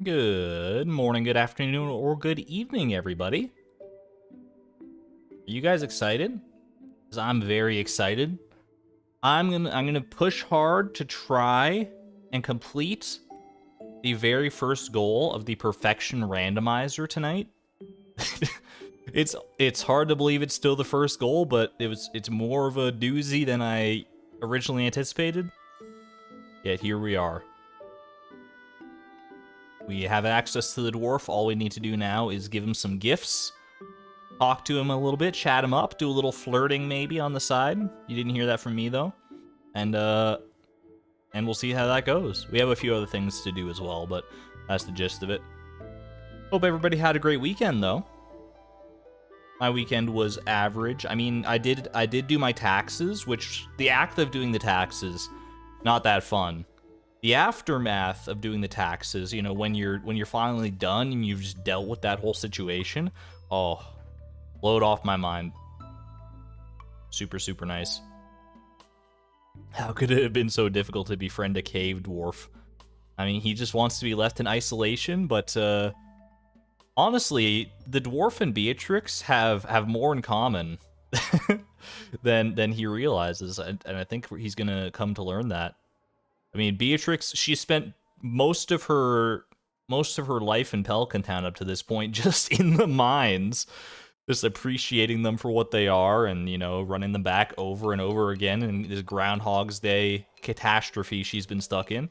Good morning, good afternoon, or good evening, everybody. Are you guys excited? Because I'm very excited. I'm gonna push hard to try and complete the very first goal of the perfection randomizer tonight. It's hard to believe it's still the first goal, but it's more of a doozy than I originally anticipated. Yet here we are. We have access to the dwarf. All we need to do now is give him some gifts, talk to him a little bit, chat him up, do a little flirting maybe on the side. You didn't hear that from me though. And we'll see how that goes. We have a few other things to do as well, but that's the gist of it. Hope everybody had a great weekend though. My weekend was average. I mean, I did do my taxes, which the act of doing the taxes, not that fun. The aftermath of doing the taxes, you know, when you're finally done and you've just dealt with that whole situation, oh, blowed off my mind. Super, super nice. How could it have been so difficult to befriend a cave dwarf? I mean, he just wants to be left in isolation, but honestly, the dwarf and Beatrix have more in common than he realizes, and I think he's gonna come to learn that. I mean, Beatrix, she spent most of her life in Pelican Town up to this point just in the mines, just appreciating them for what they are, and, you know, running them back over and over again in this Groundhog's Day catastrophe she's been stuck in.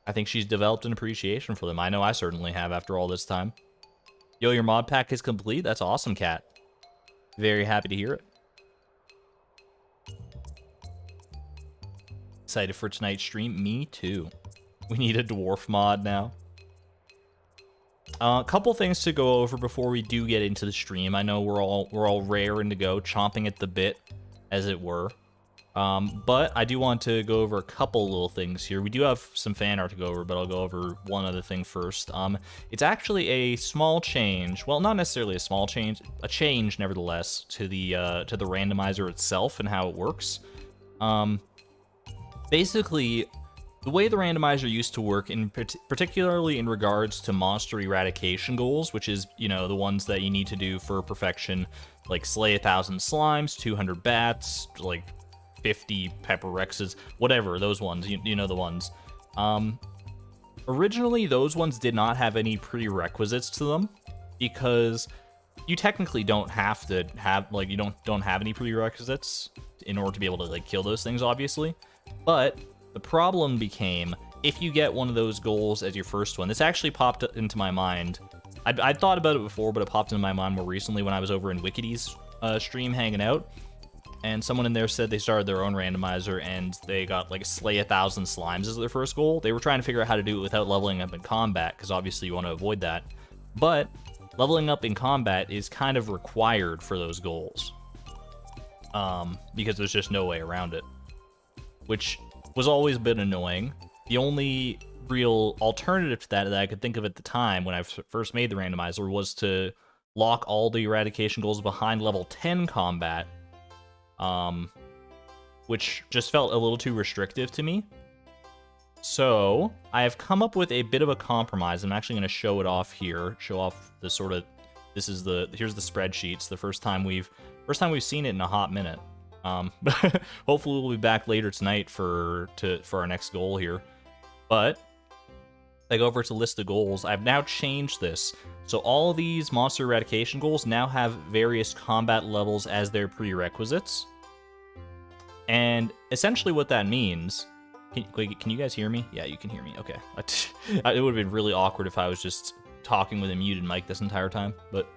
I think she's developed an appreciation for them. I know I certainly have after all this time. Yo, your mod pack is complete? That's awesome, Cat. Very happy to hear it. Excited for tonight's stream? Me too. We need a dwarf mod now. A couple things to go over before we do get into the stream. I know we're all raring to go, chomping at the bit, as it were. But I do want to go over a couple little things here. We do have some fan art to go over, but I'll go over one other thing first. It's actually a small change. Well, not necessarily a small change, a change nevertheless to the randomizer itself and how it works. Basically, the way the randomizer used to work, particularly in regards to monster eradication goals, which is, you know, the ones that you need to do for perfection, like slay 1,000 slimes, 200 bats, like 50 pepper rexes, whatever, those ones, you know the ones. Originally, those ones did not have any prerequisites to them, because you technically don't have to have, like, you don't have any prerequisites in order to be able to, like, kill those things, obviously. But the problem became, if you get one of those goals as your first one, this actually popped into my mind. I'd thought about it before, but it popped into my mind more recently when I was over in Wickedy's stream hanging out. And someone in there said they started their own randomizer and they got, like, slay 1,000 slimes as their first goal. They were trying to figure out how to do it without leveling up in combat, because obviously you want to avoid that. But leveling up in combat is kind of required for those goals, because there's just no way around it, which was always a bit annoying. The only real alternative to that I could think of at the time when I first made the randomizer was to lock all the eradication goals behind level 10 combat, which just felt a little too restrictive to me. So I have come up with a bit of a compromise. I'm actually going to show it off here, show off the sort of, here's the spreadsheet. It's the first time we've seen it in a hot minute. Hopefully we'll be back later tonight for our next goal here. But I go over to list of goals. I've now changed this. So all these monster eradication goals now have various combat levels as their prerequisites. And essentially what that means, can you guys hear me? Yeah, you can hear me. Okay. It would have been really awkward if I was just talking with a muted mic this entire time, but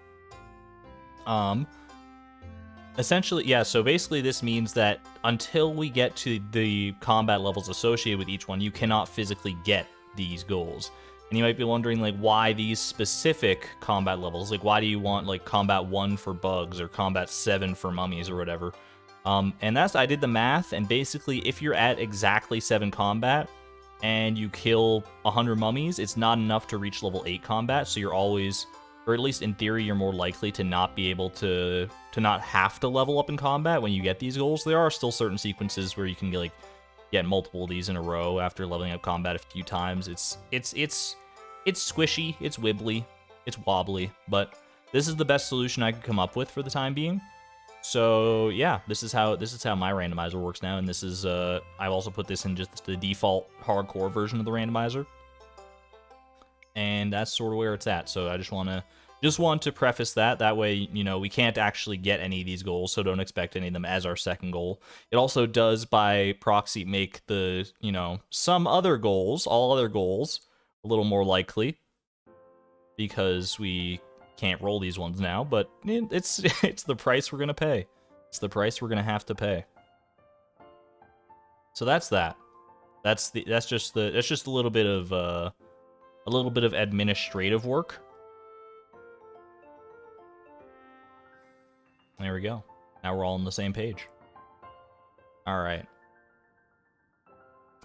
essentially, yeah, so basically this means that until we get to the combat levels associated with each one, you cannot physically get these goals. And you might be wondering, like, why these specific combat levels? Like, why do you want, like, combat 1 for bugs or combat 7 for mummies or whatever? And I did the math, and basically if you're at exactly 7 combat and you kill 100 mummies, it's not enough to reach level 8 combat, so you're always, or at least in theory, you're more likely to not be able to not have to level up in combat when you get these goals. There are still certain sequences where you can, like, get multiple of these in a row after leveling up combat a few times. It's It's squishy, it's wibbly, it's wobbly, but this is the best solution I could come up with for the time being. So yeah, this is how my randomizer works now, and this is I've also put this in just the default hardcore version of the randomizer, and that's sort of where it's at. So I just want to preface that way, you know, we can't actually get any of these goals, so don't expect any of them as our second goal. It also does by proxy make the, you know, some other goals, all other goals, a little more likely, because we can't roll these ones now, but it's the price we're gonna pay. It's the price we're gonna have to pay. So that's that. That's just a little bit of administrative work. There we go. Now we're all on the same page. All right.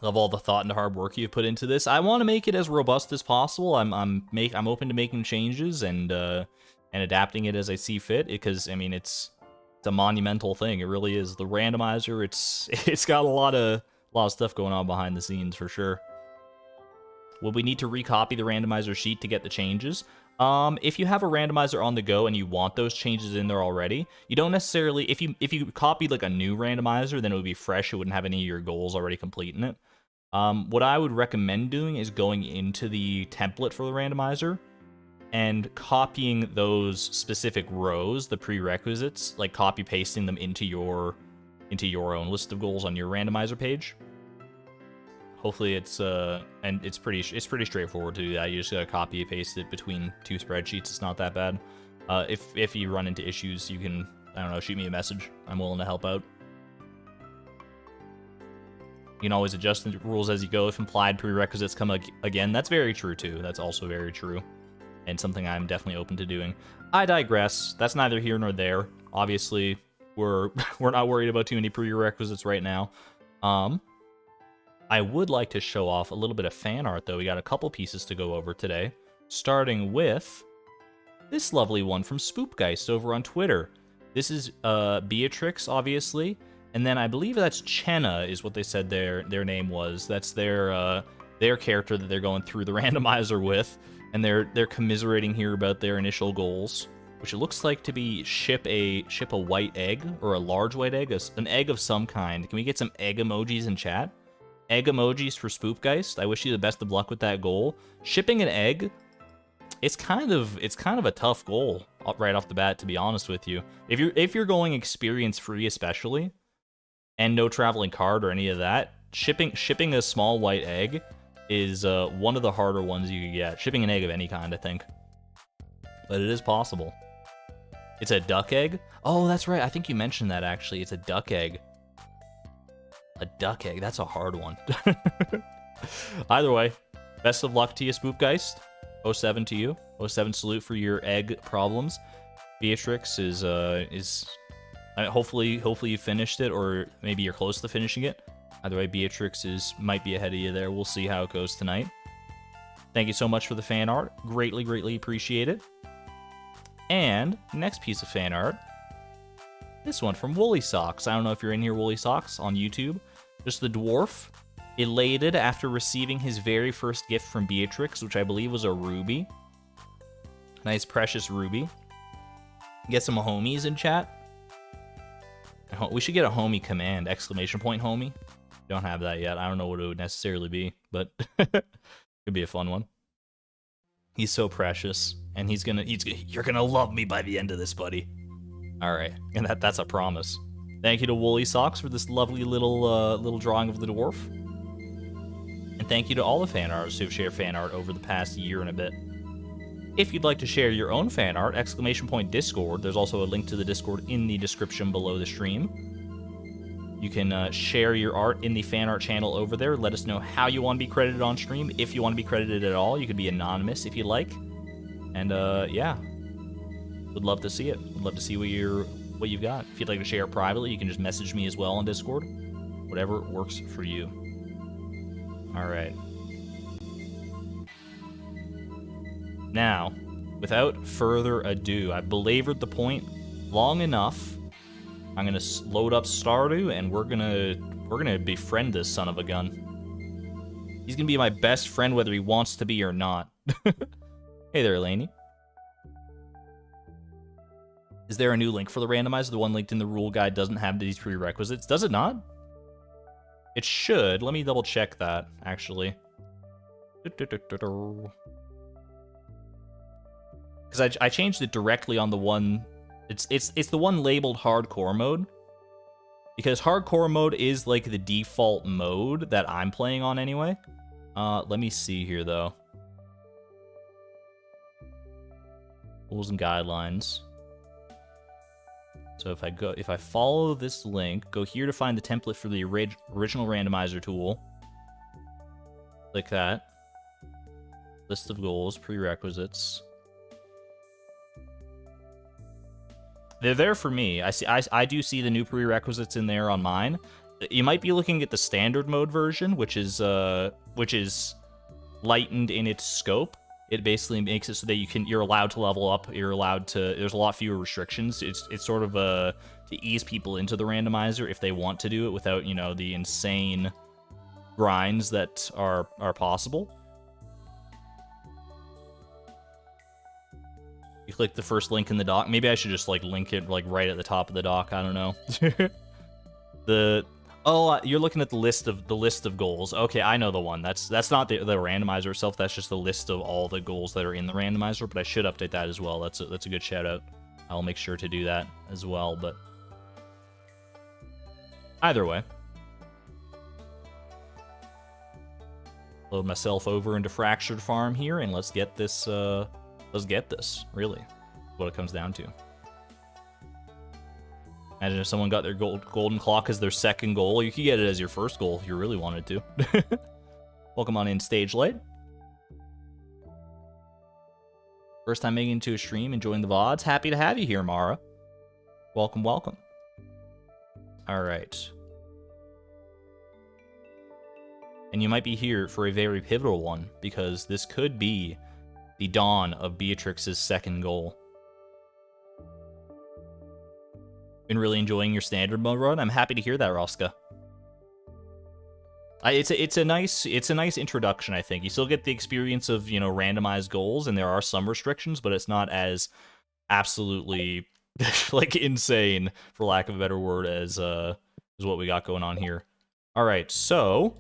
Love all the thought and hard work you've put into this. I want to make it as robust as possible. I'm open to making changes and adapting it as I see fit, because I mean it's a monumental thing. It really is. The randomizer, it's got a lot of stuff going on behind the scenes for sure. Will we need to recopy the randomizer sheet to get the changes? If you have a randomizer on the go and you want those changes in there already, you don't necessarily, if you copied like a new randomizer, then it would be fresh. It wouldn't have any of your goals already complete in it. What I would recommend doing is going into the template for the randomizer and copying those specific rows, the prerequisites, like copy pasting them into your own list of goals on your randomizer page. Hopefully it's and it's pretty straightforward to do that. You just gotta copy and paste it between two spreadsheets. It's not that bad. If you run into issues, you can, I don't know, shoot me a message. I'm willing to help out. You can always adjust the rules as you go if implied prerequisites come again. That's very true too. That's also very true, and something I'm definitely open to doing. I digress. That's neither here nor there. Obviously, we're not worried about too many prerequisites right now. I would like to show off a little bit of fan art, though. We got a couple pieces to go over today, starting with this lovely one from Spoopgeist over on Twitter. This is Beatrix, obviously, and then I believe that's Chenna is what they said their name was. That's their character that they're going through the randomizer with, and they're commiserating here about their initial goals, which it looks like to be ship a white egg, or a large white egg, an egg of some kind. Can we get some egg emojis in chat? Egg emojis for Spoopgeist. I wish you the best of luck with that goal. Shipping an egg, it's kind of a tough goal right off the bat, to be honest with you. If you're going experience free especially, and no traveling card or any of that, shipping a small white egg is one of the harder ones you could get. Shipping an egg of any kind, I think. But it is possible. It's a duck egg? Oh, that's right. I think you mentioned that, actually. It's a duck egg. A duck egg. That's a hard one. Either way, best of luck to you, Spoopgeist. 07 to you. 07 salute for your egg problems. Beatrix is hopefully you finished it, or maybe you're close to finishing it. Either way, Beatrix might be ahead of you there. We'll see how it goes tonight. Thank you so much for the fan art. Greatly appreciate it. And next piece of fan art. This one from Woolly Socks. I don't know if you're in here, Woolly Socks, on YouTube. Just the dwarf, elated after receiving his very first gift from Beatrix, which I believe was a ruby. Nice, precious ruby. Get some homies in chat. We should get a homie command, ! Homie. Don't have that yet. I don't know what it would necessarily be, but could be a fun one. He's so precious, and you're gonna love me by the end of this, buddy. All right, and that's a promise. Thank you to Woolly Socks for this lovely little drawing of the dwarf. And thank you to all the fan artists who've shared fan art over the past year and a bit. If you'd like to share your own fan art, ! Discord. There's also a link to the Discord in the description below the stream. You can share your art in the fan art channel over there. Let us know how you want to be credited on stream. If you want to be credited at all, you could be anonymous if you like. And yeah, would love to see it. Would love to see what you've got. If you'd like to share it privately, you can just message me as well on Discord. Whatever works for you. All right. Now, without further ado, I've belabored the point long enough. I'm gonna load up Stardew, and we're gonna befriend this son of a gun. He's gonna be my best friend whether he wants to be or not. Hey there, Lainey. Is there a new link for the randomizer? The one linked in the rule guide doesn't have these prerequisites. Does it not? It should. Let me double check that, actually. Because I changed it directly on the one... It's the one labeled hardcore mode. Because hardcore mode is like the default mode that I'm playing on anyway. Let me see here, though. Rules and guidelines. So if I follow this link, go here to find the template for the original randomizer tool. Click that. List of goals, prerequisites. They're there for me. I do see the new prerequisites in there on mine. You might be looking at the standard mode version, which is lightened in its scope. It basically makes it so that you're allowed to level up. You're allowed to. There's a lot fewer restrictions. It's sort of to ease people into the randomizer if they want to do it without the insane grinds that are possible. You click the first link in the doc. Maybe I should just link it right at the top of the doc. I don't know. You're looking at the list of goals. Okay, I know the one. That's not the randomizer itself. That's just the list of all the goals that are in the randomizer. But I should update that as well. That's a good shout out. I'll make sure to do that as well. But either way, load myself over into Fractured Farm here, and let's get this. Let's get this. Really, what it comes down to. Imagine if someone got their golden clock as their second goal. You could get it as your first goal if you really wanted to. Welcome on in, Stage Light. First time making it to a stream, enjoying the VODs. Happy to have you here, Mara. Welcome, welcome. All right. And you might be here for a very pivotal one, because this could be the dawn of Beatrix's second goal. Been really enjoying your standard mode run. I'm happy to hear that, Roska. It's a nice introduction. I think you still get the experience of randomized goals, and there are some restrictions, but it's not as absolutely insane, for lack of a better word, as what we got going on here. All right, so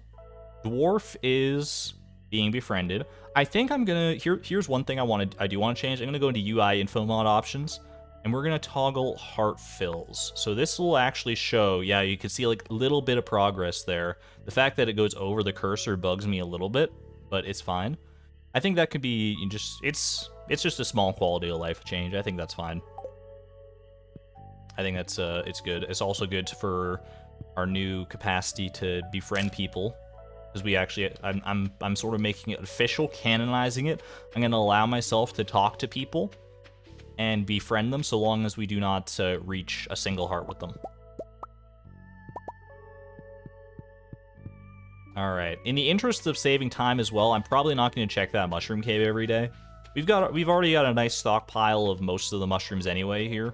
Dwarf is being befriended. I think I'm gonna here's one thing I do want to change. I'm gonna go into UI info mod options. And we're going to toggle heart fills. So this will actually show, yeah, you can see a little bit of progress there. The fact that it goes over the cursor bugs me a little bit, but it's fine. I think that could be it's just a small quality of life change. I think that's fine. I think that's it's good. It's also good for our new capacity to befriend people, because we actually I'm sort of making it official, canonizing it. I'm going to allow myself to talk to people and befriend them, so long as we do not reach a single heart with them. All right. In the interest of saving time as well, I'm probably not going to check that mushroom cave every day. We've already got a nice stockpile of most of the mushrooms anyway here.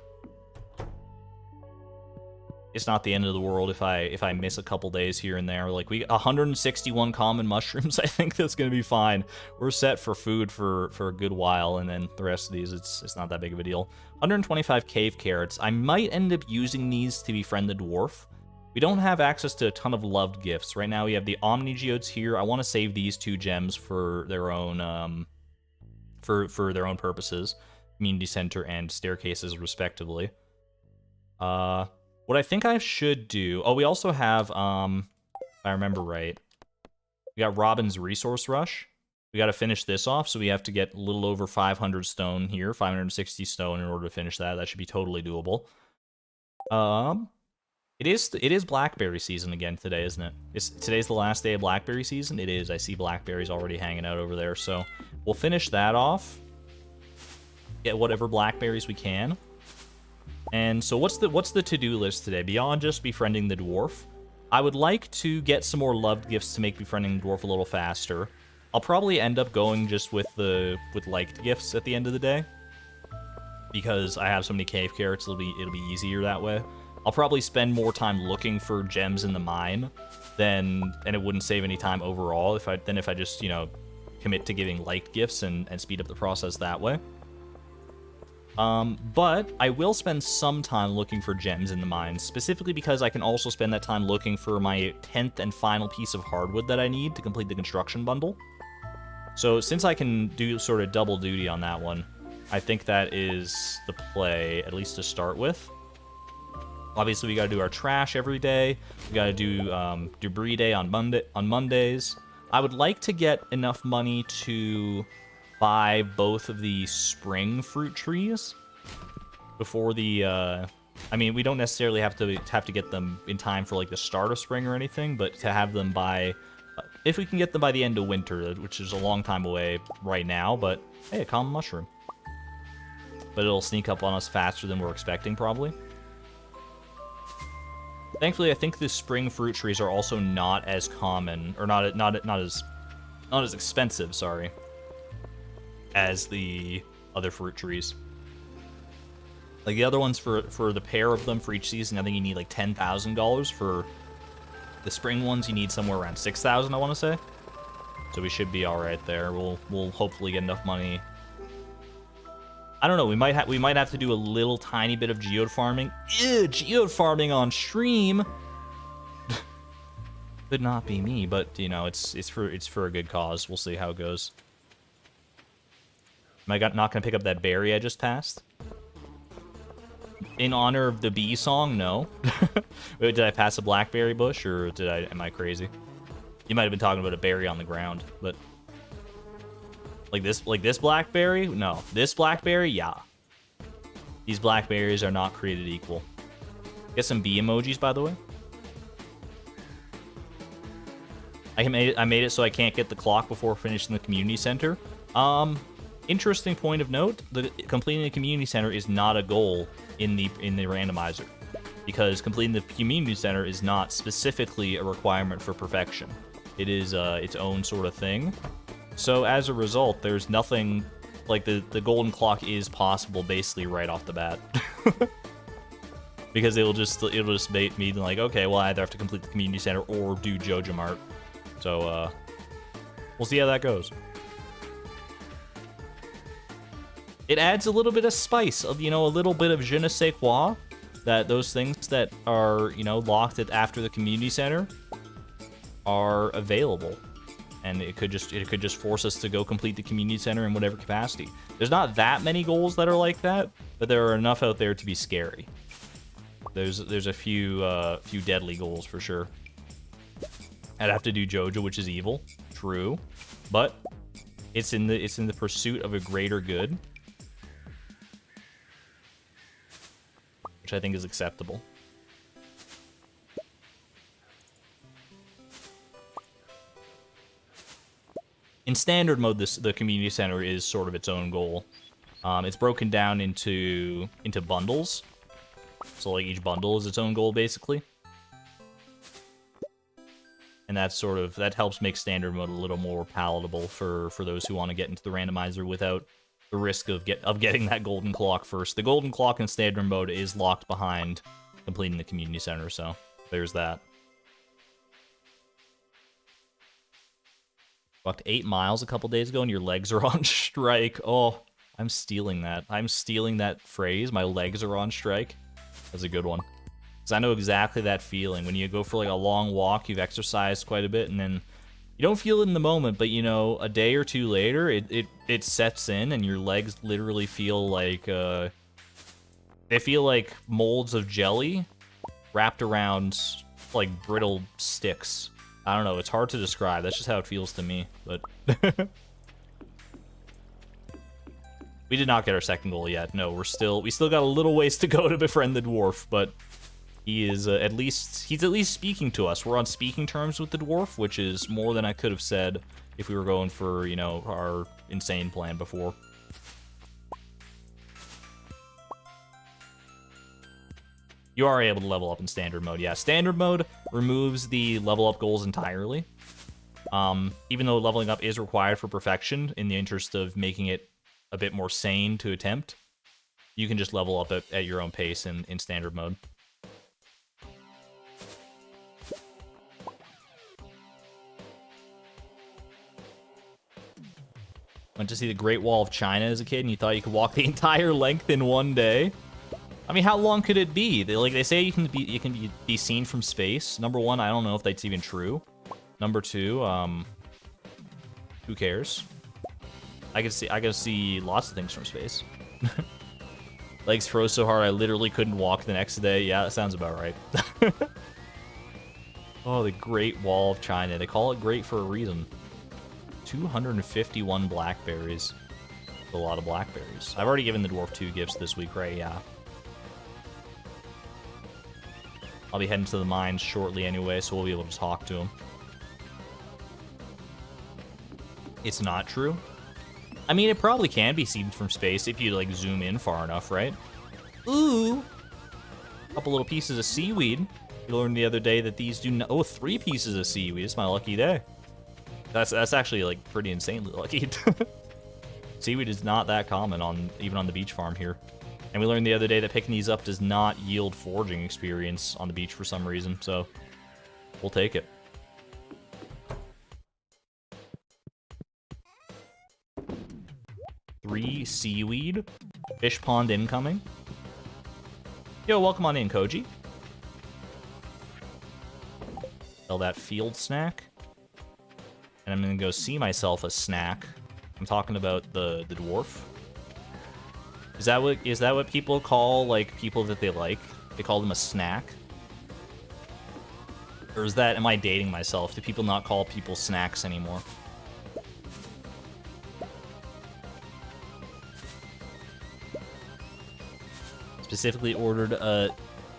It's not the end of the world if I miss a couple days here and there. We got 161 common mushrooms. I think that's gonna be fine. We're set for food for a good while, and then the rest of these, it's not that big of a deal. 125 cave carrots. I might end up using these to befriend the dwarf. We don't have access to a ton of loved gifts right now. We have the Omni Geodes here. I want to save these 2 gems for their own for their own purposes, community center and staircases respectively. What I think I should do... Oh, we also have, if I remember right, we got Robin's Resource Rush. We got to finish this off, so we have to get a little over 500 stone here, 560 stone in order to finish that. That should be totally doable. It is blackberry season again today, isn't it? Today's the last day of blackberry season? It is. I see blackberries already hanging out over there, so we'll finish that off. Get whatever blackberries we can. And so what's the to-do list today? Beyond just befriending the dwarf, I would like to get some more loved gifts to make befriending the dwarf a little faster. I'll probably end up going just with liked gifts at the end of the day, because I have so many cave carrots. It'll be easier that way. I'll probably spend more time looking for gems in the mine and it wouldn't save any time overall if I just commit to giving liked gifts and speed up the process that way. But I will spend some time looking for gems in the mines, specifically because I can also spend that time looking for my 10th and final piece of hardwood that I need to complete the construction bundle. So since I can do sort of double duty on that one, I think that is the play, at least to start with. Obviously, we gotta do our trash every day. We gotta do debris day on Mondays. I would like to get enough money to buy both of the spring fruit trees before the. I mean, we don't necessarily have to get them in time for like the start of spring or anything, but to have them by, if we can get them by the end of winter, which is a long time away right now. But hey, a common mushroom. But it'll sneak up on us faster than we're expecting, probably. Thankfully, I think the spring fruit trees are also not as common, or not as expensive, sorry, as the other fruit trees. Like the other ones for the pair of them for each season, I think you need like $10,000. For the spring ones, you need somewhere around $6,000, I want to say. So we should be all right there. We'll hopefully get enough money. I don't know. We might have to do a little tiny bit of geode farming. Ew, geode farming on stream. Could not be me, but you know, it's for a good cause. We'll see how it goes. Am I not gonna pick up that berry I just passed? In honor of the bee song, no. Wait, did I pass a blackberry bush, or am I crazy? You might have been talking about a berry on the ground, but. Like this blackberry? No. This blackberry? Yeah. These blackberries are not created equal. Get some bee emojis, by the way. I made it so I can't get the clock before finishing the community center. Interesting point of note, completing the community center is not a goal in the randomizer. Because completing the community center is not specifically a requirement for perfection. It is its own sort of thing. So as a result, there's nothing like the golden clock is possible basically right off the bat. Because it'll just bait me like, okay, well, I either have to complete the community center or do Jojo Mart. So we'll see how that goes. It adds a little bit of spice of, you know, a little bit of je ne sais quoi, that those things that are, you know, locked after the community center are available. And it could just force us to go complete the community center in whatever capacity. There's not that many goals that are like that, but there are enough out there to be scary. There's a few deadly goals for sure. I'd have to do Jojo, which is evil, true, but it's in the pursuit of a greater good, which I think is acceptable. In standard mode, the community center is sort of its own goal. It's broken down into bundles, so like each bundle is its own goal basically, and that helps make standard mode a little more palatable for those who want to get into the randomizer without the risk of getting that golden clock first. The golden clock in standard mode is locked behind completing the community center, so there's that. Walked 8 miles a couple days ago and your legs are on strike. Oh, I'm stealing that. I'm stealing that phrase. My legs are on strike. That's a good one. Because I know exactly that feeling. When you go for like a long walk, you've exercised quite a bit, and then you don't feel it in the moment, but you know, a day or two later, it sets in, and your legs literally feel like they feel like molds of jelly wrapped around like brittle sticks. I don't know, it's hard to describe. That's just how it feels to me, but we did not get our second goal yet. No, we still got a little ways to go to befriend the dwarf, but he is at least speaking to us. We're on speaking terms with the dwarf, which is more than I could have said if we were going for, you know, our insane plan before. You are able to level up in standard mode. Yeah, standard mode removes the level up goals entirely. Even though leveling up is required for perfection, in the interest of making it a bit more sane to attempt, you can just level up at your own pace in standard mode. Went to see the Great Wall of China as a kid, and you thought you could walk the entire length in one day. I mean, how long could it be? They say you can be seen from space. Number one, I don't know if that's even true. Number two, who cares? I can see lots of things from space. Legs froze so hard I literally couldn't walk the next day. Yeah, that sounds about right. Oh, the Great Wall of China. They call it great for a reason. 251 blackberries. A lot of blackberries. I've already given the dwarf 2 gifts this week, right? Yeah. I'll be heading to the mines shortly anyway, so we'll be able to talk to him. It's not true. I mean, it probably can be seen from space if you, like, zoom in far enough, right? Ooh! A couple little pieces of seaweed. You learned the other day that these do not... Oh, 3 pieces of seaweed. It's my lucky day. That's actually, like, pretty insanely lucky. Seaweed is not that common even on the beach farm here. And we learned the other day that picking these up does not yield foraging experience on the beach for some reason, so we'll take it. Three seaweed. Fish pond incoming. Yo, welcome on in, Koji. Sell that field snack. And I'm gonna go see myself a snack. I'm talking about the dwarf. Is that what people call, like, people that they like? They call them a snack? Or am I dating myself? Do people not call people snacks anymore? Specifically ordered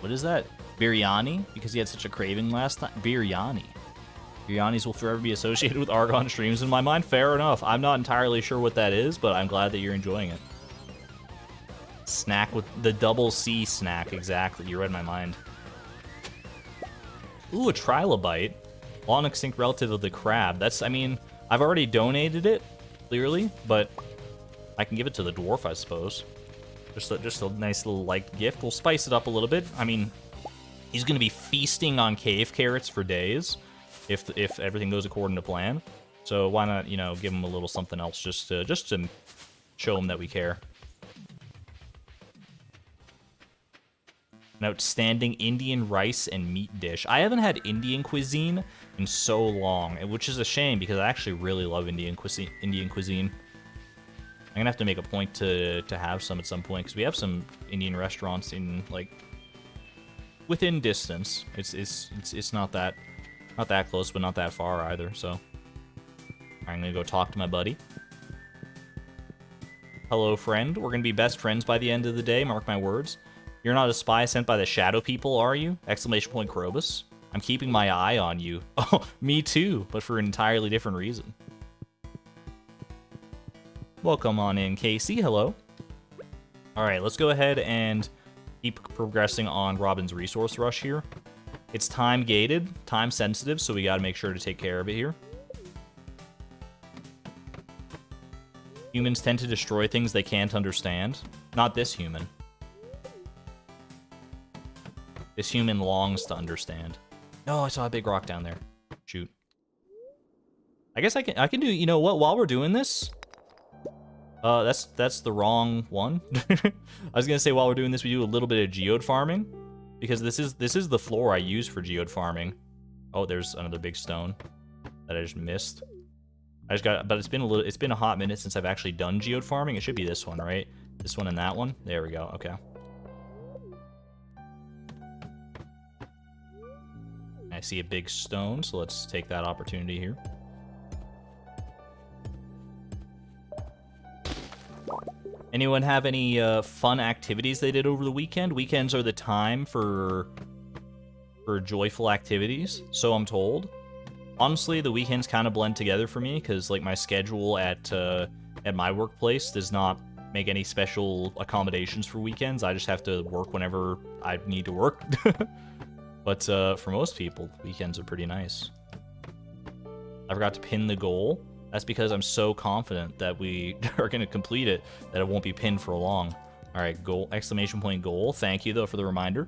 what is that? Biryani? Because he had such a craving last time. Biryani. Biryanis will forever be associated with Argon streams in my mind. Fair enough. I'm not entirely sure what that is, but I'm glad that you're enjoying it. Snack with the double C snack, exactly. You read my mind. Ooh, a trilobite. Long extinct relative of the crab. I mean, I've already donated it, clearly, but I can give it to the dwarf, I suppose. Just a nice little liked gift. We'll spice it up a little bit. I mean, he's going to be feasting on cave carrots for days if everything goes according to plan. So why not, you know, give him a little something else just to show him that we care. An outstanding Indian rice and meat dish. I haven't had Indian cuisine in so long, which is a shame because I actually really love Indian cuisine. I'm gonna have to make a point to have some at some point because we have some Indian restaurants in, like, within distance. It's not that close, but not that far either. So I'm gonna go talk to my buddy. Hello, friend. We're gonna be best friends by the end of the day. Mark my words. You're not a spy sent by the shadow people, are you? Exclamation point, Krobus. I'm keeping my eye on you. Oh, me too, but for an entirely different reason. Welcome on in, Casey. Hello. All right, let's go ahead and keep progressing on Robin's resource rush here. It's time gated, time sensitive, so we got to make sure to take care of it here. Humans tend to destroy things they can't understand. Not this human. This human longs to understand. Oh, I saw a big rock down there. Shoot. I guess I can do, you know what, while we're doing this... that's the wrong one. I was gonna say while we're doing this, we do a little bit of geode farming, because this is the floor I use for geode farming. Oh, there's another big stone that I just missed. But it's been a hot minute since I've actually done geode farming. It should be this one, right? This one and that one. There we go. Okay. I see a big stone, so let's take that opportunity here. Anyone have any fun activities they did over the weekend? Weekends are the time for joyful activities, so I'm told. Honestly, the weekends kind of blend together for me because, like, my schedule at my workplace does not make any special accommodations for weekends. I just have to work whenever I need to work. But for most people, weekends are pretty nice. I forgot to pin the goal. That's because I'm so confident that we are going to complete it that it won't be pinned for long. All right, goal, exclamation point goal. Thank you, though, for the reminder.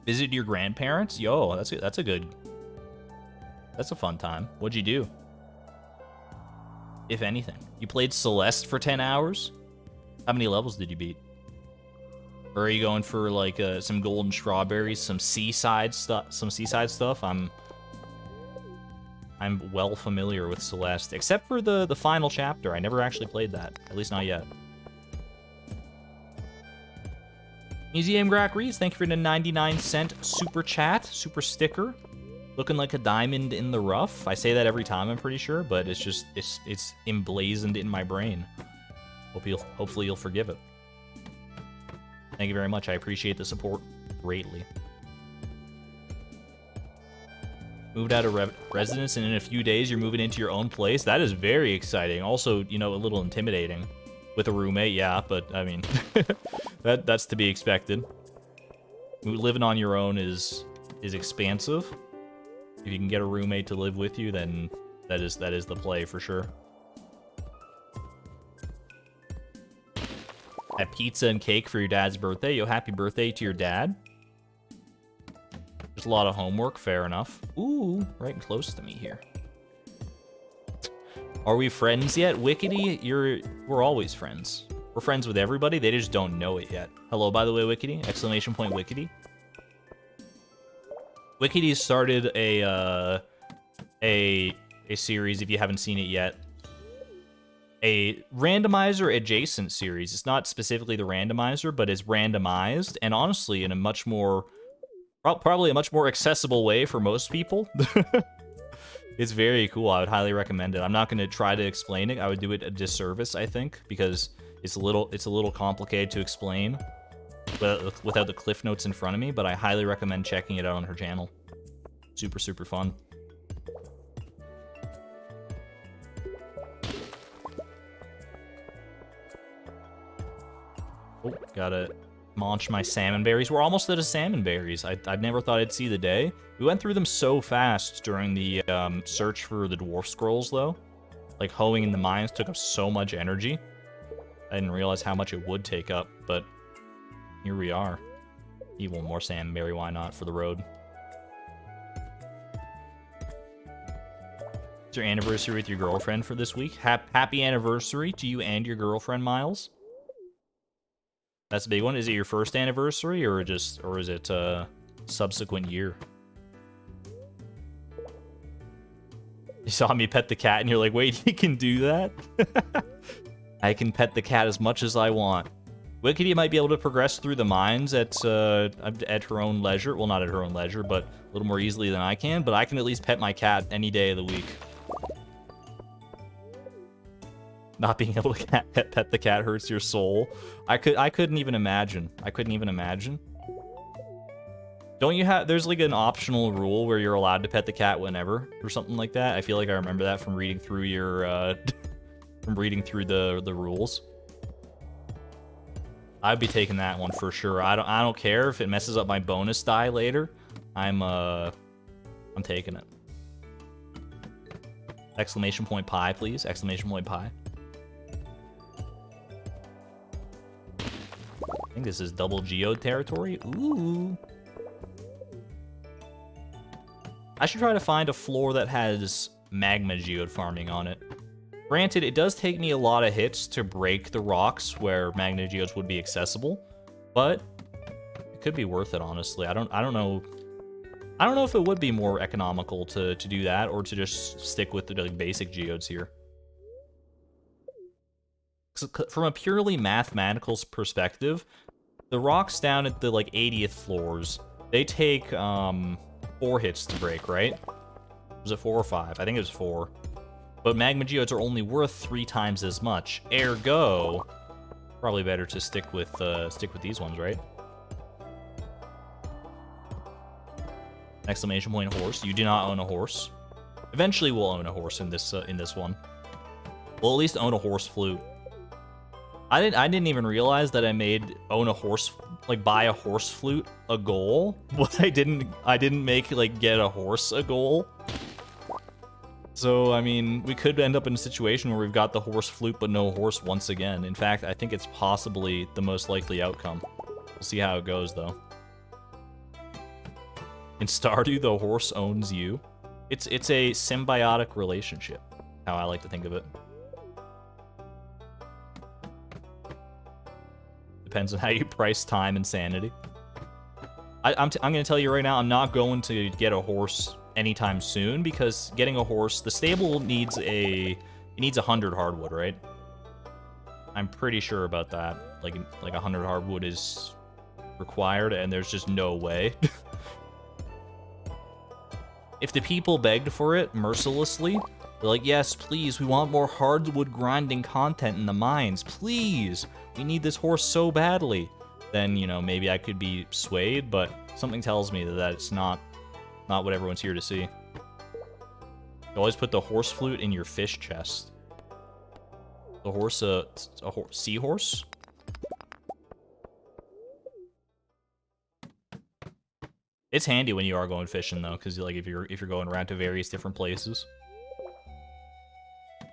Visit your grandparents? Yo, that's a fun time. What'd you do? if anything? You played Celeste for 10 hours? How many levels did you beat? Or are you going for like some golden strawberries, some seaside stuff? I'm well familiar with Celeste, except for the final chapter. I never actually played that, at least not yet. Museum Grack Reads, thank you for the 99-cent super chat, super sticker. Looking like a diamond in the rough. I say that every time, I'm pretty sure, but it's just it's emblazoned in my brain. Hopefully you'll forgive it. Thank you very much. I appreciate the support greatly. Moved out of residence, and in a few days you're moving into your own place. That is very exciting. Also, you know, a little intimidating. With a roommate, yeah, but I mean, that's to be expected. Living on your own is expansive. If you can get a roommate to live with you, then that is the play for sure. Had pizza and cake for your dad's birthday. Yo, happy birthday to your dad. There's a lot of homework, fair enough. Ooh, right close to me here. Are we friends yet? Wickedy, we're always friends. We're friends with everybody, they just don't know it yet. Hello, by the way, Wickedy. Exclamation point, Wickedy. Wickedy started a series, if you haven't seen it yet. A randomizer adjacent series. It's not specifically the randomizer, but it's randomized, and honestly, in a much more, probably a much more accessible way for most people. It's very cool. I would highly recommend it. I'm not going to try to explain it. I would do it a disservice, I think, because it's a little complicated to explain without the cliff notes in front of me, but I highly recommend checking it out on her channel. Super, super fun. Oh, gotta munch my salmon berries. We're almost out of salmon berries. I never thought I'd see the day. We went through them so fast during the search for the dwarf scrolls, though. Like, hoeing in the mines took up so much energy. I didn't realize how much it would take up, but here we are. Eat one more salmon berry, why not, for the road. It's your anniversary with your girlfriend for this week. Happy anniversary to you and your girlfriend, Miles. That's a big one. Is it your first anniversary, or is it a subsequent year? You saw me pet the cat, and you're like, wait, you can do that? I can pet the cat as much as I want. Wickedy might be able to progress through the mines at her own leisure. Well, not at her own leisure, but a little more easily than I can. But I can at least pet my cat any day of the week. Not being able to pet the cat hurts your soul. I couldn't even imagine. I couldn't even imagine. Don't you have... There's like an optional rule where you're allowed to pet the cat whenever, or something like that. I feel like I remember that from reading through your... from reading through the rules. I'd be taking that one for sure. I don't care if it messes up my bonus die later. I'm taking it. Exclamation point pie, please. Exclamation point pie. I think this is double geode territory. Ooh. I should try to find a floor that has magma geode farming on it. Granted, it does take me a lot of hits to break the rocks where magma geodes would be accessible, but it could be worth it, honestly. I don't know. I don't know if it would be more economical to do that, or to just stick with the like, basic geodes here. From a purely mathematical perspective, the rocks down at the like 80th floors, they take 4 hits to break, right? Was it 4 or 5? I think it was 4. But magma geodes are only worth 3 times as much. Ergo, probably better to stick with these ones, right? Exclamation point horse. You do not own a horse. Eventually, we'll own a horse in this one. We'll at least own a horse flute. I didn't even realize that I made own a horse, like buy a horse flute a goal. But I didn't make like get a horse a goal. So I mean, we could end up in a situation where we've got the horse flute but no horse once again. In fact, I think it's possibly the most likely outcome. We'll see how it goes though. In Stardew, the horse owns you. It's a symbiotic relationship, how I like to think of it. Depends on how you price time and sanity. I'm gonna tell you right now, I'm not going to get a horse anytime soon because getting a horse, the stable needs 100 hardwood, right? I'm pretty sure about that. Like 100 hardwood is required, and there's just no way. If the people begged for it mercilessly, they're like, yes, please, we want more hardwood grinding content in the mines, please. We need this horse so badly. Then, you know, maybe I could be swayed, but something tells me that it's not what everyone's here to see. You always put the horse flute in your fish chest. The horse, seahorse? It's handy when you are going fishing though, because like if you're going around to various different places,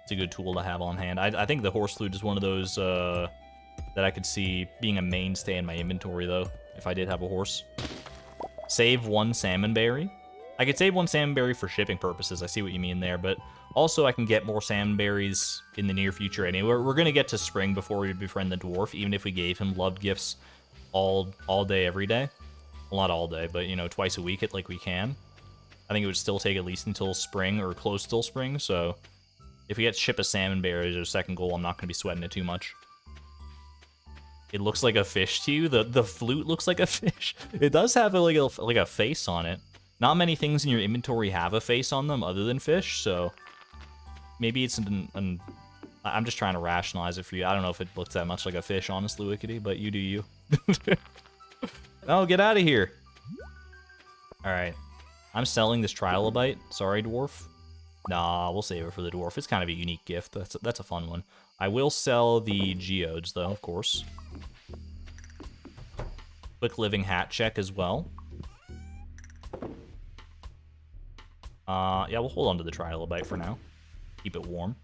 it's a good tool to have on hand. I think the horse flute is one of those that I could see being a mainstay in my inventory though, if I did have a horse. Save 1 salmon berry. I could save 1 salmon berry for shipping purposes. I see what you mean there, but also I can get more salmon berries in the near future anyway. We're gonna get to spring before we befriend the dwarf, even if we gave him love gifts all day, every day. Well, not all day, but, you know, twice a week like we can. I think it would still take at least until spring or close till spring, so if we get ship a salmon berry as our second goal, I'm not going to be sweating it too much. It looks like a fish to you? The flute looks like a fish? It does have like a face on it. Not many things in your inventory have a face on them other than fish, so maybe it's I'm just trying to rationalize it for you. I don't know if it looks that much like a fish, honestly, Wickedy, but you do you. Oh, get out of here. Alright. I'm selling this trilobite. Sorry, dwarf. Nah, we'll save it for the dwarf. It's kind of a unique gift. That's a fun one. I will sell the geodes, though, of course. Quick living hat check as well. Yeah, we'll hold on to the trilobite for now. Keep it warm.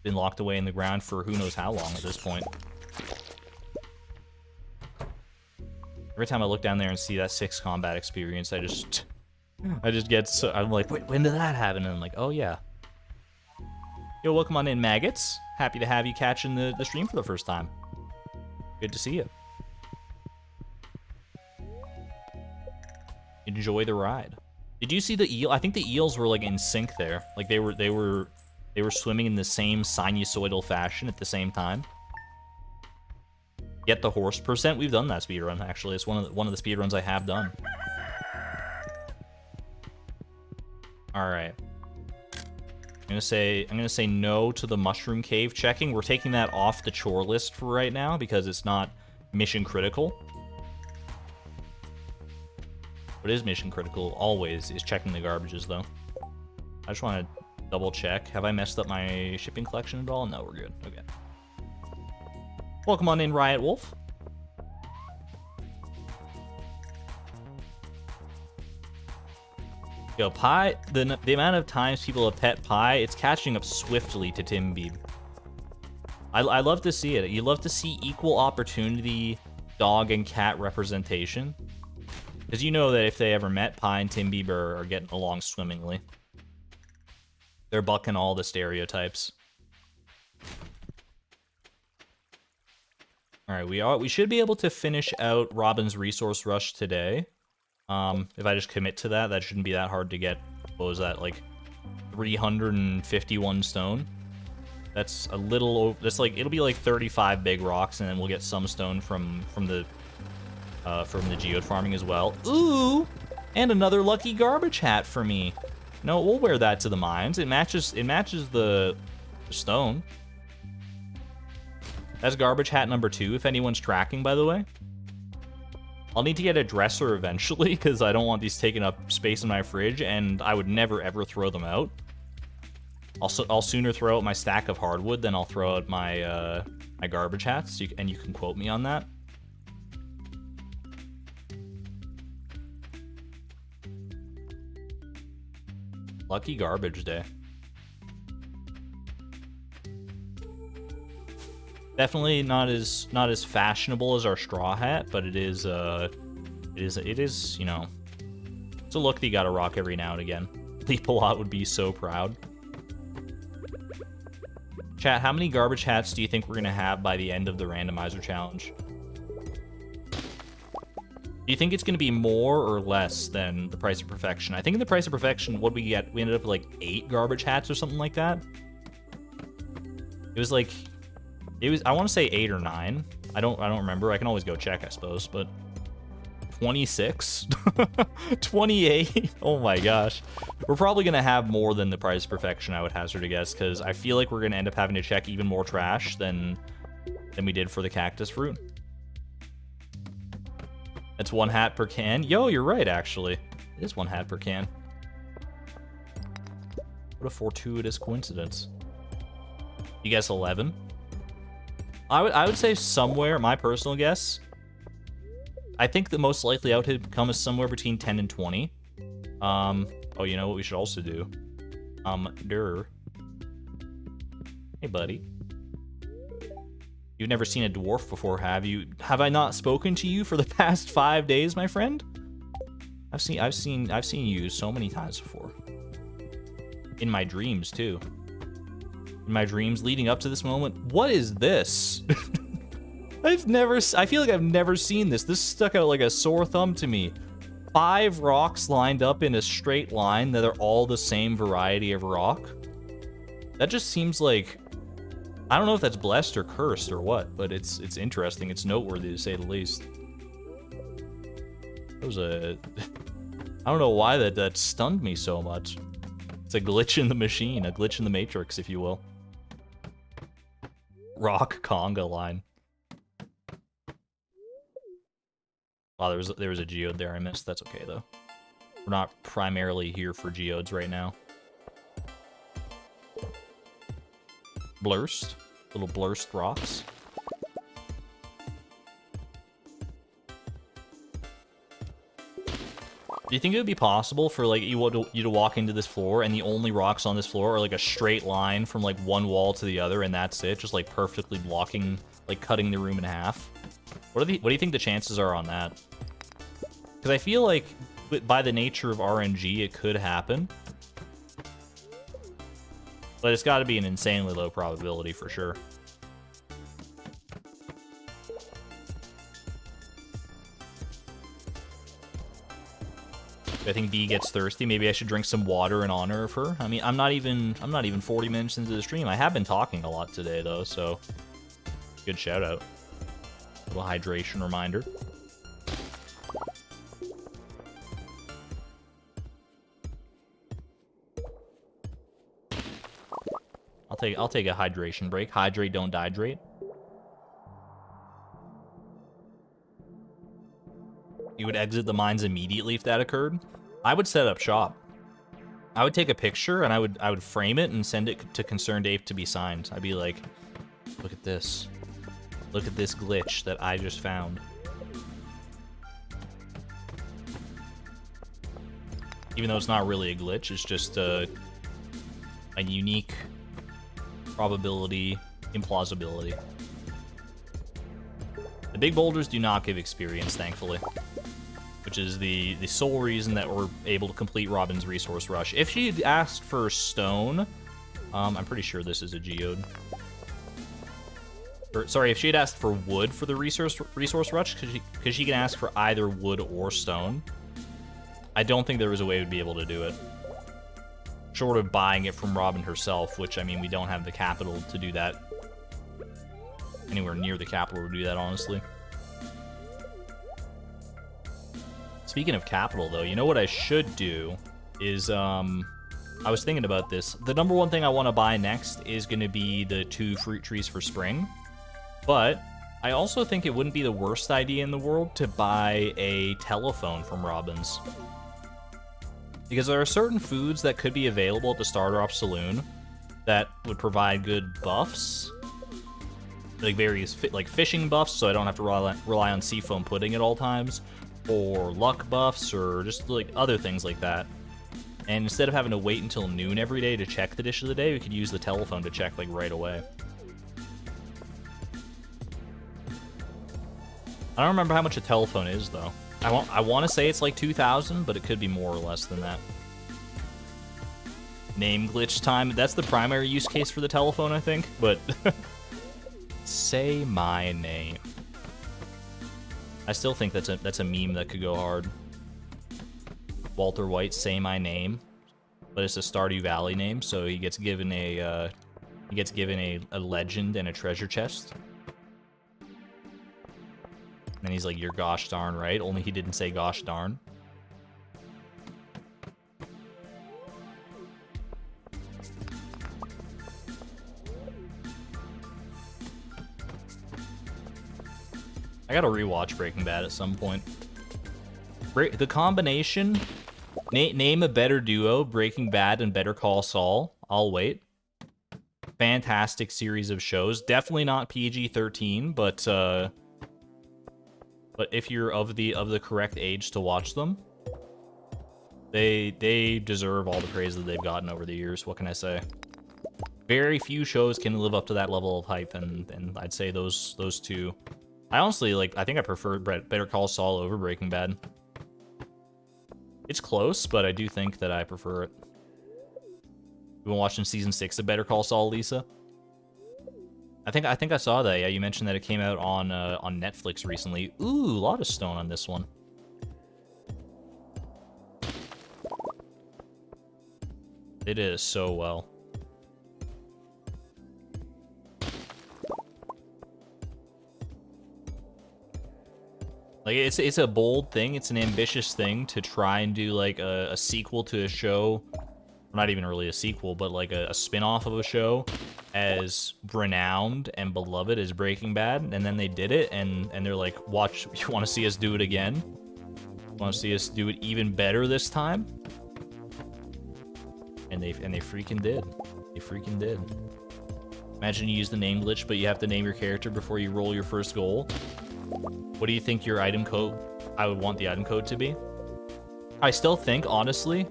Been locked away in the ground for who knows how long at this point. Every time I look down there and see that 6 combat experience, I just get so... I'm like, wait, when did that happen? And I'm like, oh yeah. Yo, welcome on in, maggots. Happy to have you catching the stream for the first time. Good to see you. Enjoy the ride. Did you see the eel? I think the eels were like in sync there. Like they were swimming in the same sinusoidal fashion at the same time. Get the horse percent. We've done that speedrun, actually. It's one of the speedruns I have done. Alright. I'm gonna say no to the mushroom cave checking. We're taking that off the chore list for right now because it's not mission critical. What is mission critical always is checking the garbages though. I just want to double check. Have I messed up my shipping collection at all? No, we're good. Okay. Welcome on in, Riot Wolf. Yo, Pie, the amount of times people have pet Pie, it's catching up swiftly to Timbeeb. I love to see it. You love to see equal opportunity dog and cat representation. Because you know that if they ever met, Pie and Timbeeb are getting along swimmingly. They're bucking all the stereotypes. Alright, we should be able to finish out Robin's Resource Rush today. If I just commit to that, that shouldn't be that hard to get. What was that, like 351 stone? That's a little over, that's like, it'll be like 35 big rocks, and then we'll get some stone from the geode farming as well. Ooh! And another lucky garbage hat for me. No, we'll wear that to the mines. It matches the stone. That's garbage hat number 2, if anyone's tracking, by the way. I'll need to get a dresser eventually, because I don't want these taking up space in my fridge, and I would never, ever throw them out. I'll sooner throw out my stack of hardwood than I'll throw out my my garbage hats, and you can quote me on that. Lucky garbage day. Definitely not as fashionable as our straw hat, but it is you know, it's a look that you gotta rock every now and again. Leap-a-lot would be so proud. Chat, how many garbage hats do you think we're going to have by the end of the randomizer challenge? Do you think it's going to be more or less than the price of perfection? I think in the price of perfection, what we get? We ended up with like 8 garbage hats or something like that. It was like, I want to say 8 or 9. I don't remember. I can always go check, I suppose, but 26? 28? Oh my gosh. We're probably going to have more than the price of perfection, I would hazard a guess, because I feel like we're going to end up having to check even more trash than we did for the cactus fruit. That's 1 hat per can. Yo, you're right, actually. It is 1 hat per can. What a fortuitous coincidence. You guess 11? I would say somewhere, my personal guess, I think the most likely outcome is somewhere between 10 and 20. Oh, you know what we should also do? Hey, buddy. You've never seen a dwarf before, have you? Have I not spoken to you for the past 5 days, my friend? I've seen you so many times before. In my dreams, too. In my dreams leading up to this moment. What is this? I feel like I've never seen this. This stuck out like a sore thumb to me. 5 rocks lined up in a straight line that are all the same variety of rock. That just seems like, I don't know if that's blessed or cursed or what, but it's interesting. It's noteworthy to say the least. That was I don't know why that stunned me so much. It's a glitch in the machine, a glitch in the matrix, if you will. Rock conga line. Oh, there was a geode there I missed. That's okay, though. We're not primarily here for geodes right now. Blurst. Little blurst rocks. Do you think it would be possible for like you to walk into this floor and the only rocks on this floor are like a straight line from like one wall to the other and that's it, just like perfectly blocking, like cutting the room in half? What do you think the chances are on that? Because I feel like by the nature of RNG, it could happen, but it's got to be an insanely low probability for sure. I think B gets thirsty. Maybe I should drink some water in honor of her. I mean, I'm not even 40 minutes into the stream. I have been talking a lot today though, so good shout out. Little hydration reminder. I'll take a hydration break. Hydrate, don't dehydrate. You would exit the mines immediately if that occurred. I would set up shop. I would take a picture and I would frame it and send it to Concerned Ape to be signed. I'd be like, look at this. Look at this glitch that I just found. Even though it's not really a glitch, it's just a unique probability, implausibility. The big boulders do not give experience, thankfully, which is the sole reason that we're able to complete Robin's resource rush. If she had asked for stone, I'm pretty sure this is a geode. Or, sorry, if she had asked for wood for the resource rush, because she can ask for either wood or stone. I don't think there was a way we'd be able to do it. Short of buying it from Robin herself, which, I mean, we don't have the capital to do that. Anywhere near the capital to do that, honestly. Speaking of capital, though, you know what I should do is, I was thinking about this. The number one thing I want to buy next is going to be the 2 fruit trees for spring. But I also think it wouldn't be the worst idea in the world to buy a telephone from Robin's. Because there are certain foods that could be available at the Stardrop Saloon that would provide good buffs. Like various like fishing buffs, so I don't have to rely on seafoam pudding at all times. Or luck buffs, or just like other things like that. And instead of having to wait until noon every day to check the dish of the day, we could use the telephone to check like right away. I don't remember how much a telephone is, though. I want to say it's like 2,000, but it could be more or less than that. name glitch time. That's the primary use case for the telephone, I think, but say my name. I still think that's a meme that could go hard. Walter White, say my name, but it's a Stardew Valley name, so he gets given a legend and a treasure chest. And he's like, you're gosh darn right, only he didn't say gosh darn. I gotta rewatch Breaking Bad at some point. The combination, name a better duo, Breaking Bad and Better Call Saul. I'll wait. Fantastic series of shows. Definitely not PG-13, but if you're of the correct age to watch them, they deserve all the praise that they've gotten over the years. What can I say? Very few shows can live up to that level of hype, and I'd say those two. I honestly, I think I prefer Better Call Saul over Breaking Bad. It's close, but I do think that I prefer it. You been watching season 6 of Better Call Saul, Lisa? I think I saw that. Yeah, you mentioned that it came out on Netflix recently. Ooh, a lot of stone on this one. It is so well. Like, it's a bold thing. It's an ambitious thing to try and do, like, a sequel to a show. Not even really a sequel, but, like, a spin-off of a show as renowned and beloved as Breaking Bad. And then they did it, and they're like, watch, you want to see us do it again? Want to see us do it even better this time? And they freaking did. They freaking did. Imagine you use the name glitch, but you have to name your character before you roll your first goal. What do you think your item code? I would want the item code to be. I still think, honestly,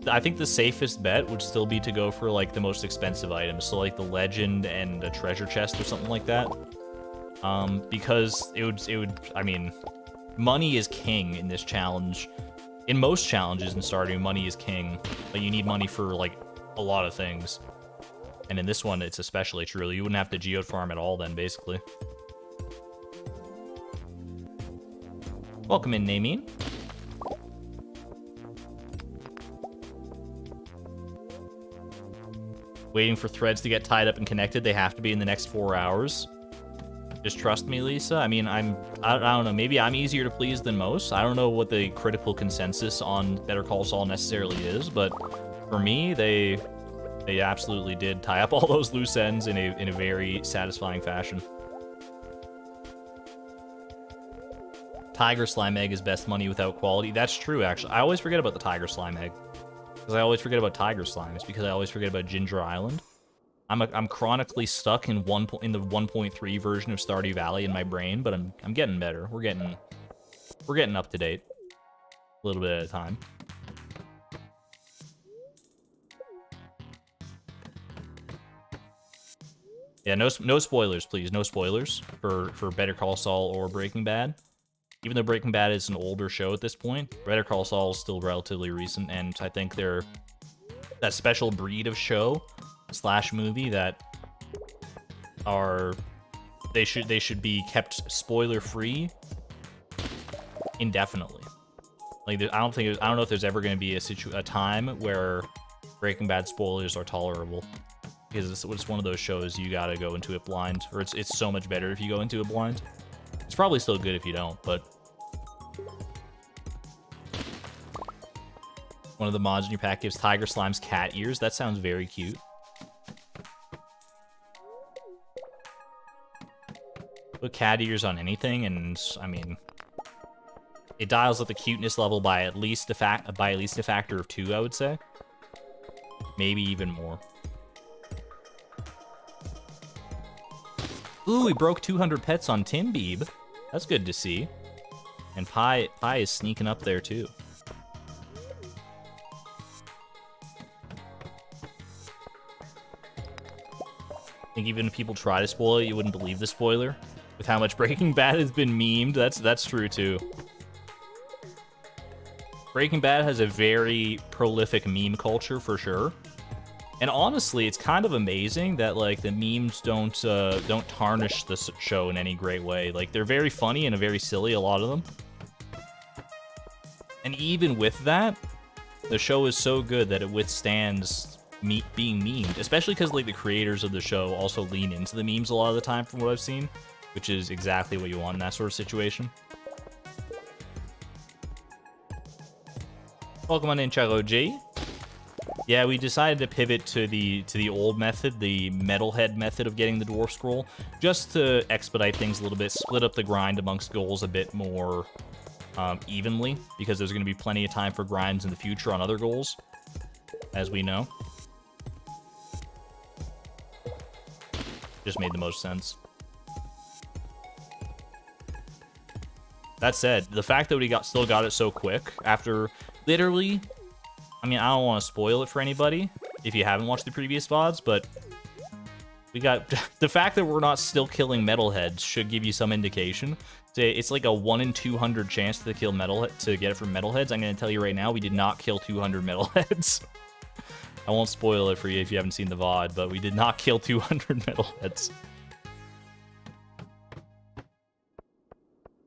I think the safest bet would still be to go for, like, the most expensive items. So, like, the legend and a treasure chest or something like that. Because it would, I mean, money is king in this challenge. In most challenges in Stardew, money is king. But you need money for, like, a lot of things. And in this one, it's especially true. You wouldn't have to geode farm at all then, basically. Welcome in, Nameen. Waiting for threads to get tied up and connected. They have to be in the next 4 hours. Just trust me, Lisa. I mean, I don't know. Maybe I'm easier to please than most. I don't know what the critical consensus on Better Call Saul necessarily is, but for me, they absolutely did tie up all those loose ends in a very satisfying fashion. Tiger slime egg is best money without quality. That's true, actually. I always forget about the tiger slime egg. Because I always forget about tiger slime. It's because I always forget about Ginger Island. I'm chronically stuck in the 1.3 version of Stardew Valley in my brain, but I'm getting better. We're getting up to date. A little bit at a time. Yeah, no spoilers, please. No spoilers for Better Call Saul or Breaking Bad. Even though Breaking Bad is an older show at this point, Better Call Saul is still relatively recent, and I think they're that special breed of show / movie that they should be kept spoiler free indefinitely. Like, I don't know if there's ever going to be a time where Breaking Bad spoilers are tolerable, because it's one of those shows you gotta go into it blind, or it's so much better if you go into it blind. It's probably still good if you don't, but one of the mods in your pack gives Tiger Slime's cat ears. That sounds very cute. Put cat ears on anything, and I mean, it dials up the cuteness level by at least a factor of 2, I would say. Maybe even more. Ooh, we broke 200 pets on Tim Beeb. That's good to see. And Pie is sneaking up there too. I think even if people try to spoil it, you wouldn't believe the spoiler. With how much Breaking Bad has been memed, that's true too. Breaking Bad has a very prolific meme culture for sure. And honestly, it's kind of amazing that like the memes don't tarnish the show in any great way. Like they're very funny and very silly, a lot of them. And even with that, the show is so good that it withstands being memed, especially because like the creators of the show also lean into the memes a lot of the time from what I've seen, which is exactly what you want in that sort of situation. Welcome on in, Charo G. Yeah, we decided to pivot to the old method, the metalhead method of getting the dwarf scroll, just to expedite things a little bit, split up the grind amongst goals a bit more evenly, because there's going to be plenty of time for grinds in the future on other goals, as we know. Just made the most sense. That said, the fact that we still got it so quick after literally, I mean, I don't want to spoil it for anybody if you haven't watched the previous VODs, but we got the fact that we're not still killing metalheads should give you some indication. It's like a 1 in 200 chance to get it from metalheads. I'm going to tell you right now, we did not kill 200 metalheads. I won't spoil it for you if you haven't seen the VOD, but we did not kill 200 metalheads.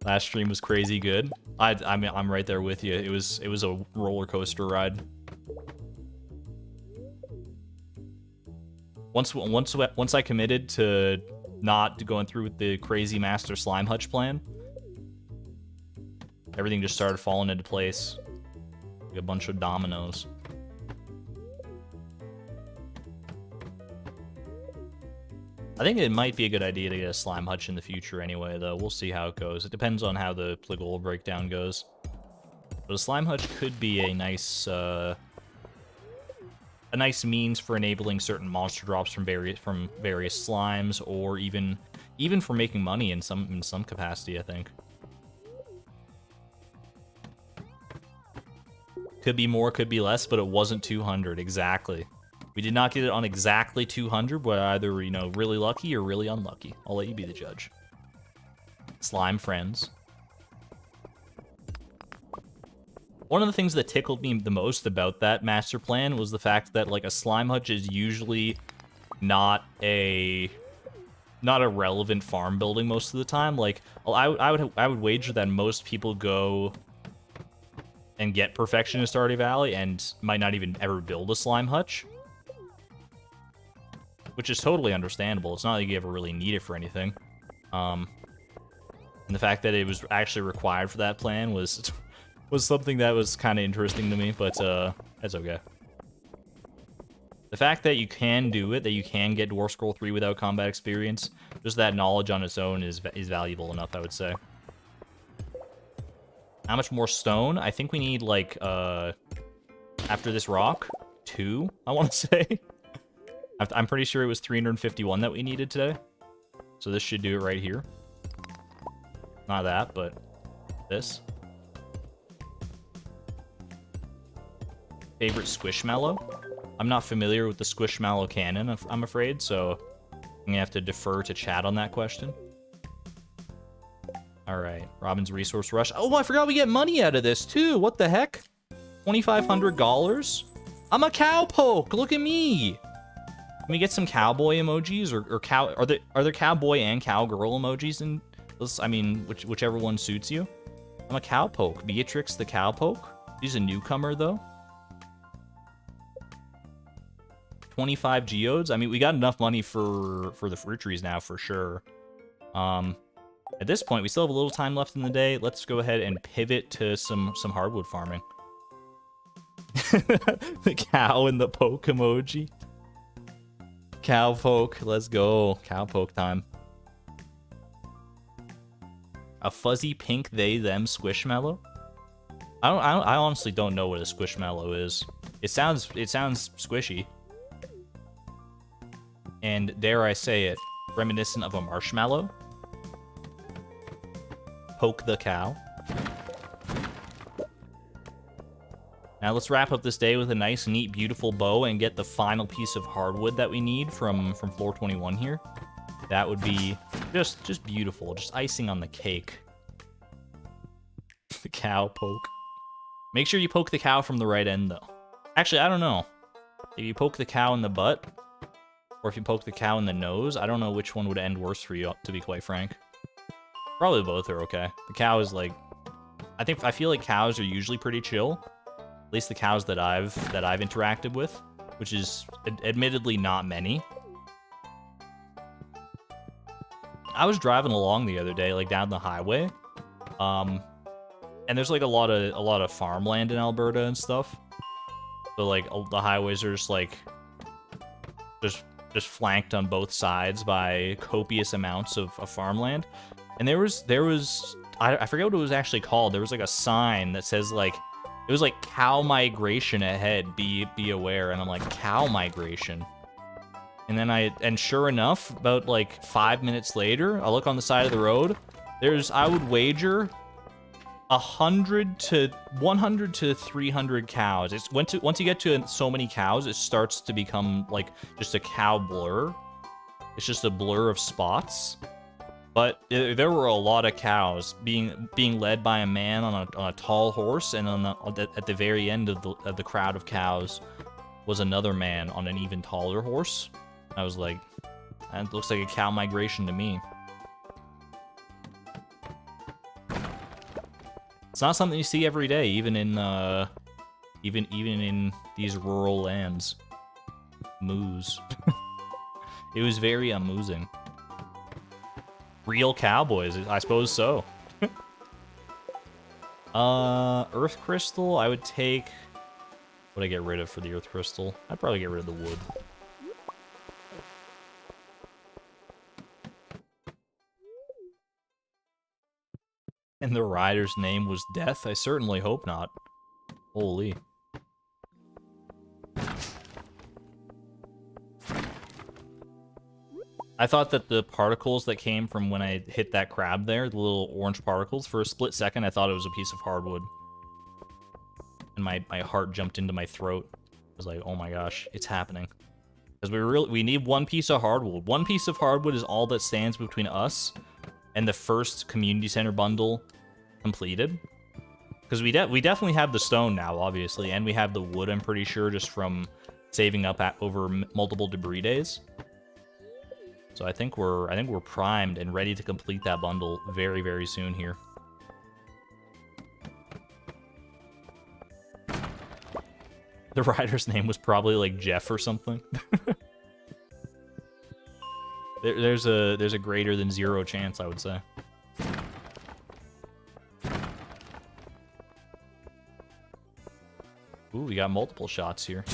Last stream was crazy good. I mean, I'm right there with you. It was a roller coaster ride. Once I committed to not going through with the crazy master slime hutch plan, everything just started falling into place like a bunch of dominoes. I think it might be a good idea to get a slime hutch in the future anyway, though. We'll see how it goes. It depends on how the goal breakdown goes. But a slime hutch could be a nice means for enabling certain monster drops from various slimes, or even for making money in some capacity, I think. Could be more, could be less, but it wasn't 200 exactly. We did not get it on exactly 200, but either, you know, really lucky or really unlucky. I'll let you be the judge. Slime friends. One of the things that tickled me the most about that master plan was the fact that, like, a slime hutch is usually not a relevant farm building most of the time. Like, I would wager that most people go and get perfection in Stardew Valley and might not even ever build a slime hutch, which is totally understandable. It's not like you ever really need it for anything. And the fact that it was actually required for that plan was something that was kind of interesting to me, but that's okay. The fact that you can do it, that you can get Dwarf Scroll 3 without combat experience, just that knowledge on its own is valuable enough, I would say. How much more stone? I think we need, like, after this rock, 2, I want to say. I'm pretty sure it was 351 that we needed today. So this should do it right here. Not that, but this. Favorite Squishmallow? I'm not familiar with the Squishmallow canon, I'm afraid, so I'm gonna have to defer to chat on that question. Alright, Robin's Resource Rush. Oh, I forgot we get money out of this, too! What the heck? $2,500? I'm a cowpoke! Look at me! Can we get some cowboy emojis, or cow? Are there cowboy and cowgirl emojis in this? I mean, whichever one suits you. I'm a cowpoke. Beatrix the cowpoke. She's a newcomer though. 25 geodes. I mean, we got enough money for the fruit trees now for sure. At this point, we still have a little time left in the day. Let's go ahead and pivot to some hardwood farming. The cow and the poke emoji. Cowpoke, let's go. Cowpoke time. A fuzzy pink they/them squishmallow? I honestly don't know what a squishmallow is. It sounds squishy. And dare I say it, reminiscent of a marshmallow. Poke the cow. Now let's wrap up this day with a nice, neat, beautiful bow and get the final piece of hardwood that we need from floor 21 here. That would be just beautiful, just icing on the cake. The cow poke. Make sure you poke the cow from the right end, though. Actually, I don't know. If you poke the cow in the butt, or if you poke the cow in the nose, I don't know which one would end worse for you, to be quite frank. Probably both are okay. The cow is like... I feel like cows are usually pretty chill. At least the cows that I've interacted with, which is admittedly not many. I was driving along the other day, like down the highway, and there's like a lot of farmland in Alberta and stuff. So like the highways are just like just flanked on both sides by copious amounts of farmland. And there was I forget what it was actually called. There was like a sign that says like it was like cow migration ahead, be aware. And I'm like, cow migration. And then and sure enough, about like 5 minutes later, I look on the side of the road. There's, I would wager, 100 to 300 cows. It's once you get to so many cows, it starts to become like just a cow blur. It's just a blur of spots. But there were a lot of cows being led by a man on a tall horse, and at the very end of the crowd of cows was another man on an even taller horse. I was like, that looks like a cow migration to me. It's not something you see every day, even in even in these rural lands. Moose. It was very amusing. Real cowboys, I suppose so. Earth crystal, I would take... What would I get rid of for the earth crystal? I'd probably get rid of the wood. And the rider's name was Death? I certainly hope not. Holy. I thought that the particles that came from when I hit that crab there, the little orange particles, for a split second, I thought it was a piece of hardwood. And my heart jumped into my throat. I was like, oh my gosh, it's happening. Because we need one piece of hardwood. One piece of hardwood is all that stands between us and the first community center bundle completed. Because we definitely have the stone now, obviously, and we have the wood, I'm pretty sure, just from saving up over multiple debris days. So I think we're primed and ready to complete that bundle very, very soon here. The rider's name was probably like Jeff or something. There's a greater than 0 chance, I would say. Ooh, we got multiple shots here.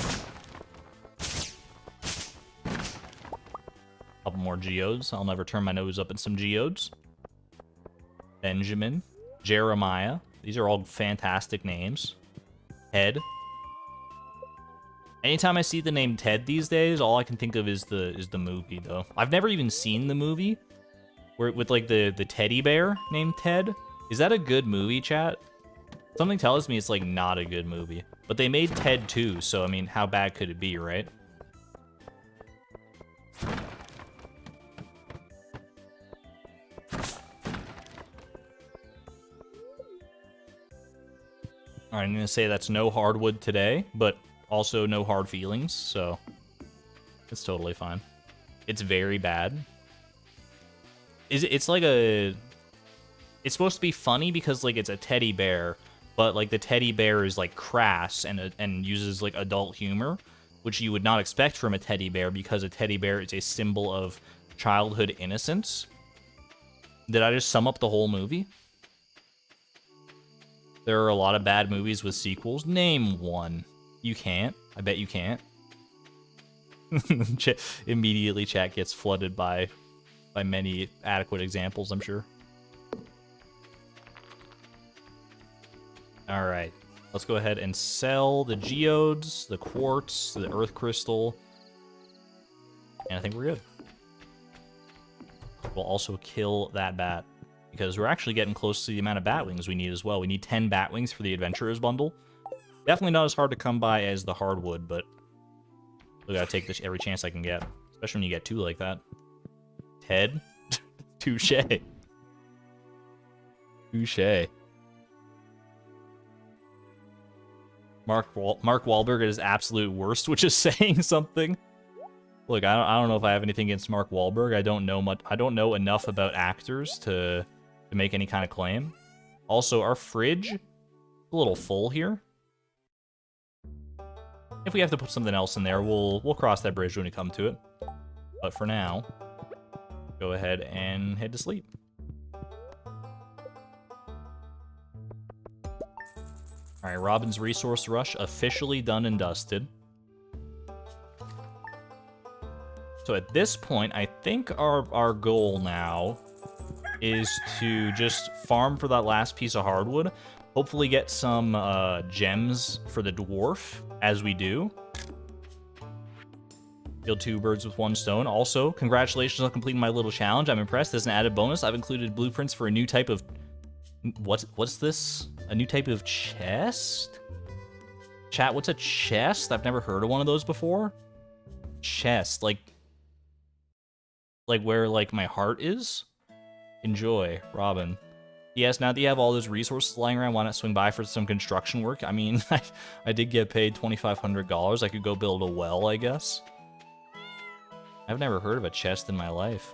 Couple more geodes. I'll never turn my nose up at some geodes. Benjamin, Jeremiah. These are all fantastic names. Ted. Anytime I see the name Ted these days, all I can think of is the movie, though. I've never even seen the movie with like the teddy bear named Ted. Is that a good movie, chat? Something tells me it's like not a good movie. But they made Ted 2, so I mean, how bad could it be, right? Alright, I'm gonna say that's no hardwood today, but also no hard feelings, so it's totally fine. It's very bad. It's like a... It's supposed to be funny because like it's a teddy bear, but like the teddy bear is like crass and uses like adult humor, which you would not expect from a teddy bear because a teddy bear is a symbol of childhood innocence. Did I just sum up the whole movie? There are a lot of bad movies with sequels. Name one. You can't. I bet you can't. Immediately chat gets flooded by many adequate examples, I'm sure. Alright. Let's go ahead and sell the geodes, the quartz, the earth crystal. And I think we're good. We'll also kill that bat, because we're actually getting close to the amount of bat wings we need as well. We need 10 bat wings for the Adventurers bundle. Definitely not as hard to come by as the hardwood, but I gotta take this every chance I can get. Especially when you get 2 like that. Ted? Touche. Touche. Mark Wahlberg at his absolute worst, which is saying something. Look, I don't know if I have anything against Mark Wahlberg. I don't know much. I don't know enough about actors to make any kind of claim. Also, our fridge is a little full here. If we have to put something else in there, we'll cross that bridge when we come to it. But for now, go ahead and head to sleep. All right, Robin's Resource Rush officially done and dusted. So at this point, I think our goal now is to just farm for that last piece of hardwood. Hopefully get some gems for the dwarf as we do. Kill 2 birds with 1 stone. Also, congratulations on completing my little challenge. I'm impressed. As an added bonus, I've included blueprints for a new type of... What's this? A new type of chest? Chat, what's a chest? I've never heard of one of those before. Chest, like where like my heart is? Enjoy, Robin. Yes, now that you have all those resources lying around, why not swing by for some construction work? I mean, I did get paid $2,500. I could go build a well, I guess. I've never heard of a chest in my life.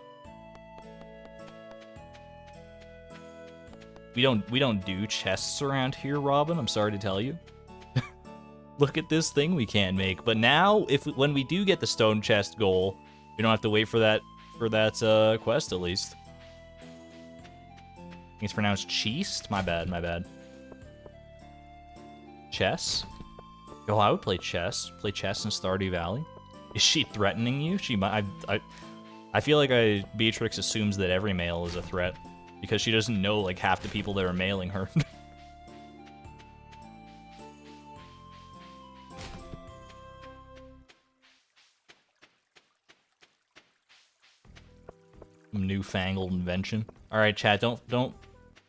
We don't do chests around here, Robin. I'm sorry to tell you. Look at this thing we can't make. But now, when we do get the stone chest goal, we don't have to wait for that quest at least. I think it's pronounced cheest. My bad. Chess. Oh, I would play chess. Play chess in Stardew Valley. Is she threatening you? She might. I feel like Beatrix assumes that every mail is a threat because she doesn't know like half the people that are mailing her. Newfangled invention. All right, chat. Don't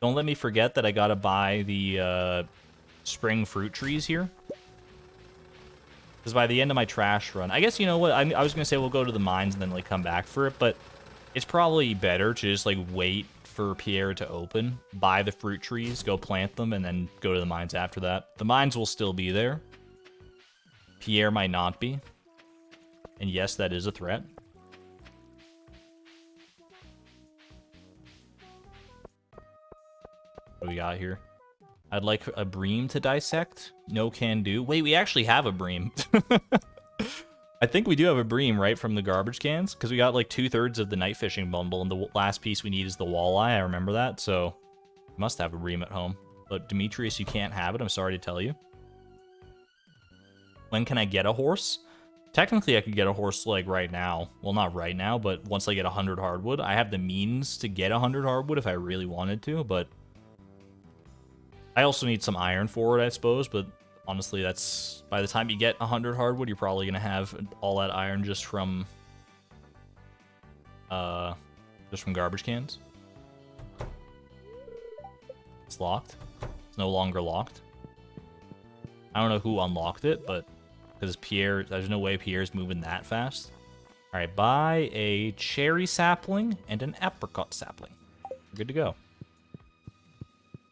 let me forget that I gotta buy the spring fruit trees here. Because by the end of my trash run, I guess, you know what, I was going to say we'll go to the mines and then, like, come back for it, but it's probably better to just, like, wait for Pierre to open, buy the fruit trees, go plant them, and then go to the mines after that. The mines will still be there. Pierre might not be. And yes, that is a threat. What do we got here? I'd like a bream to dissect. No can do. Wait, we actually have a bream. I think we do have a bream, right, from the garbage cans? Because we got like 2/3 of the night fishing bundle, and the last piece we need is the walleye. I remember that, so we must have a bream at home. But Demetrius, you can't have it. I'm sorry to tell you. When can I get a horse? Technically, I could get a horse, like, right now. Well, not right now, but once I get 100 hardwood. I have the means to get 100 hardwood if I really wanted to, but... I also need some iron for it, I suppose, but honestly, that's... By the time you get 100 hardwood, you're probably going to have all that iron just from garbage cans. It's locked. It's no longer locked. I don't know who unlocked it, but... Because Pierre... There's no way Pierre's moving that fast. Alright, buy a cherry sapling and an apricot sapling. We're good to go.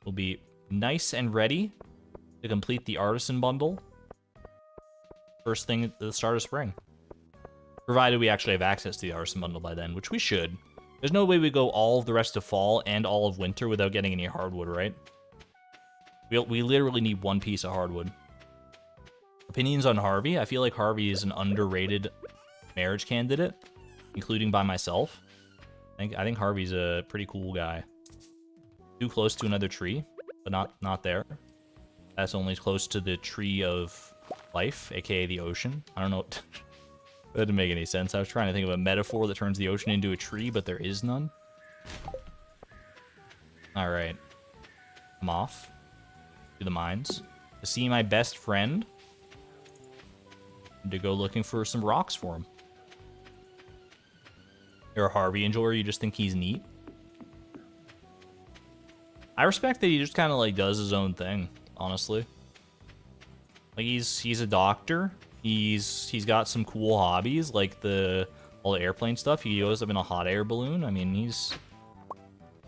We'll be... nice and ready to complete the artisan bundle first thing at the start of spring. Provided we actually have access to the artisan bundle by then, which we should. There's no way we go all of the rest of fall and all of winter without getting any hardwood, right? We literally need one piece of hardwood. Opinions on Harvey? I feel like Harvey is an underrated marriage candidate, including by myself. I think Harvey's a pretty cool guy. Too close to another tree. But not there. That's only close to the tree of life, aka the ocean. I don't know. That didn't make any sense. I was trying to think of a metaphor that turns the ocean into a tree, but there is none. Alright. I'm off to the mines to see my best friend and to go looking for some rocks for him. You're a Harvey enjoyer, you just think he's neat? I respect that he just kind of like does his own thing, honestly. Like he's a doctor. He's got some cool hobbies like all the airplane stuff. He goes up in a hot air balloon. I mean,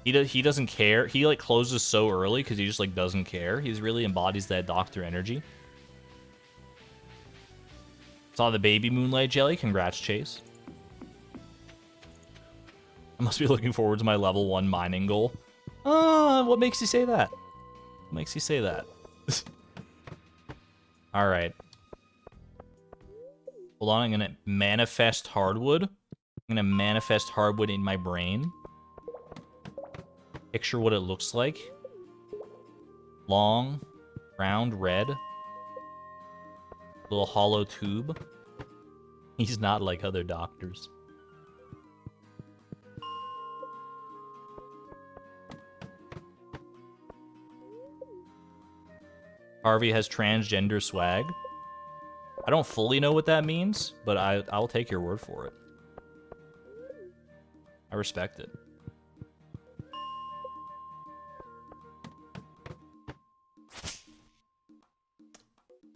he doesn't care. He like closes so early because he just like doesn't care. He really embodies that doctor energy. Saw the baby moonlight jelly. Congrats, Chase. I must be looking forward to my level 1 mining goal. What makes you say that? What makes you say that? All right. Hold on, I'm gonna manifest hardwood. I'm gonna manifest hardwood in my brain. Picture what it looks like. Long, round, red. Little hollow tube. He's not like other doctors. Harvey has transgender swag. I don't fully know what that means, but I'll take your word for it. I respect it.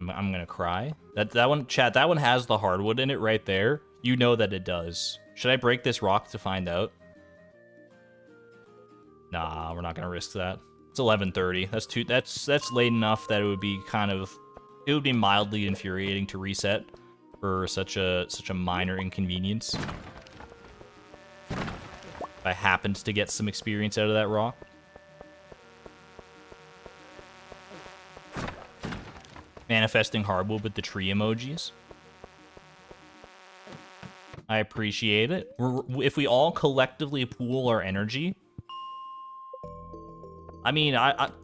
I'm gonna cry. That one, chat, that one has the hardwood in it right there. You know that it does. Should I break this rock to find out? Nah, we're not gonna risk that. It's 11:30. That's late enough that it would be it would be mildly infuriating to reset for such a minor inconvenience. If I happened to get some experience out of that rock. Manifesting hardwood with the tree emojis. I appreciate it. If we all collectively pool our energy, I mean,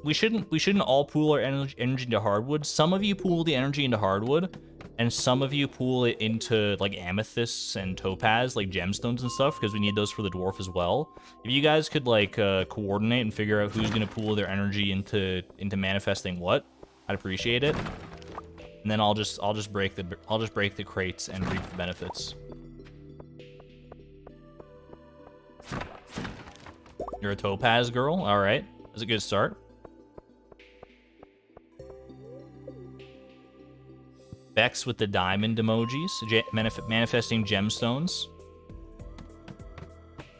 we shouldn't all pool our energy into hardwood. Some of you pool the energy into hardwood, and some of you pool it into like amethysts and topaz, like gemstones and stuff, because we need those for the dwarf as well. If you guys could like coordinate and figure out who's gonna pool their energy into manifesting what, I'd appreciate it. And then I'll just break the crates and reap the benefits. You're a topaz girl? All right. That's a good start. Bex with the diamond emojis. Manifesting gemstones.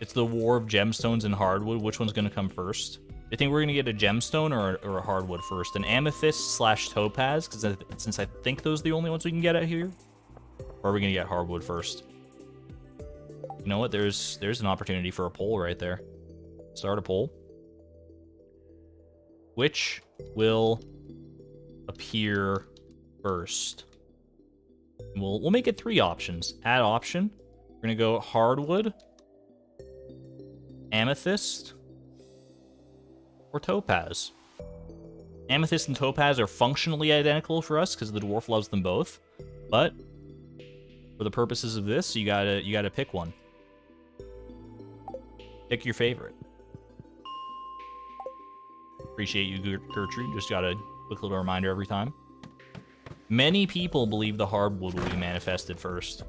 It's the war of gemstones and hardwood. Which one's going to come first? I think we're going to get a gemstone or a hardwood first. An amethyst / topaz, because since I think those are the only ones we can get out here. Or are we going to get hardwood first? You know what? There's an opportunity for a poll right there. Start a poll. Which will appear first? We'll make it 3 options. Add option. We're gonna go hardwood, amethyst, or topaz. Amethyst and topaz are functionally identical for us because the dwarf loves them both. But for the purposes of this, you gotta pick one. Pick your favorite. Appreciate you, Gertrude. Just got a quick little reminder every time. Many people believe the hardwood will be manifested first.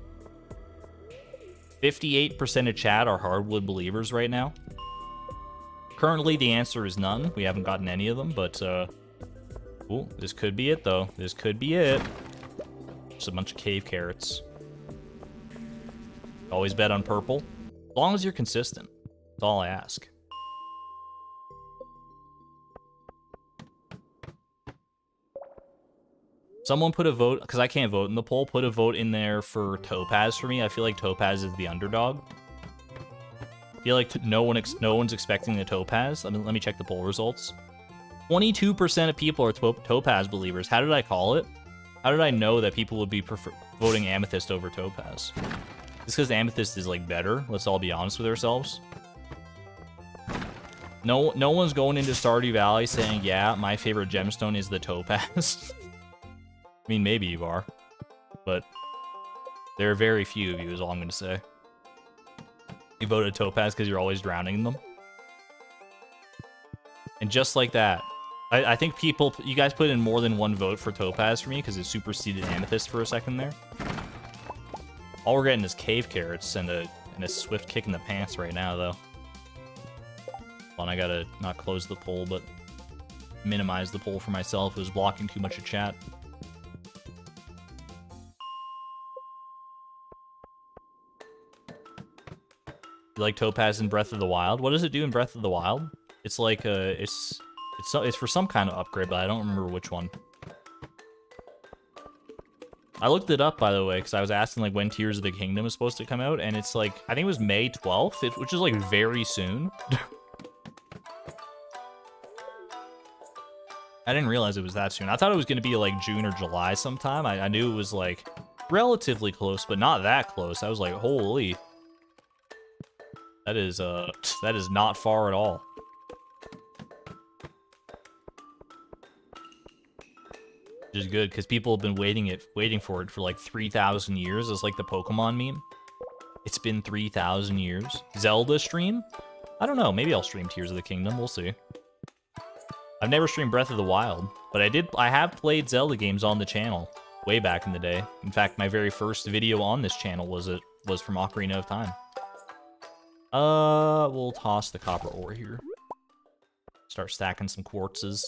58% of chat are hardwood believers right now. Currently, the answer is none. We haven't gotten any of them, but ooh, this could be it, though. This could be it. Just a bunch of cave carrots. Always bet on purple. As long as you're consistent. That's all I ask. Someone put a vote, because I can't vote in the poll, put a vote in there for Topaz for me. I feel like Topaz is the underdog. I feel like no one's expecting the Topaz. Let me check the poll results. 22% of people are Topaz believers. How did I call it? How did I know that people would be voting Amethyst over Topaz? It's because Amethyst is, like, better. Let's all be honest with ourselves. No one's going into Stardew Valley saying, yeah, my favorite gemstone is the Topaz. I mean, maybe you are, but there are very few of you is all I'm going to say. You voted Topaz because you're always drowning in them. And just like that, I think you guys put in more than one vote for Topaz for me because it superseded Amethyst for a second there. All we're getting is cave carrots and a swift kick in the pants right now, though. Well, I gotta not close the poll, but minimize the poll for myself. It was blocking too much of chat. You like Topaz in Breath of the Wild? What does it do in Breath of the Wild? It's like it's for some kind of upgrade, but I don't remember which one. I looked it up, by the way, because I was asking like when Tears of the Kingdom is supposed to come out, and it's like, I think it was May 12th, which is like very soon. I didn't realize it was that soon. I thought it was going to be like June or July sometime. I knew it was like relatively close, but not that close. I was like, holy. That is not far at all. Which is good, because people have been waiting for it for like 3,000 years. It's like the Pokemon meme. It's been 3,000 years. Zelda stream? I don't know. Maybe I'll stream Tears of the Kingdom. We'll see. I've never streamed Breath of the Wild, but I have played Zelda games on the channel way back in the day. In fact, my very first video on this channel was from Ocarina of Time. We'll toss the copper ore here. Start stacking some quartzes.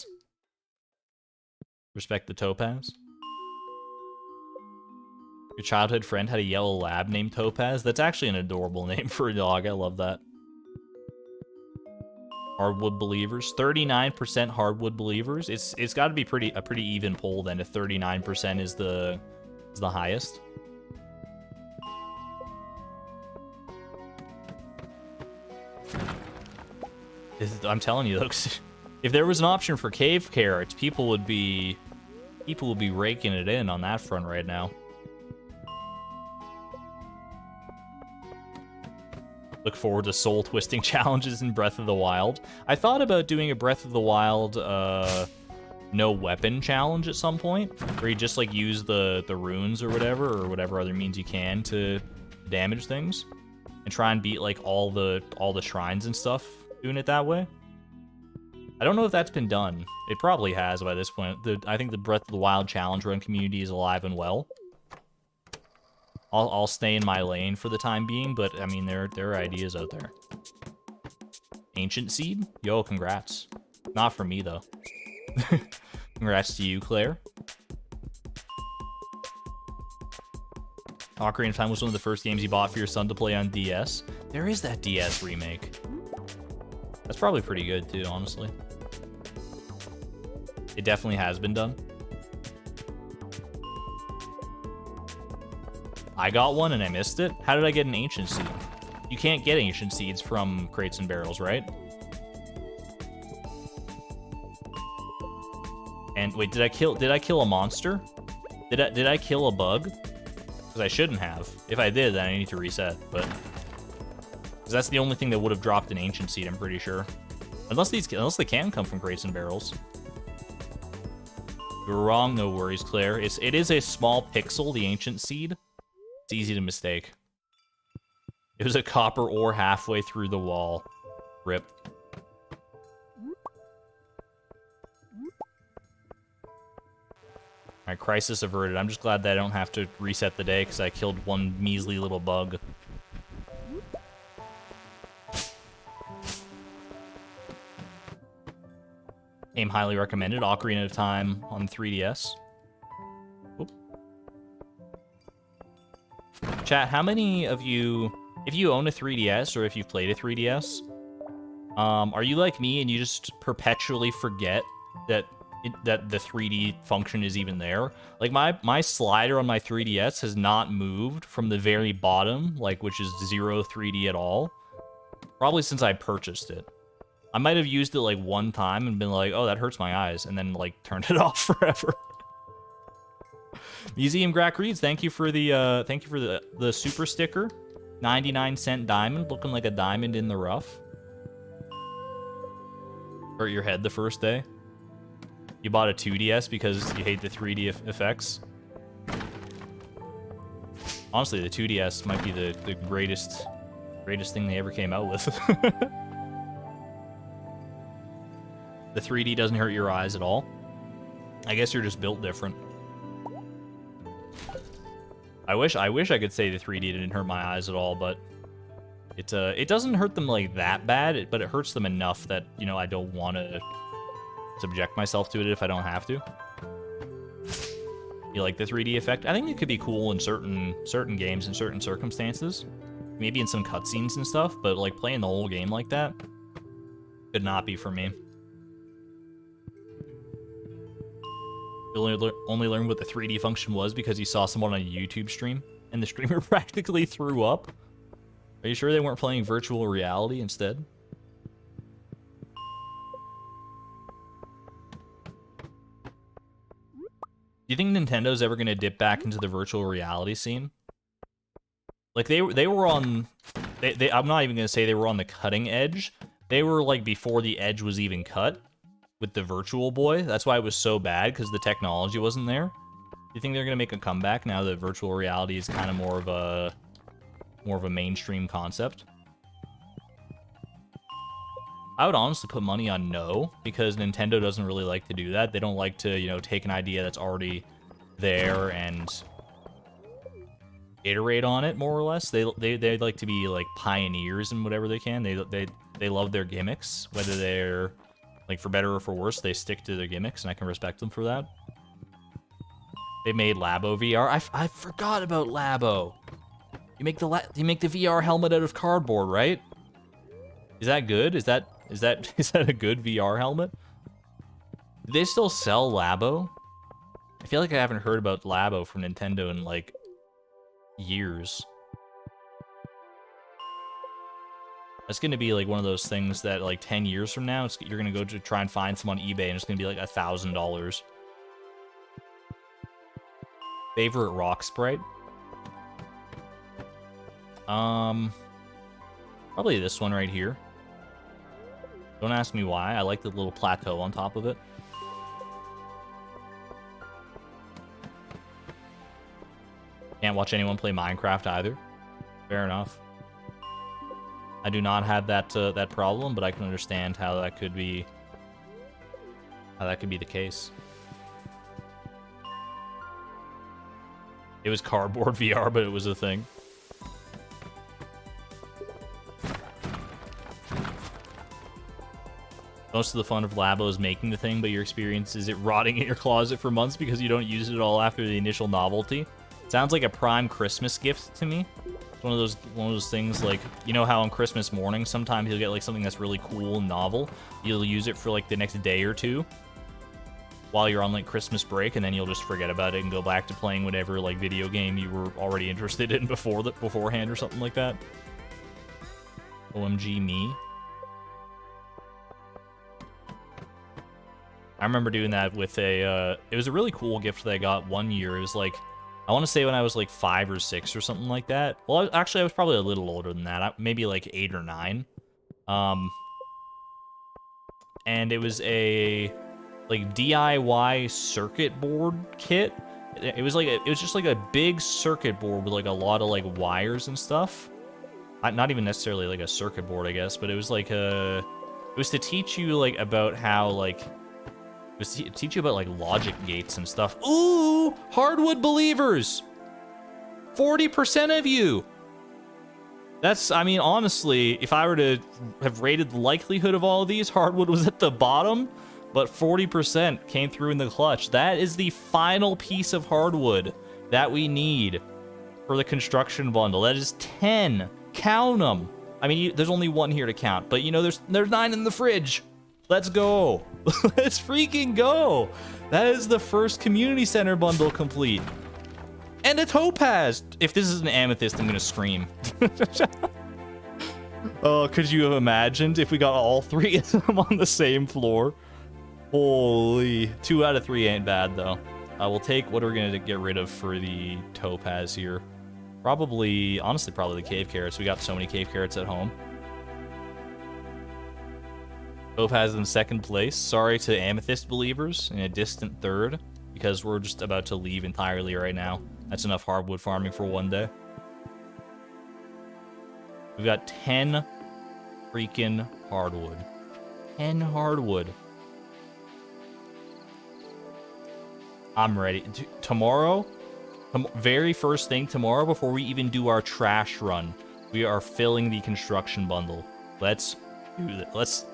Respect the topaz. Your childhood friend had a yellow lab named Topaz. That's actually an adorable name for a dog. I love that. Hardwood believers. 39% hardwood believers. It's got to be a pretty even poll then if 39% is the highest. I'm telling you, folks, if there was an option for cave carrots, people would be raking it in on that front right now. Look forward to soul-twisting challenges in Breath of the Wild. I thought about doing a Breath of the Wild no weapon challenge at some point, where you just like use the runes or whatever other means you can to damage things, and try and beat like all the shrines and stuff doing it that way. I don't know if that's been done. It probably has by this point. I think the Breath of the Wild challenge run community is alive and well. I'll stay in my lane for the time being, but I mean, there are ideas out there. Ancient Seed? Yo, congrats. Not for me, though. Congrats to you, Claire. Ocarina of Time was one of the first games you bought for your son to play on DS. There is that DS remake. That's probably pretty good, too, honestly. It definitely has been done. I got one and I missed it. How did I get an ancient seed? You can't get ancient seeds from crates and barrels, right? And wait, did I kill a monster? Did I kill a bug? Because I shouldn't have. If I did, then I need to reset. But because that's the only thing that would have dropped an ancient seed, I'm pretty sure. Unless they can come from crates and barrels. You're wrong, no worries, Claire. It is a small pixel, the ancient seed. It's easy to mistake. It was a copper ore halfway through the wall. Rip. Alright, crisis averted. I'm just glad that I don't have to reset the day because I killed one measly little bug. Game highly recommended. Ocarina of Time on 3DS. Oop. Chat, how many of you, if you own a 3DS or if you've played a 3DS, are you like me and you just perpetually forget that the 3D function is even there? Like my slider on my 3DS has not moved from the very bottom, like which is 0 3D at all, probably since I purchased it. I might have used it like one time and been like, oh, that hurts my eyes, and then like turned it off forever. Museum Grack Reads, thank you for the super sticker. 99-cent diamond, looking like a diamond in the rough. Hurt your head the first day. You bought a 2DS because you hate the 3D effects. Honestly, the 2DS might be the greatest thing they ever came out with. The 3D doesn't hurt your eyes at all. I guess you're just built different. I wish I could say the 3D didn't hurt my eyes at all, but it doesn't hurt them like that bad, but it hurts them enough that, you know, I don't want to subject myself to it if I don't have to. You like the 3D effect? I think it could be cool in certain games in certain circumstances. Maybe in some cutscenes and stuff, but like playing the whole game like that could not be for me. Only learned what the 3D function was because he saw someone on a YouTube stream, and the streamer practically threw up. Are you sure they weren't playing virtual reality instead? Do you think Nintendo's ever gonna dip back into the virtual reality scene? Like they were on, I'm not even gonna say they were on the cutting edge. They were like before the edge was even cut with the Virtual Boy. That's why it was so bad, because the technology wasn't there. Do you think they're gonna make a comeback now that virtual reality is kind of more of a mainstream concept? I would honestly put money on no, because Nintendo doesn't really like to do that. They don't like to, you know, take an idea that's already there and iterate on it, more or less. They like to be like pioneers in whatever they can. They love their gimmicks, whether they're like for better or for worse. They stick to their gimmicks, and I can respect them for that. They made Labo VR. I forgot about Labo. You make the VR helmet out of cardboard, right? Is that good? Is that a good VR helmet? Do they still sell Labo? I feel like I haven't heard about Labo from Nintendo in like years. That's gonna be like one of those things that like 10 years from now, you're gonna go to try and find some on eBay, and it's gonna be like $1,000. Favorite rock sprite? Probably this one right here. Don't ask me why. I like the little plateau on top of it. Can't watch anyone play Minecraft either. Fair enough. I do not have that that problem, but I can understand how that could be the case. It was cardboard VR, but it was a thing. Most of the fun of Labo is making the thing, but your experience is it rotting in your closet for months because you don't use it at all after the initial novelty. Sounds like a prime Christmas gift to me. It's one of those things, like, you know how on Christmas morning sometimes you'll get like something that's really cool and novel. You'll use it for like the next day or two while you're on like Christmas break, and then you'll just forget about it and go back to playing whatever like video game you were already interested in beforehand or something like that. OMG me. I remember doing that with a, it was a really cool gift that I got one year. It was like, I want to say when I was like 5 or 6 or something like that. Well, actually, I was probably a little older than that. Maybe like 8 or 9. And it was a like DIY circuit board kit. It was like, it was just like a big circuit board with like a lot of like wires and stuff. Not even necessarily like a circuit board, I guess, but it was like it was to teach you like about how like, it was to teach you about like logic gates and stuff. Ooh, hardwood believers. 40% of you. That's, I mean, honestly, if I were to have rated the likelihood of all of these, hardwood was at the bottom, but 40% came through in the clutch. That is the final piece of hardwood that we need for the construction bundle. That is 10. Count them. I mean, there's only one here to count, but you know, there's 9 in the fridge. Let's go. Let's freaking go. That is the first community center bundle complete. And a topaz. If this is an amethyst, I'm gonna scream. Oh, could you have imagined if we got all 3 of them on the same floor? Holy. 2 out of 3 ain't bad, though. We'll take what we're gonna get rid of for the topaz here. Probably, honestly, probably the cave carrots. We got so many cave carrots at home. Topaz in 2nd place. Sorry to amethyst believers in a distant 3rd, because we're just about to leave entirely right now. That's enough hardwood farming for one day. We've got 10 freaking hardwood. 10 hardwood. I'm ready. Tomorrow, very first thing tomorrow, before we even do our trash run, we are filling the construction bundle. Let's do this.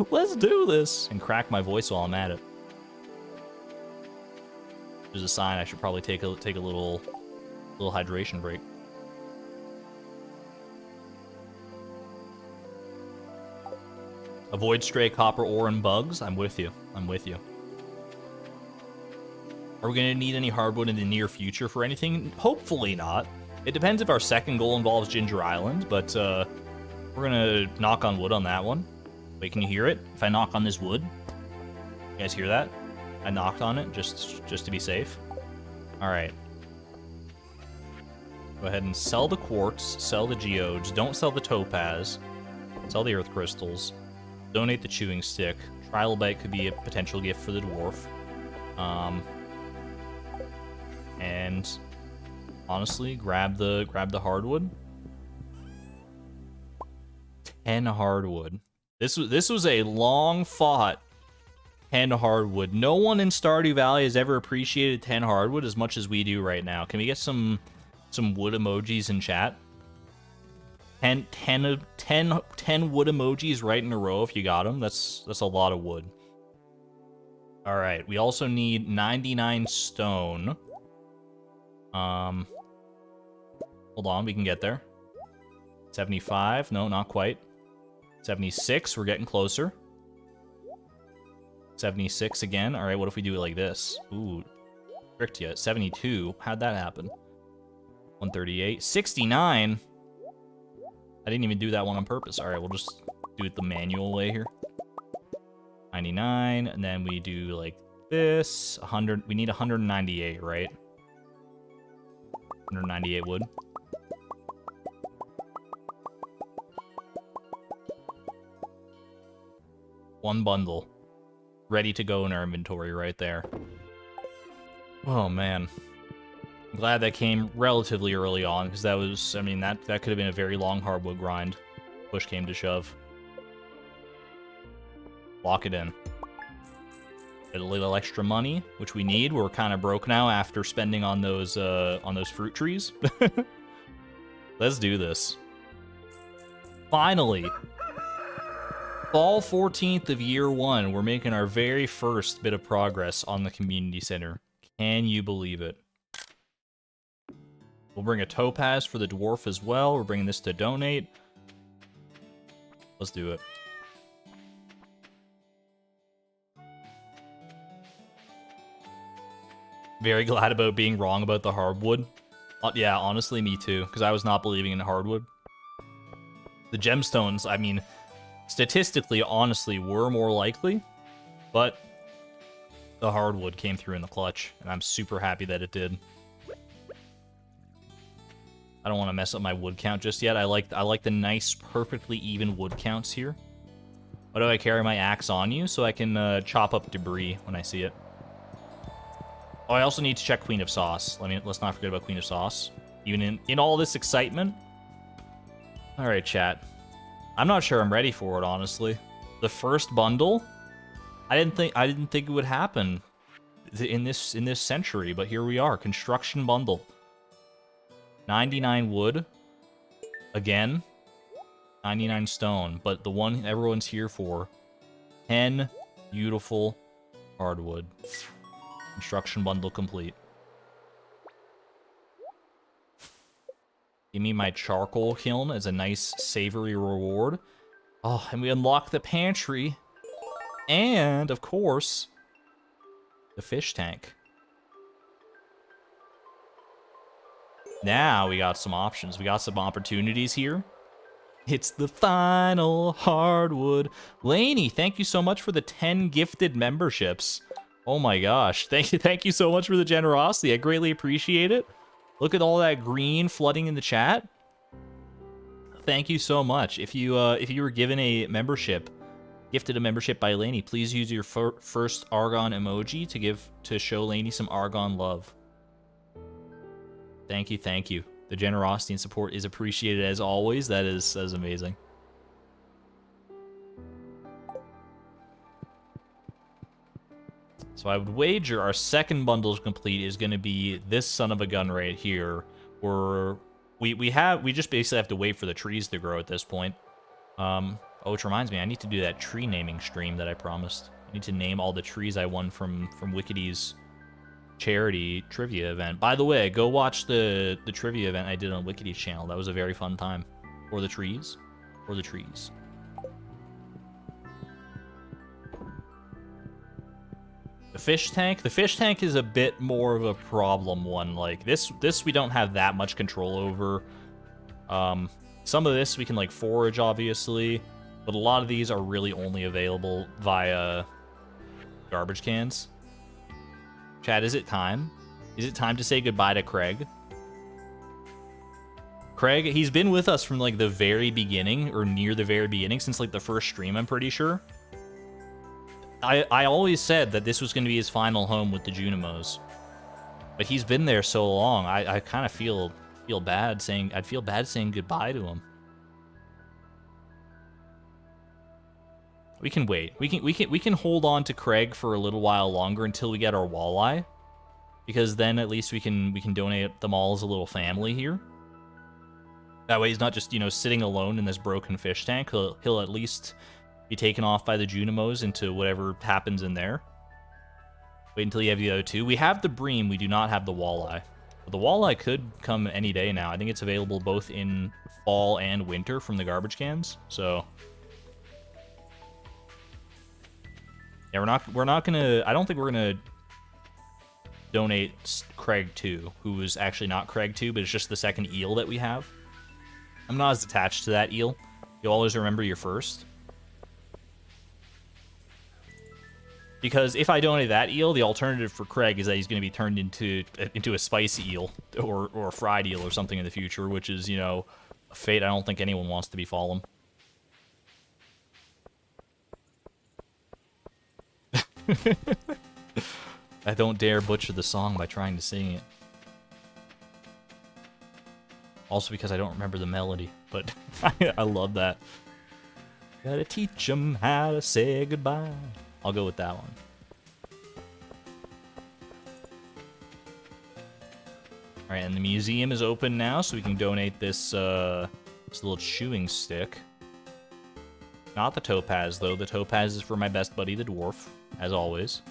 Let's do this. And crack my voice while I'm at it. There's a sign I should probably take a little hydration break. Avoid stray copper ore and bugs. I'm with you. I'm with you. Are we going to need any hardwood in the near future for anything? Hopefully not. It depends if our second goal involves Ginger Island, but we're going to knock on wood on that one. Wait, can you hear it? If I knock on this wood? You guys hear that? I knocked on it just to be safe. All right. Go ahead and sell the quartz, sell the geodes, don't sell the topaz, sell the earth crystals, donate the chewing stick. Trilobite could be a potential gift for the dwarf. And honestly, grab the hardwood. 10 hardwood. This was a long fought 10 hardwood. No one in Stardew Valley has ever appreciated 10 hardwood as much as we do right now. Can we get some wood emojis in chat? 10 wood emojis right in a row if you got them. That's a lot of wood. All right, we also need 99 stone. Hold on, we can get there. 75, no, not quite. 76, we're getting closer. 76 again. All right, what if we do it like this? Ooh, tricked you. 72, how'd that happen? 138, 69. I didn't even do that one on purpose. All right, we'll just do it the manual way here. 99, and then we do like this. 100. We need 198, right? 198 wood. One bundle. Ready to go in our inventory right there. Oh, man. I'm glad that came relatively early on, because that was, I mean, that could have been a very long hardwood grind. Push came to shove. Lock it in. Get a little extra money, which we need. We're kind of broke now after spending on those fruit trees. Let's do this. Finally. Fall 14th of year 1, we're making our very first bit of progress on the community center. Can you believe it? We'll bring a topaz for the dwarf as well. We're bringing this to donate. Let's do it. Very glad about being wrong about the hardwood. Yeah, honestly, me too, because I was not believing in hardwood. The gemstones, I mean, statistically, honestly, were more likely, but the hardwood came through in the clutch, and I'm super happy that it did. I don't want to mess up my wood count just yet. I like the nice, perfectly even wood counts here. Why do I carry my axe on you? So I can chop up debris when I see it. Oh, I also need to check Queen of Sauce. Let's not forget about Queen of Sauce. Even in all this excitement. All right, chat. I'm not sure I'm ready for it, honestly. The first bundle, I didn't think it would happen in this century, but here we are. Construction bundle. 99 wood. Again. 99 stone, but the one everyone's here for. 10 beautiful hardwood. Construction bundle complete. Give me my charcoal kiln as a nice savory reward. Oh, and we unlock the pantry. And, of course, the fish tank. Now we got some options. We got some opportunities here. It's the final hardwood. Lainey, thank you so much for the 10 gifted memberships. Oh my gosh. Thank you so much for the generosity. I greatly appreciate it. Look at all that green flooding in the chat. Thank you so much. If you were given a membership, gifted a membership by Lainey, please use your first Argon emoji to show Lainey some Argon love. Thank you, thank you. The generosity and support is appreciated as always. That is amazing. So I would wager our second bundle complete is going to be this son of a gun right here, where we just basically have to wait for the trees to grow at this point. Oh, which reminds me, I need to do that tree naming stream that I promised. I need to name all the trees I won from Wickedy's charity trivia event. By the way, go watch the trivia event I did on Wickedy's channel. That was a very fun time. For the trees. For the trees. The fish tank. The fish tank is a bit more of a problem one. Like this we don't have that much control over. Some of this we can like forage, obviously, but a lot of these are really only available via garbage cans. Chad, is it time? Is it time to say goodbye to Craig? Craig, he's been with us from like the very beginning, or near the very beginning, since like the first stream, I'm pretty sure. I always said that this was going to be his final home with the Junimos, but he's been there so long. I kind of feel bad saying goodbye to him. We can wait. We can hold on to Craig for a little while longer until we get our walleye, because then at least we can donate them all as a little family here. That way he's not just, you know, sitting alone in this broken fish tank. He'll at least be taken off by the Junimos into whatever happens in there. Wait until you have the other two. We have the bream, we do not have the walleye. But the walleye could come any day now. I think it's available both in fall and winter from the garbage cans. So yeah, we're not gonna, I don't think we're gonna donate Craig 2, who is actually not Craig 2, but it's just the second eel that we have. I'm not as attached to that eel. You'll always remember your first. Because if I donate that eel, the alternative for Craig is that he's going to be turned into a spicy eel or a fried eel or something in the future, which is, you know, a fate I don't think anyone wants to befall him. I don't dare butcher the song by trying to sing it. Also because I don't remember the melody, but I love that. Gotta teach 'em how to say goodbye. I'll go with that one. Alright, and the museum is open now, so we can donate this little chewing stick. Not the topaz, though. The topaz is for my best buddy, the dwarf, as always.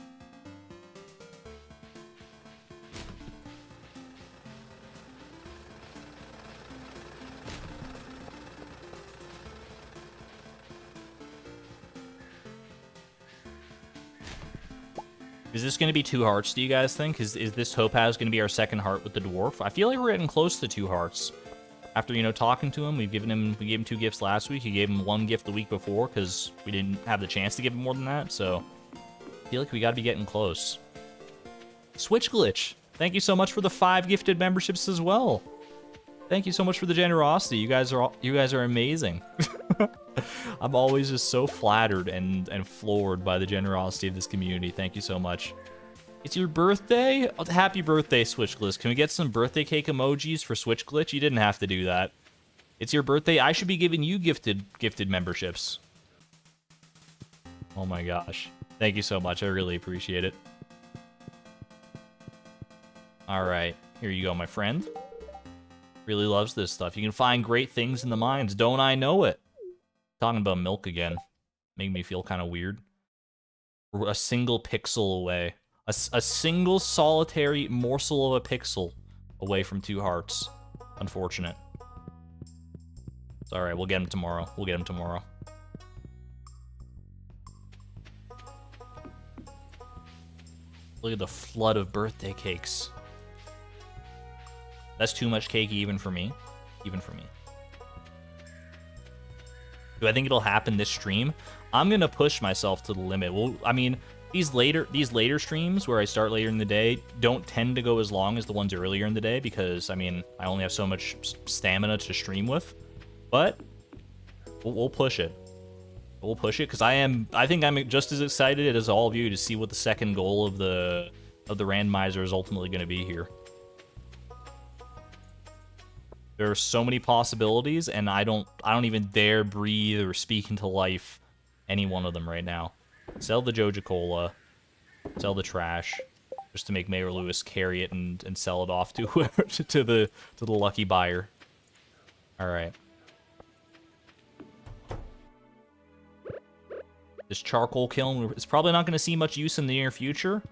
Is this going to be 2 hearts, do you guys think? Is this topaz going to be our second heart with the dwarf? I feel like we're getting close to 2 hearts. After, you know, talking to him, we gave him 2 gifts last week. He gave him 1 gift the week before because we didn't have the chance to give him more than that. So I feel like we got to be getting close. Switch Glitch, thank you so much for the 5 gifted memberships as well. Thank you so much for the generosity. You guys are amazing. I'm always just so flattered and floored by the generosity of this community. Thank you so much. It's your birthday? Oh, happy birthday, Switch Glitch. Can we get some birthday cake emojis for Switch Glitch? You didn't have to do that. It's your birthday. I should be giving you gifted memberships. Oh my gosh. Thank you so much. I really appreciate it. All right. Here you go, my friend. Really loves this stuff. You can find great things in the mines. Don't I know it? Talking about milk again. Making me feel kind of weird. We're a single pixel away. A single solitary morsel of a pixel away from 2 hearts. Unfortunate. It's alright, we'll get him tomorrow. We'll get him tomorrow. Look at the flood of birthday cakes. That's too much cake even for me. Even for me. Do I think it'll happen this stream? I'm gonna push myself to the limit. Well, I mean, these later streams where I start later in the day don't tend to go as long as the ones earlier in the day because, I mean, I only have so much stamina to stream with. But we'll push it. We'll push it because I think I'm just as excited as all of you to see what the second goal of the randomizer is ultimately going to be here. There are so many possibilities, and I don't even dare breathe or speak into life any one of them right now. Sell the Joja Cola, sell the trash, just to make Mayor Lewis carry it and sell it off to whoever, to the lucky buyer. All right. This charcoal kiln is probably not going to see much use in the near future.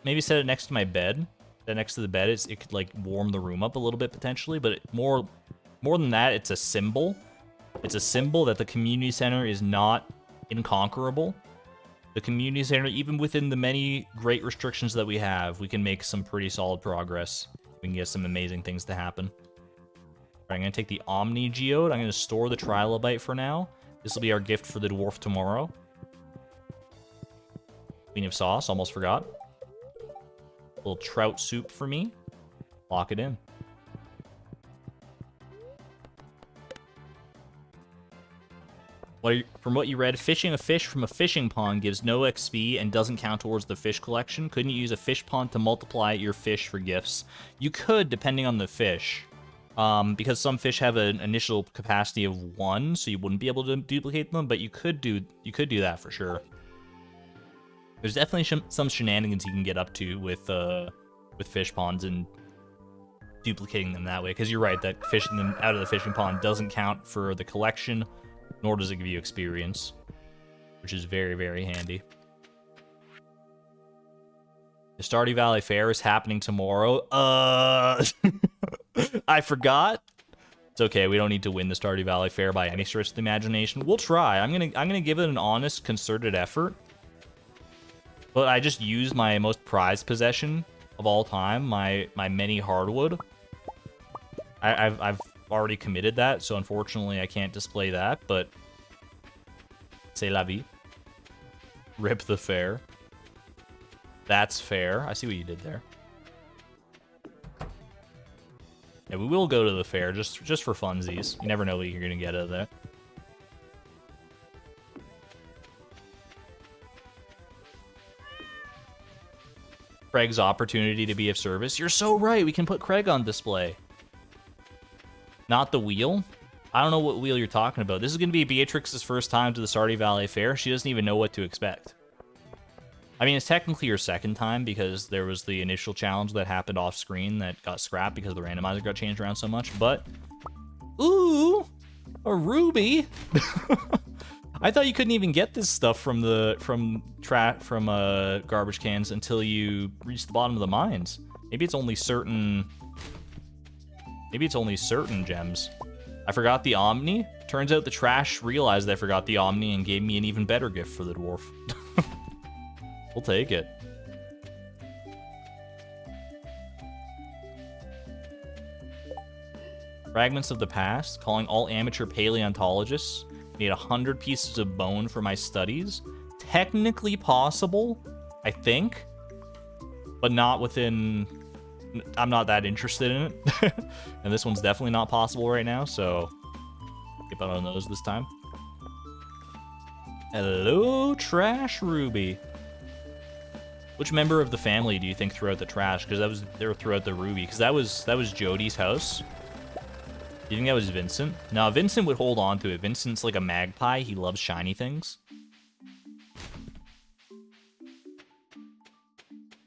Maybe set it next to my bed. That next to the bed, it could like warm the room up a little bit potentially, but more than that, it's a symbol. It's a symbol that the community center is not inconquerable. The community center, even within the many great restrictions that we have, we can make some pretty solid progress. We can get some amazing things to happen. All right, I'm going to take the Omni Geode. I'm going to store the Trilobite for now. This will be our gift for the dwarf tomorrow. Queen of Sauce, almost forgot. A little trout soup for me. Lock it in. From what you read, fishing a fish from a fishing pond gives no XP and doesn't count towards the fish collection. Couldn't you use a fish pond to multiply your fish for gifts? You could, depending on the fish. Because some fish have an initial capacity of 1, so you wouldn't be able to duplicate them, but you could do that for sure. There's definitely some shenanigans you can get up to with fish ponds and duplicating them that way, because you're right that fishing them out of the fishing pond doesn't count for the collection, nor does it give you experience, which is very, very handy. The Stardew Valley Fair is happening tomorrow. I forgot. It's okay. We don't need to win the Stardew Valley Fair by any stretch of the imagination. We'll try. I'm gonna give it an honest, concerted effort. But I just used my most prized possession of all time, my many hardwood. I've already committed that, so unfortunately I can't display that, but c'est la vie. Rip the fair. That's fair. I see what you did there. Yeah, we will go to the fair just for funsies. You never know what you're gonna get out of that. Craig's opportunity to be of service. You're so right. We can put Craig on display. Not the wheel? I don't know what wheel you're talking about. This is going to be Beatrix's first time to the Stardew Valley Fair. She doesn't even know what to expect. I mean, it's technically her second time because there was the initial challenge that happened off screen that got scrapped because the randomizer got changed around so much. But, ooh, a ruby. I thought you couldn't even get this stuff from garbage cans until you reach the bottom of the mines. Maybe it's only certain gems. I forgot the Omni. Turns out the trash realized I forgot the Omni and gave me an even better gift for the dwarf. We'll take it. Fragments of the past, calling all amateur paleontologists. Need 100 pieces of bone for my studies. Technically possible, I think, but not within... I'm not that interested in it. And this one's definitely not possible right now, so skip out on those this time. Hello, Trash Ruby. Which member of the family do you think threw out the trash? Because they were throughout the Ruby. Because that was Jody's house. Do you think that was Vincent? No, Vincent would hold on to it. Vincent's like a magpie. He loves shiny things.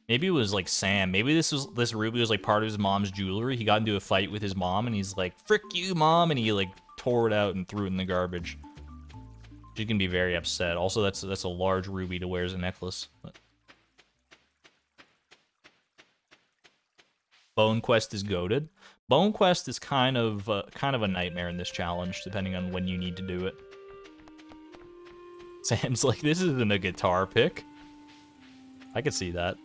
Maybe it was like Sam. Maybe this ruby was like part of his mom's jewelry. He got into a fight with his mom, and he's like, "Frick you, mom!" and he like tore it out and threw it in the garbage. She can be very upset. Also, that's a large ruby to wear as a necklace. But... Bone Quest is goated. Bone Quest is kind of a nightmare in this challenge, depending on when you need to do it. Sam's like, this isn't a guitar pick. I could see that.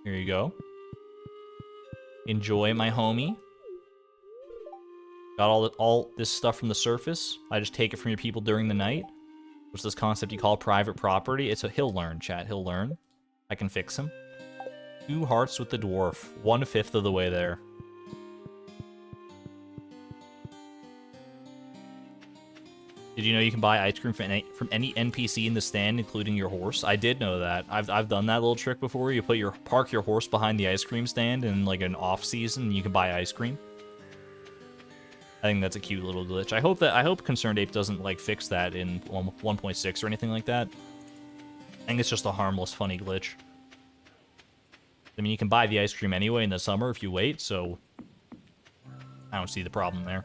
Here you go. Enjoy, my homie. Got all this stuff from the surface. I just take it from your people during the night. What's this concept you call private property? He'll learn, chat. He'll learn. I can fix him. 2 hearts with the dwarf. 1/5 of the way there. Did you know you can buy ice cream from any NPC in the stand, including your horse? I did know that. I've done that little trick before. You park your horse behind the ice cream stand in like an off season, and you can buy ice cream. I think that's a cute little glitch. I hope Concerned Ape doesn't like fix that in 1.6 or anything like that. I think it's just a harmless, funny glitch. I mean, you can buy the ice cream anyway in the summer if you wait, so I don't see the problem there.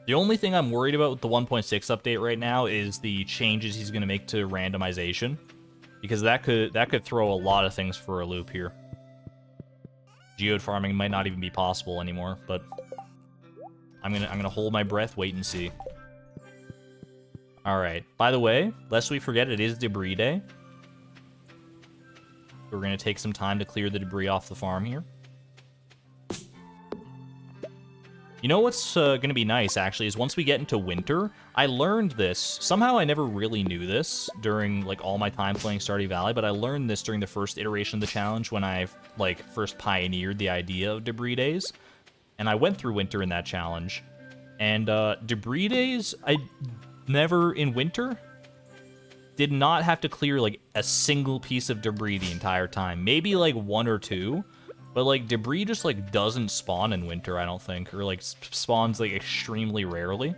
The only thing I'm worried about with the 1.6 update right now is the changes he's going to make to randomization, because that could throw a lot of things for a loop here. Geode farming might not even be possible anymore, but I'm gonna hold my breath, wait and see. All right. By the way, lest we forget, it is debris day. We're gonna take some time to clear the debris off the farm here. You know what's going to be nice, actually, is once we get into winter, I learned this. Somehow I never really knew this during, like, all my time playing Stardew Valley, but I learned this during the first iteration of the challenge when I, like, first pioneered the idea of debris days. And I went through winter in that challenge. And debris days, I never, in winter, did not have to clear, like, a single piece of debris the entire time. Maybe, like, one or two. But, like, debris just, like, doesn't spawn in winter, I don't think. Or, like, spawns, like, extremely rarely.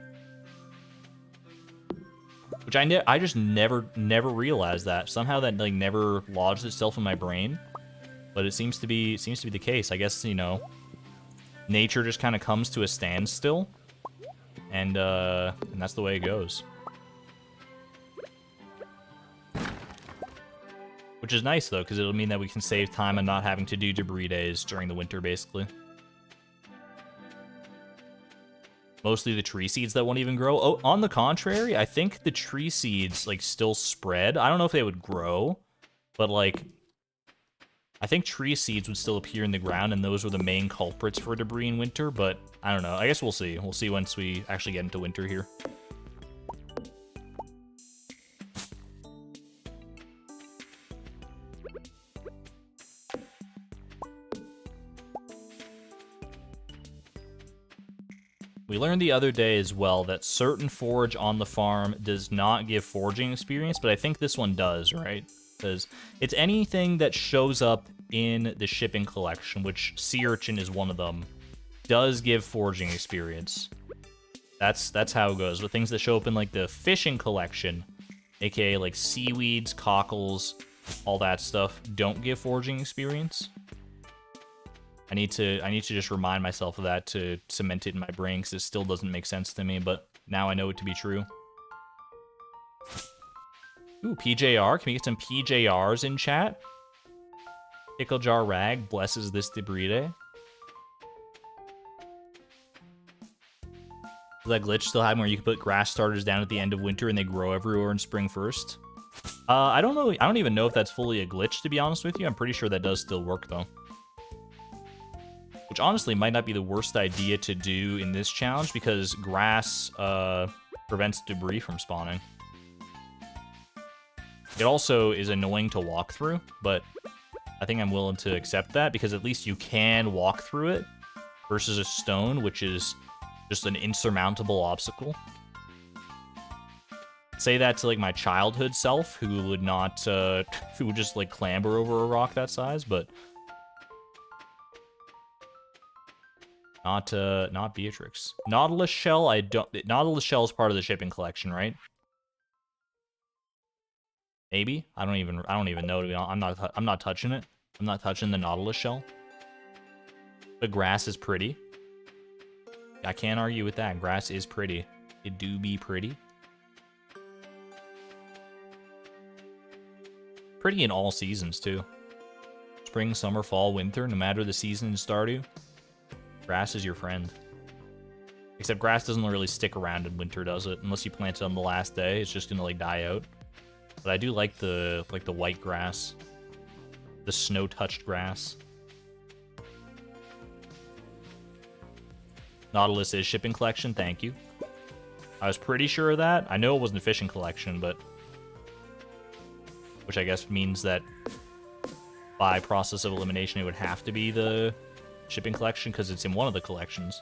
Which I just never realized that. Somehow that, like, never lodged itself in my brain. But it seems to be the case. I guess, you know, nature just kind of comes to a standstill. And that's the way it goes. Which is nice, though, because it'll mean that we can save time and not having to do debris days during the winter, basically. Mostly the tree seeds that won't even grow. Oh, on the contrary, I think the tree seeds, like, still spread. I don't know if they would grow, but, like, I think tree seeds would still appear in the ground, and those were the main culprits for debris in winter, but I don't know. I guess we'll see. We'll see once we actually get into winter here. We learned the other day as well that certain forage on the farm does not give foraging experience, but I think this one does, right? Because it's anything that shows up in the shipping collection, which sea urchin is one of them, does give foraging experience. That's how it goes. But things that show up in, like, the fishing collection, aka like seaweeds, cockles, all that stuff, don't give foraging experience. I need to just remind myself of that to cement it in my brain, because it still doesn't make sense to me, but now I know it to be true. Ooh, PJR. Can we get some PJRs in chat? Pickle Jar Rag blesses this debris day. Does that glitch still happen where you can put grass starters down at the end of winter and they grow everywhere in spring first? I don't know. I don't even know if that's fully a glitch, to be honest with you. I'm pretty sure that does still work, though. Which honestly might not be the worst idea to do in this challenge, because grass prevents debris from spawning. It also is annoying to walk through, but I think I'm willing to accept that, because at least you can walk through it, versus a stone, which is just an insurmountable obstacle. Say that to, like, my childhood self, who would not, who would just, like, clamber over a rock that size, but not Beatrix. Nautilus shell, Nautilus shell is part of the shipping collection, right? Maybe? I don't even know, to be honest. I'm not touching it. I'm not touching the Nautilus shell. The grass is pretty. I can't argue with that. Grass is pretty. It do be pretty. Pretty in all seasons, too. Spring, summer, fall, winter, no matter the season in Stardew, grass is your friend. Except grass doesn't really stick around in winter, does it? Unless you plant it on the last day, it's just gonna, like, die out. But I do like the white grass. The snow-touched grass. Nautilus is shipping collection, thank you. I was pretty sure of that. I know it wasn't a fishing collection, but... which I guess means that by process of elimination, it would have to be the shipping collection, because it's in one of the collections.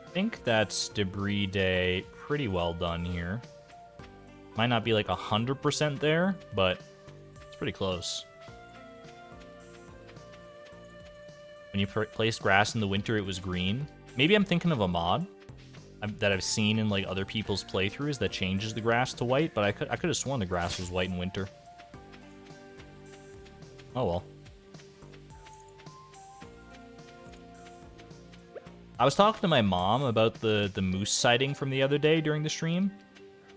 I think that's debris day pretty well done here. Might not be like 100% there, but it's pretty close. When you placed grass in the winter, it was green. Maybe I'm thinking of a mod that I've seen in, like, other people's playthroughs that changes the grass to white, but I could have sworn the grass was white in winter. Oh well. I was talking to my mom about the moose sighting from the other day during the stream,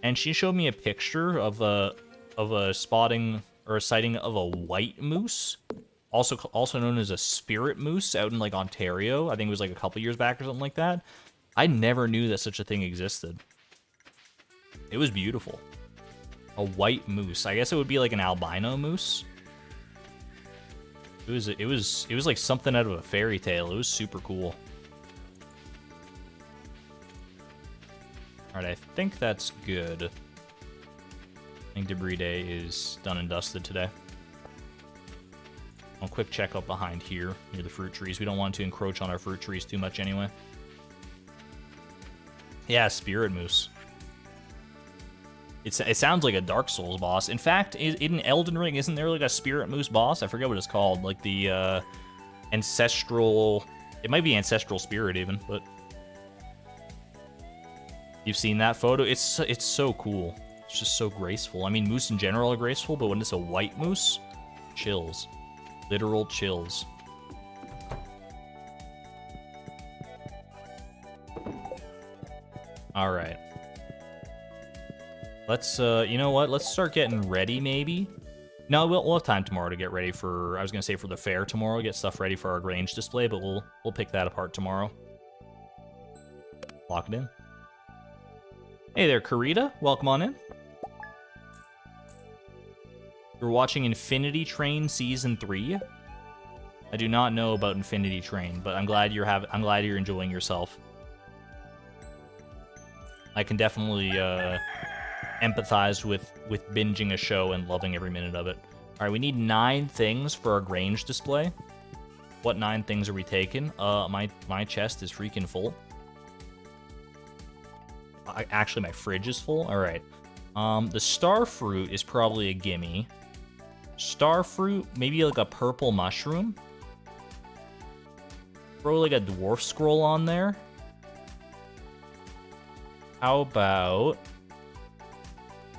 and she showed me a picture of a spotting or a sighting of a white moose, also known as a spirit moose, out in like Ontario. I think it was like a couple years back or something like that. I never knew that such a thing existed. It was beautiful. A white moose. I guess it would be like an albino moose. It was like something out of a fairy tale. It was super cool. Alright, I think that's good. I think debris day is done and dusted today. I'll quick check up behind here near the fruit trees. We don't want to encroach on our fruit trees too much anyway. Yeah, spirit moose. It sounds like a Dark Souls boss. In fact, in Elden Ring, isn't there like a spirit moose boss? I forget what it's called. Like the ancestral... It might be ancestral spirit even, but... You've seen that photo? It's so cool. It's just so graceful. I mean, moose in general are graceful, but when it's a white moose, chills. Literal chills. All right. Let's, you know what? Let's start getting ready, maybe. No, we'll have time tomorrow to get ready for, I was going to say for the fair tomorrow, get stuff ready for our Grange display, but we'll pick that apart tomorrow. Lock it in. Hey there, Karita. Welcome on in. You're watching Infinity Train Season 3. I do not know about Infinity Train, but I'm glad you're enjoying yourself. I can definitely empathize with binging a show and loving every minute of it. All right, we need 9 things for our Grange display. What 9 things are we taking? My chest is freaking full. Actually, my fridge is full. All right. The star fruit is probably a gimme. Star fruit, maybe like a purple mushroom. Throw like a dwarf scroll on there. How about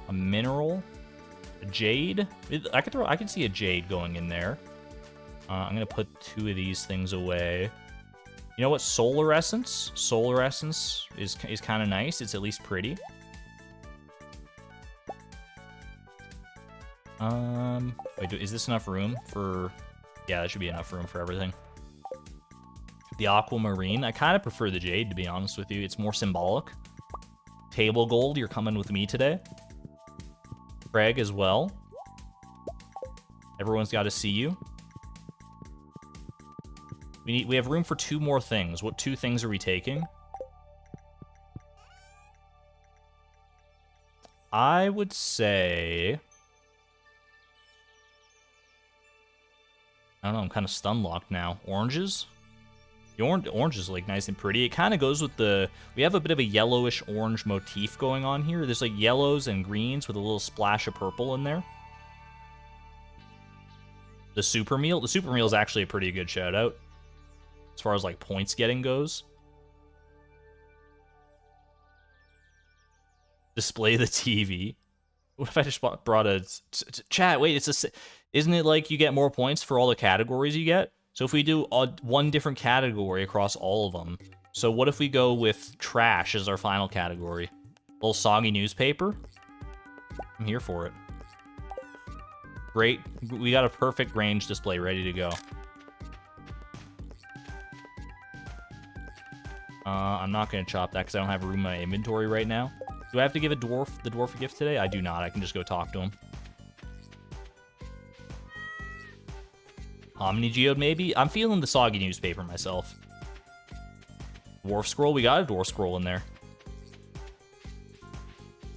a mineral? A jade? I could see a jade going in there. I'm gonna put 2 of these things away. You know what? Solar essence. Solar essence is kind of nice. It's at least pretty. Wait, is this enough room for... Yeah, that should be enough room for everything. The aquamarine. I kind of prefer the jade, to be honest with you. It's more symbolic. Table gold, you're coming with me today. Craig as well. Everyone's got to see you. We have room for 2 more things. What 2 things are we taking? I would say... I don't know, I'm kind of stun-locked now. Oranges? The orange is, like, nice and pretty. It kind of goes with the... We have a bit of a yellowish orange motif going on here. There's, like, yellows and greens with a little splash of purple in there. The super meal? The super meal is actually a pretty good shout-out. As far as, like, points getting goes. Display the TV. What if I just brought a... Chat, wait, it's a... Isn't it like you get more points for all the categories you get? So if we do one different category across all of them. So what if we go with trash as our final category? A little soggy newspaper? I'm here for it. Great. We got a perfect range display ready to go. I'm not going to chop that because I don't have room in my inventory right now. Do I have to give the dwarf a gift today? I do not. I can just go talk to him. Omni Geode, maybe? I'm feeling the soggy newspaper myself. Dwarf scroll? We got a dwarf scroll in there.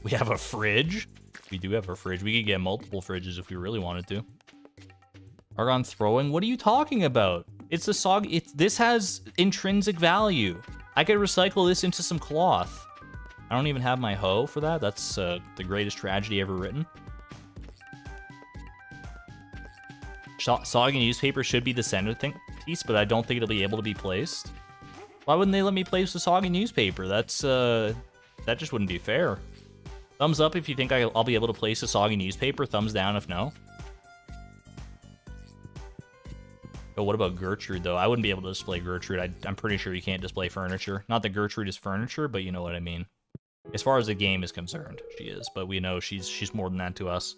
We have a fridge? We do have a fridge. We could get multiple fridges if we really wanted to. Argon throwing? What are you talking about? It's a soggy... This has intrinsic value. I could recycle this into some cloth. I don't even have my hoe for that. That's the greatest tragedy ever written. Soggy newspaper should be the center piece, but I don't think it'll be able to be placed. Why wouldn't they let me place the soggy newspaper? That's that just wouldn't be fair. Thumbs up if you think I'll be able to place a soggy newspaper. Thumbs down if no. Oh, what about Gertrude, though? I wouldn't be able to display Gertrude. I'm pretty sure you can't display furniture. Not that Gertrude is furniture, but you know what I mean. As far as the game is concerned, she is. But we know she's more than that to us.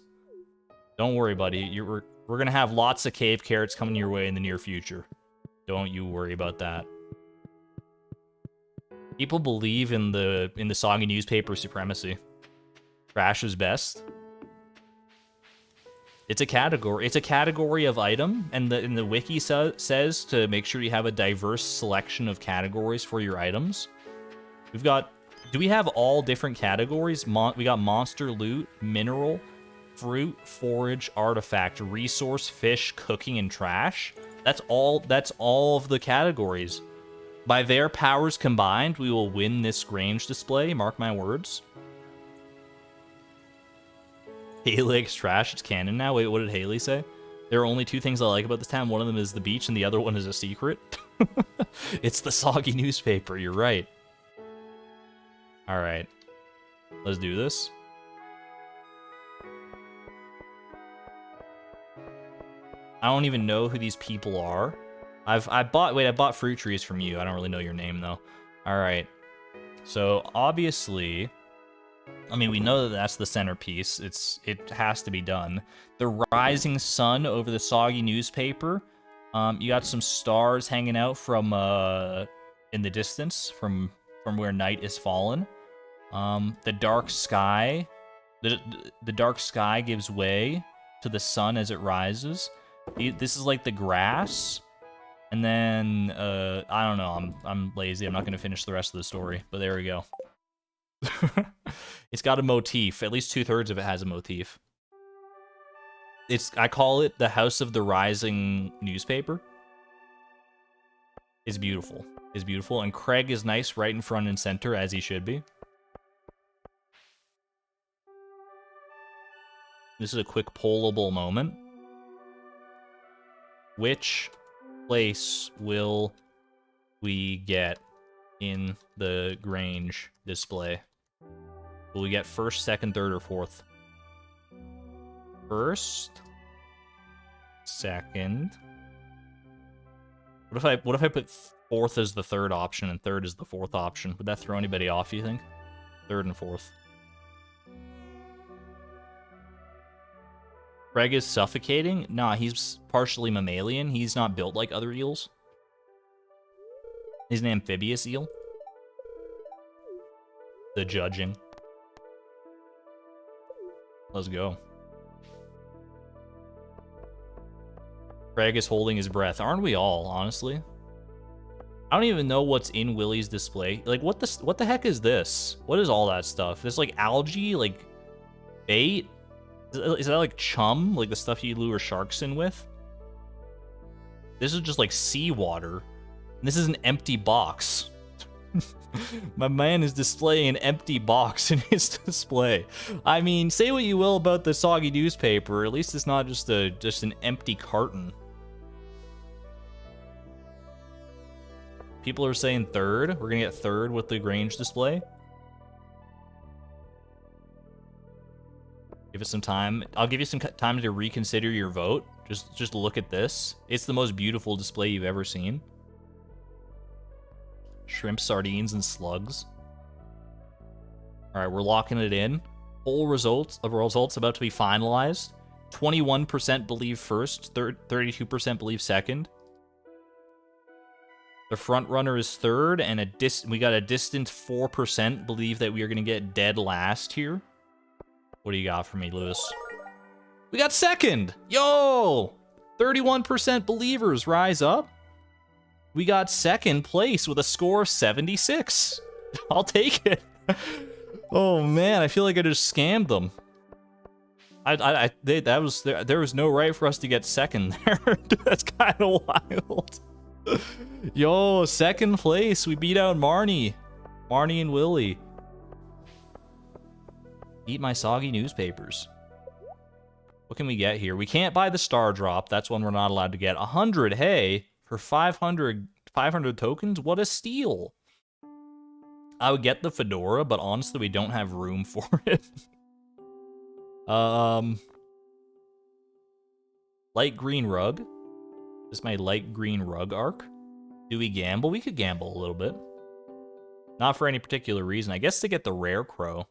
Don't worry, buddy. We're going to have lots of cave carrots coming your way in the near future. Don't you worry about that. People believe in the soggy newspaper supremacy. Trash is best. It's a category. It's a category of item, and the wiki says to make sure you have a diverse selection of categories for your items. We've got. Do we have all different categories? We got monster, loot, mineral, fruit, forage, artifact, resource, fish, cooking, and trash. That's all of the categories. By their powers combined, we will win this Grange display. Mark my words. Haley likes trash. It's canon now. Wait, what did Haley say? There are only two things I like about this town. One of them is the beach, and the other one is a secret. It's the soggy newspaper. You're right. All right. Let's do this. I don't even know who these people are. I bought fruit trees from you. I don't really know your name though. All right. So obviously, I mean, we know that that's the centerpiece. It has to be done. The rising sun over the soggy newspaper. You got some stars hanging out from in the distance from where night is fallen. The dark sky. The dark sky gives way to the sun as it rises. This is like the grass. And then, I don't know, I'm lazy. I'm not going to finish the rest of the story, but there we go. It's got a motif. At least 2/3 of it has a motif. I call it the House of the Rising newspaper. It's beautiful. It's beautiful. And Craig is nice right in front and center, as he should be. This is a quick pollable moment. Which place will we get in the Grange display? Will we get first, second, third, or fourth? First, second. What if I put fourth as the third option and third as the fourth option? Would that throw anybody off, you think? Third and fourth. Craig is suffocating? Nah, he's partially mammalian. He's not built like other eels. He's an amphibious eel. The judging. Let's go. Craig is holding his breath. Aren't we all, honestly? I don't even know what's in Willie's display. Like, what the heck is this? What is all that stuff? This like algae, like bait? Is that like chum? Like the stuff you lure sharks in with? This is just like seawater. This is an empty box. My man is displaying an empty box in his display. I mean, say what you will about the soggy newspaper. At least it's not just an empty carton. People are saying third. We're gonna get third with the Grange display. Give it some time. I'll give you some time to reconsider your vote. Just look at this. It's the most beautiful display you've ever seen. Shrimp, sardines, and slugs. All right, we're locking it in. Poll results about to be finalized. 21% believe first, 32% believe second. The front runner is third, and we got a distant 4% believe that we are going to get dead last here. What do you got for me, Lewis? We got second! Yo! 31% believers rise up. We got second place with a score of 76. I'll take it. Oh man, I feel like I just scammed them. There was no right for us to get second there. That's kind of wild. Yo, second place. We beat out Marnie and Willie. Eat my soggy newspapers. What can we get here? We can't buy the star drop. That's one we're not allowed to get. 100, hey, for 500 tokens? What a steal. I would get the fedora, but honestly, we don't have room for it. Light green rug. This is my light green rug arc. Do we gamble? We could gamble a little bit. Not for any particular reason. I guess to get the rare crow.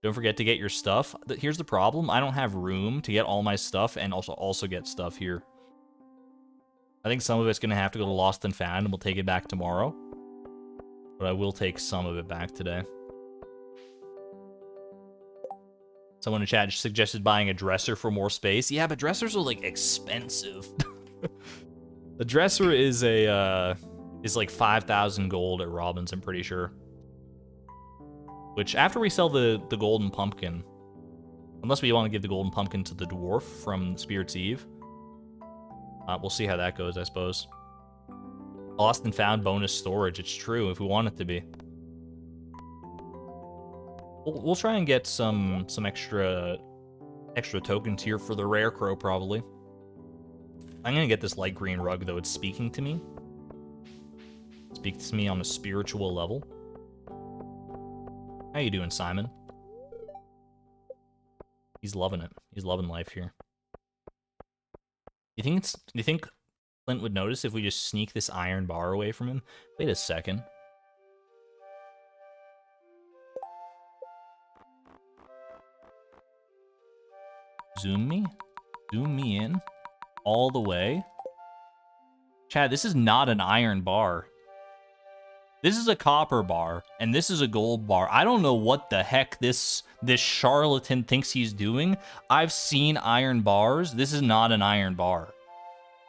Don't forget to get your stuff. Here's the problem. I don't have room to get all my stuff and also get stuff here. I think some of it's going to have to go to Lost and Found, and we'll take it back tomorrow. But I will take some of it back today. Someone in chat suggested buying a dresser for more space. Yeah, but dressers are, like, expensive. The dresser is is like 5,000 gold at Robbins, I'm pretty sure. Which, after we sell the golden pumpkin, unless we want to give the golden pumpkin to the dwarf from Spirit's Eve, we'll see how that goes, I suppose. Lost and Found bonus storage. It's true, if we want it to be. We'll try and get some extra tokens here for the rare crow, probably. I'm gonna get this light green rug, though. It's speaking to me. It speaks to me on a spiritual level. How you doing, Simon? He's loving it. He's loving life here. Do you think Clint would notice if we just sneak this iron bar away from him? Wait a second. Zoom me in all the way. Chad, this is not an iron bar. This is a copper bar, and this is a gold bar. I don't know what the heck this charlatan thinks he's doing. I've seen iron bars. This is not an iron bar.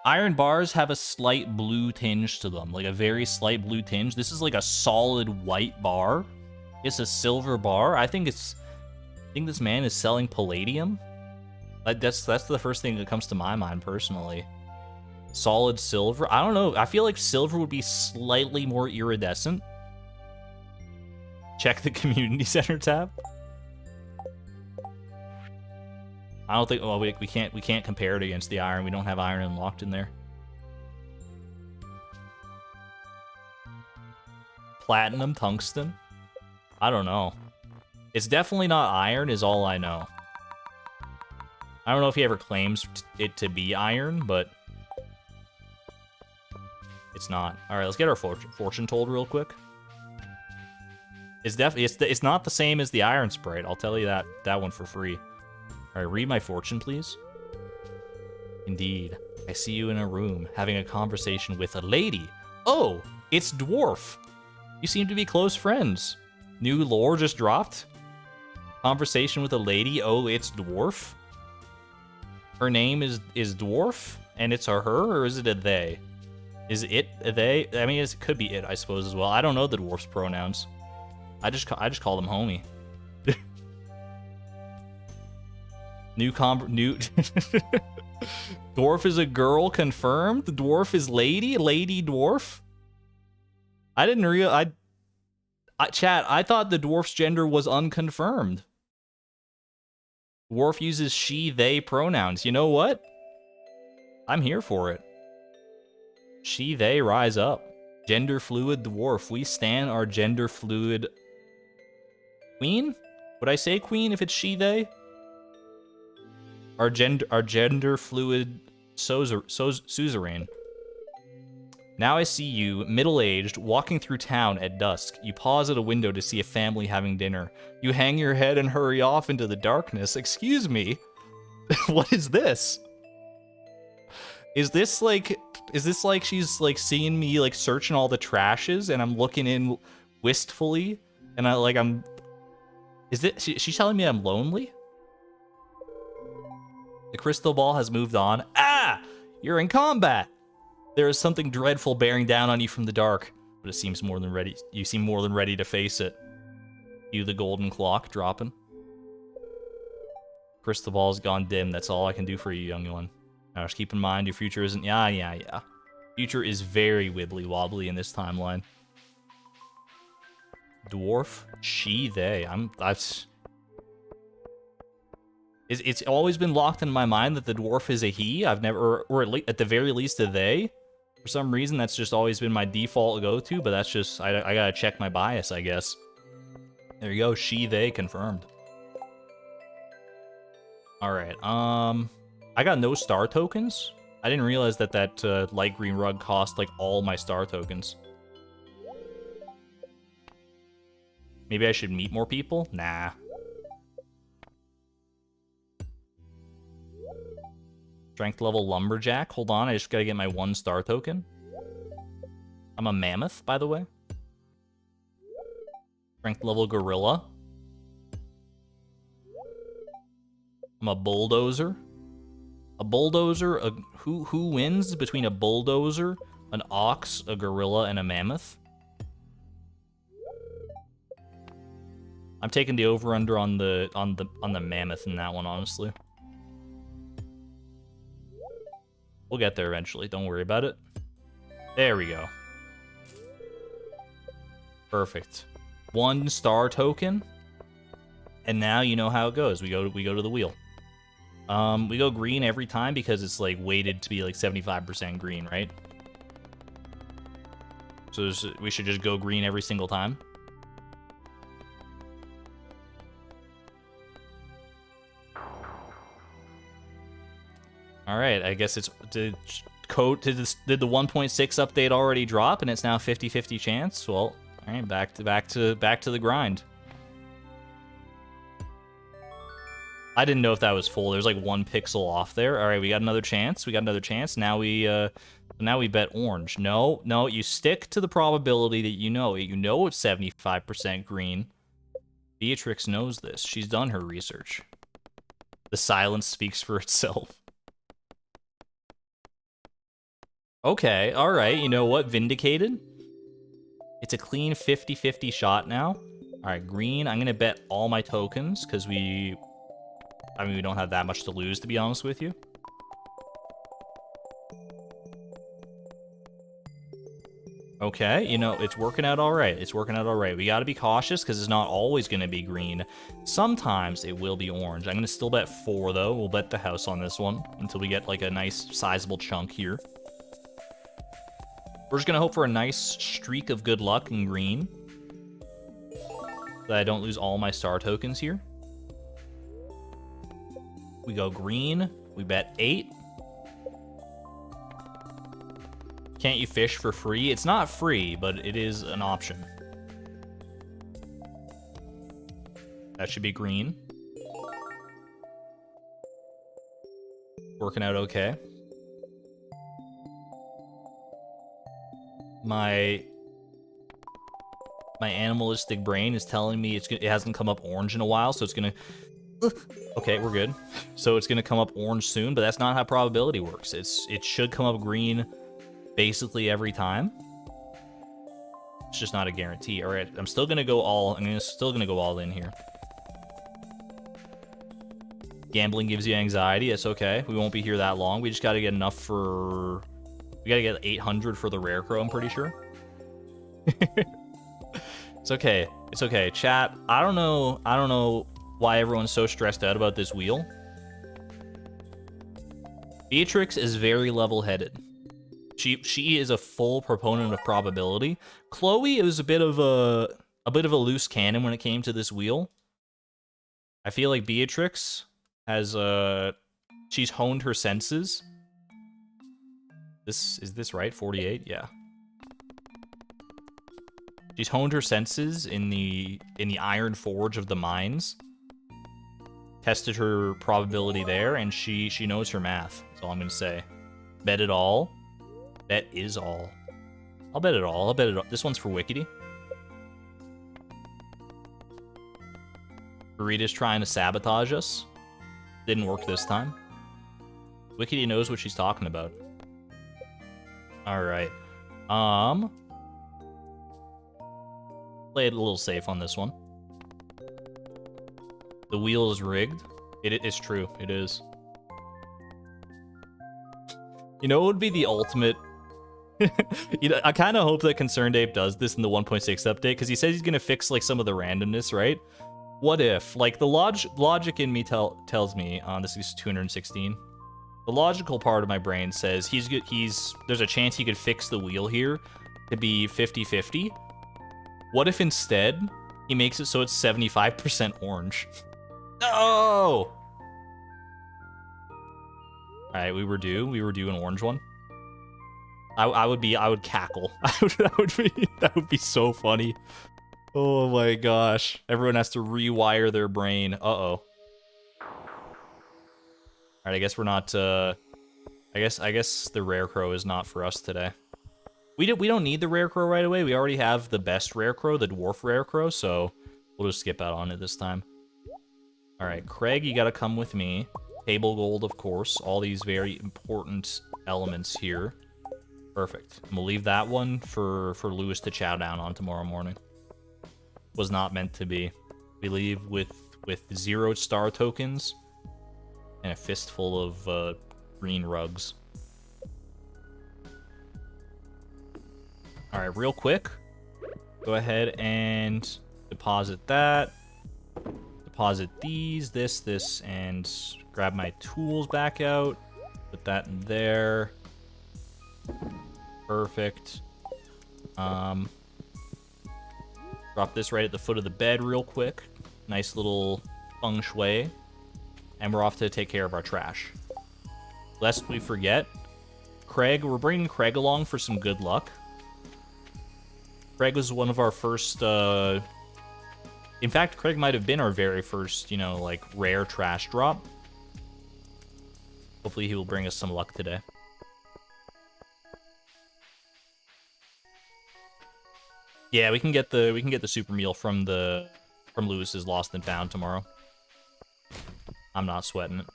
Iron bars have a slight blue tinge to them, like a very slight blue tinge. This is like a solid white bar. It's a silver bar. I think this man is selling palladium. That's the first thing that comes to my mind personally. Solid silver. I don't know. I feel like silver would be slightly more iridescent. Check the community center tab. I don't think. Well, we can't compare it against the iron. We don't have iron unlocked in there. Platinum, tungsten. I don't know. It's definitely not iron. Is all I know. I don't know if he ever claims it to be iron, but it's not. All right, let's get our fortune told real quick. It's not the same as the iron sprite. I'll tell you that one for free. All right, read my fortune, please. Indeed, I see you in a room having a conversation with a lady. Oh, it's Dwarf. You seem to be close friends. New lore just dropped. Conversation with a lady. Oh, it's Dwarf. Her name is Dwarf, and it's a her, or is it a they? Is it a they? I mean, it could be it, I suppose, as well. I don't know the dwarf's pronouns. I just call them homie. new Dwarf is a girl, confirmed. The dwarf is lady dwarf. I didn't realize. Chat, I thought the dwarf's gender was unconfirmed. Dwarf uses she, they pronouns. You know what? I'm here for it. She, they, rise up. Gender fluid dwarf. We stan our gender fluid queen? Would I say queen if it's she, they? Our gender fluid suzerain. Now I see you, middle-aged, walking through town at dusk. You pause at a window to see a family having dinner. You hang your head and hurry off into the darkness. Excuse me? What is this? Is this like she's like seeing me like searching all the trashes and I'm looking in wistfully and is it she's telling me I'm lonely? The crystal ball has moved on. Ah! You're in combat! There is something dreadful bearing down on you from the dark, but it seems more than ready. You seem more than ready to face it. You, the golden clock, dropping. Crystal ball's gone dim. That's all I can do for you, young one. Now, just keep in mind, your future isn't... Yeah. Future is very wibbly-wobbly in this timeline. Dwarf, she, they. It's always been locked in my mind that the dwarf is a he. I've never... Or at the very least, a they. For some reason, that's just always been my default go-to, but that's just... I gotta check my bias, I guess. There you go. She, they, confirmed. Alright, I got no star tokens. I didn't realize that that light green rug cost like all my star tokens. Maybe I should meet more people? Nah. Strength level lumberjack. Hold on, I just gotta get my 1 star token. I'm a mammoth, by the way. Strength level gorilla. I'm a bulldozer. A bulldozer. Who wins between a bulldozer, an ox, a gorilla, and a mammoth? I'm taking the over/under on the mammoth in that one, honestly. We'll get there eventually. Don't worry about it. There we go. Perfect. 1 star token. And now you know how it goes. We go to the wheel. We go green every time because it's like weighted to be like 75% green, right? So we should just go green every single time. All right, I guess it's did the 1.6 update already drop and it's now 50-50 chance? Well, all right, back to the grind. I didn't know if that was full. There's like 1 pixel off there. All right, we got another chance. Now we bet orange. No, you stick to the probability that you know it. You know it's 75% green. Beatrix knows this. She's done her research. The silence speaks for itself. Okay, all right. You know what? Vindicated. It's a clean 50-50 shot now. All right, green. I'm gonna bet all my tokens because we don't have that much to lose, to be honest with you. Okay, you know, it's working out all right. We got to be cautious because it's not always going to be green. Sometimes it will be orange. I'm going to still bet 4, though. We'll bet the house on this one until we get, like, a nice sizable chunk here. We're just going to hope for a nice streak of good luck in green. That I don't lose all my star tokens here. We go green. We bet 8. Can't you fish for free? It's not free, but it is an option. That should be green. Working out okay. My animalistic brain is telling me it hasn't come up orange in a while, so it's gonna... Okay, we're good. So it's gonna come up orange soon, but that's not how probability works. It should come up green basically every time. It's just not a guarantee. All right, I'm still gonna go all in here. Gambling gives you anxiety. That's okay. We won't be here that long. We just got to get enough for. We got to get 800 for the rare crow. I'm pretty sure. It's okay. It's okay. Chat. I don't know why everyone's so stressed out about this wheel. Beatrix is very level-headed. She is a full proponent of probability. Chloe is a bit of a loose cannon when it came to this wheel. I feel like Beatrix has she's honed her senses. Is this right? 48? Yeah. She's honed her senses in the Iron Forge of the mines. Tested her probability there, and she knows her math. That's all I'm gonna say. Bet it all. Bet is all. I'll bet it all. This one's for Wickedy. Burrita's trying to sabotage us. Didn't work this time. Wickedy knows what she's talking about. Alright. Play it a little safe on this one. The wheel is rigged. It is true. It is. You know, it would be the ultimate... You know, I kind of hope that Concerned Ape does this in the 1.6 update, because he says he's going to fix, like, some of the randomness, right? What if? Like, the logic in me tells me... this is 216. The logical part of my brain says there's a chance he could fix the wheel here to be 50-50. What if instead he makes it so it's 75% orange? No! All right, we were due an orange one. I would cackle. That would be so funny. Oh my gosh. Everyone has to rewire their brain. Uh-oh. Alright, I guess we're not, I guess the rare crow is not for us today. We don't need the rare crow right away. We already have the best rare crow, the dwarf rare crow, so we'll just skip out on it this time. Alright, Craig, you gotta come with me. Table gold, of course. All these very important elements here. Perfect. And we'll leave that one for Lewis to chow down on tomorrow morning. Was not meant to be. We leave with 0 star tokens and a fistful of green rugs. Alright, real quick. Go ahead and deposit that. Deposit these, this, and grab my tools back out. Put that in there. Perfect. Drop this right at the foot of the bed real quick. Nice little feng shui. And we're off to take care of our trash. Lest we forget, Craig, we're bringing Craig along for some good luck. Craig was one of our first, in fact, Craig might have been our very first, you know, like, rare trash drop. Hopefully he will bring us some luck today. Yeah, we can get the super meal from Lewis's Lost and Found tomorrow. I'm not sweating it.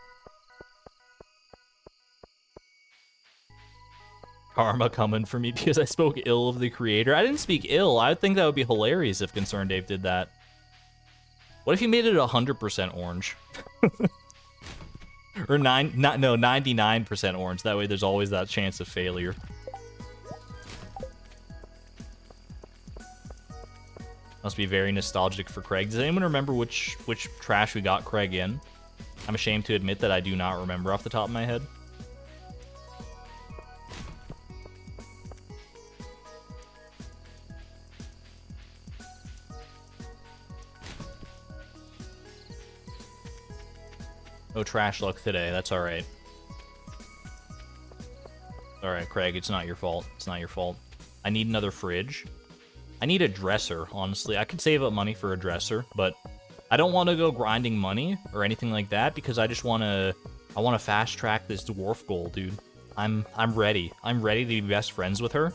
Karma coming for me because I spoke ill of the creator. I didn't speak ill. I would think that would be hilarious if Concerned Dave did that. What if he made it 100% orange? Or 99% orange. That way there's always that chance of failure. Must be very nostalgic for Craig. Does anyone remember which trash we got Craig in? I'm ashamed to admit that I do not remember off the top of my head. No trash luck today. That's all right. All right, Craig, it's not your fault. It's not your fault. I need another fridge. I need a dresser, honestly. I could save up money for a dresser, but I don't want to go grinding money or anything like that because I just want to fast track this dwarf goal, dude. I'm ready. I'm ready to be best friends with her.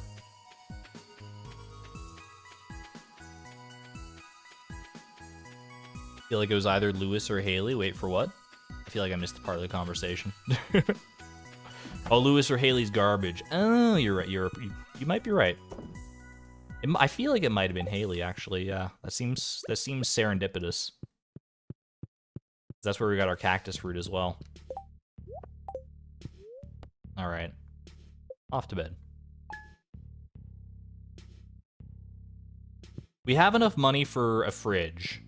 I feel like it was either Lewis or Haley. Wait, for what? I feel like I missed the part of the conversation. Oh, Lewis or Haley's garbage. Oh, you're right. You might be right. I feel like it might have been Haley, actually. Yeah, that seems serendipitous. That's where we got our cactus fruit as well. All right, off to bed. We have enough money for a fridge.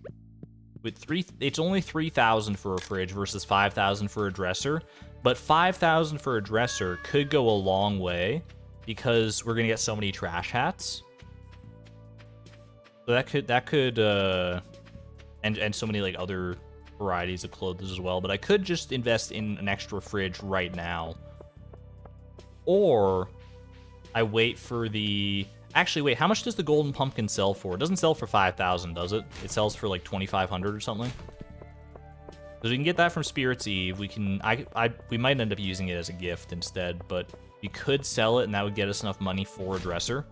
It's only 3,000 for a fridge versus 5,000 for a dresser, but 5,000 for a dresser could go a long way because we're gonna get so many trash hats. So that could and so many like other varieties of clothes as well. But I could just invest in an extra fridge right now, or I wait for the. Actually, wait. How much does the golden pumpkin sell for? It doesn't sell for 5,000, does it? It sells for like 2,500 or something. Because we can get that from Spirit's Eve. We can. We might end up using it as a gift instead, but we could sell it, and that would get us enough money for a dresser.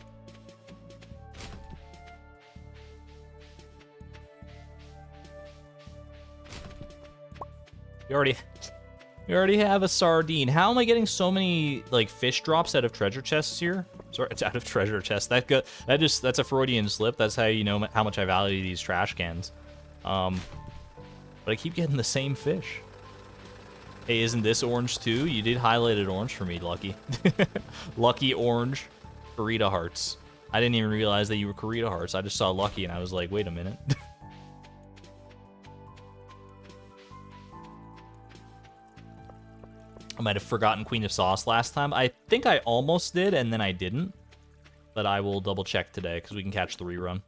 We already have a sardine. How am I getting so many like fish drops out of treasure chests here? Sorry, it's out of treasure chests. That's a Freudian slip. That's how you know how much I value these trash cans. But I keep getting the same fish. Hey, isn't this orange too? You did highlight it orange for me, Lucky. Lucky orange, Karita hearts. I didn't even realize that you were Karita hearts. I just saw Lucky and I was like, wait a minute. I might have forgotten Queen of Sauce last time. I think I almost did, and then I didn't. But I will double check today, because we can catch the rerun.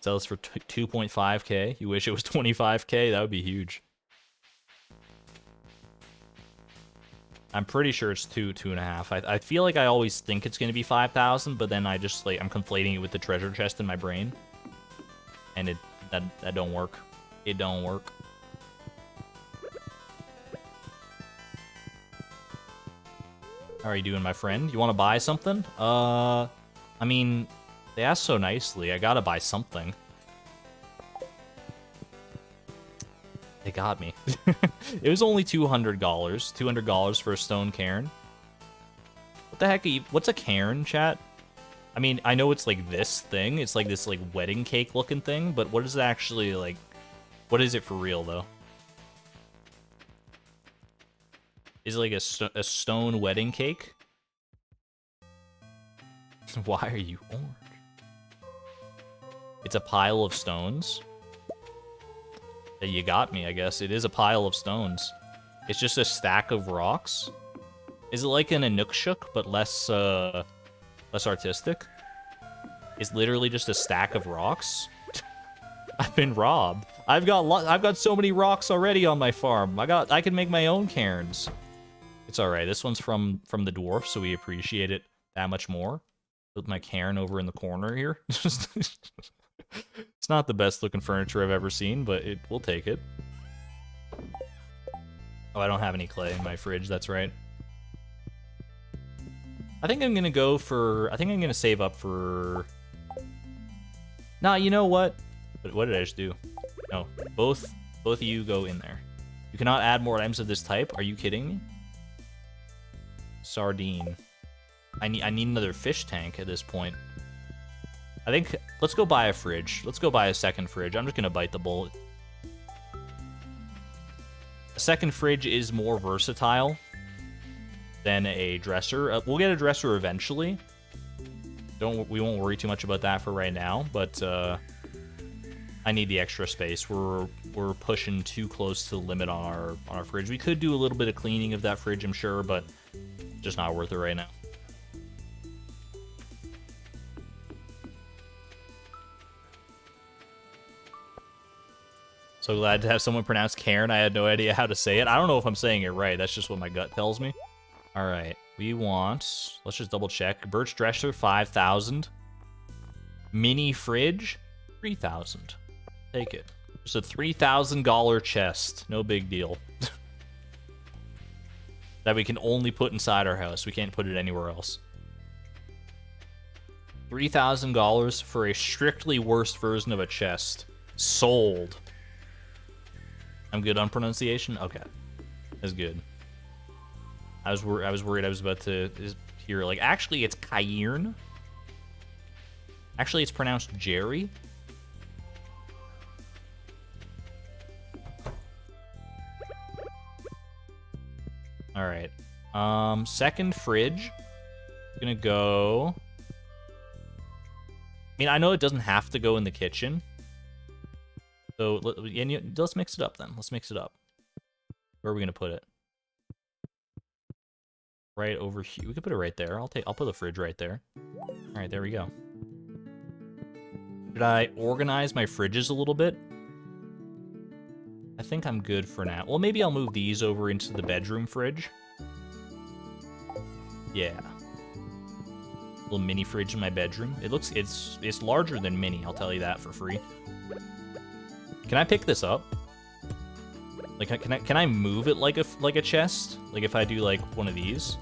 Sells for 2.5k. You wish it was 25k? That would be huge. I'm pretty sure it's 2.5. I feel like I always think it's gonna be 5,000, but then I just like I'm conflating it with the treasure chest in my brain, and that don't work. It don't work. How are you doing, my friend? You want to buy something? I mean, they asked so nicely. I gotta buy something. They got me. It was only $200. $200 for a stone cairn. What the heck? What's a cairn, chat? I mean, I know it's like this thing. It's like this like wedding cake looking thing, but what is it actually like? What is it for real though? Is it like a stone wedding cake? Why are you orange? It's a pile of stones. Yeah, you got me, I guess. It is a pile of stones. It's just a stack of rocks. Is it like an Inukshuk, but less artistic? It's literally just a stack of rocks. I've been robbed. I've got so many rocks already on my farm. I can make my own cairns. It's all right. This one's from the dwarf, so we appreciate it that much more. Put my cairn over in the corner here. It's not the best looking furniture I've ever seen, but we'll take it. Oh, I don't have any clay in my fridge. That's right. I think I'm gonna save up for. Nah, you know what? What did I just do? No, both of you go in there. You cannot add more items of this type. Are you kidding me? Sardine. I need another fish tank at this point. I think let's go buy a fridge. Let's go buy a second fridge. I'm just gonna bite the bullet. A second fridge is more versatile than a dresser. We'll get a dresser eventually. We won't worry too much about that for right now, but I need the extra space. We're pushing too close to the limit on our fridge. We could do a little bit of cleaning of that fridge, I'm sure, but just not worth it right now. So glad to have someone pronounce Cairn. I had no idea how to say it. I don't know if I'm saying it right. That's just what my gut tells me. All right, we want. Let's just double check. Birch dresser 5,000. Mini fridge 3,000. Take it. It's a $3,000 chest. No big deal. That we can only put inside our house. We can't put it anywhere else. $3,000 for a strictly worse version of a chest. Sold. I'm good on pronunciation? Okay. That's good. I was worried I was about to hear, like, actually it's Cairn. Actually, it's pronounced Jerry. All right. Second fridge. Gonna go. I mean, I know it doesn't have to go in the kitchen. So let's mix it up then. Let's mix it up. Where are we gonna put it? Right over here. We could put it right there. I'll put the fridge right there. All right, there we go. Should I organize my fridges a little bit? I think I'm good for now. Well, maybe I'll move these over into the bedroom fridge. Yeah. Little mini fridge in my bedroom. It's larger than mini, I'll tell you that for free. Can I pick this up? Like, can I move it like a chest? Like if I do like one of these?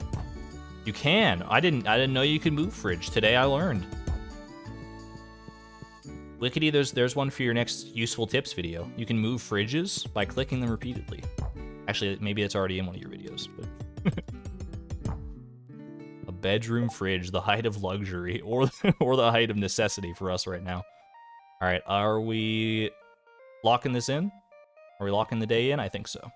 You can. I didn't know you could move fridge. Today I learned. Lickety, there's one for your next useful tips video. You can move fridges by clicking them repeatedly. Actually, maybe it's already in one of your videos. But a bedroom fridge, the height of luxury, or the height of necessity for us right now. All right, are we locking this in? Are we locking the day in? I think so.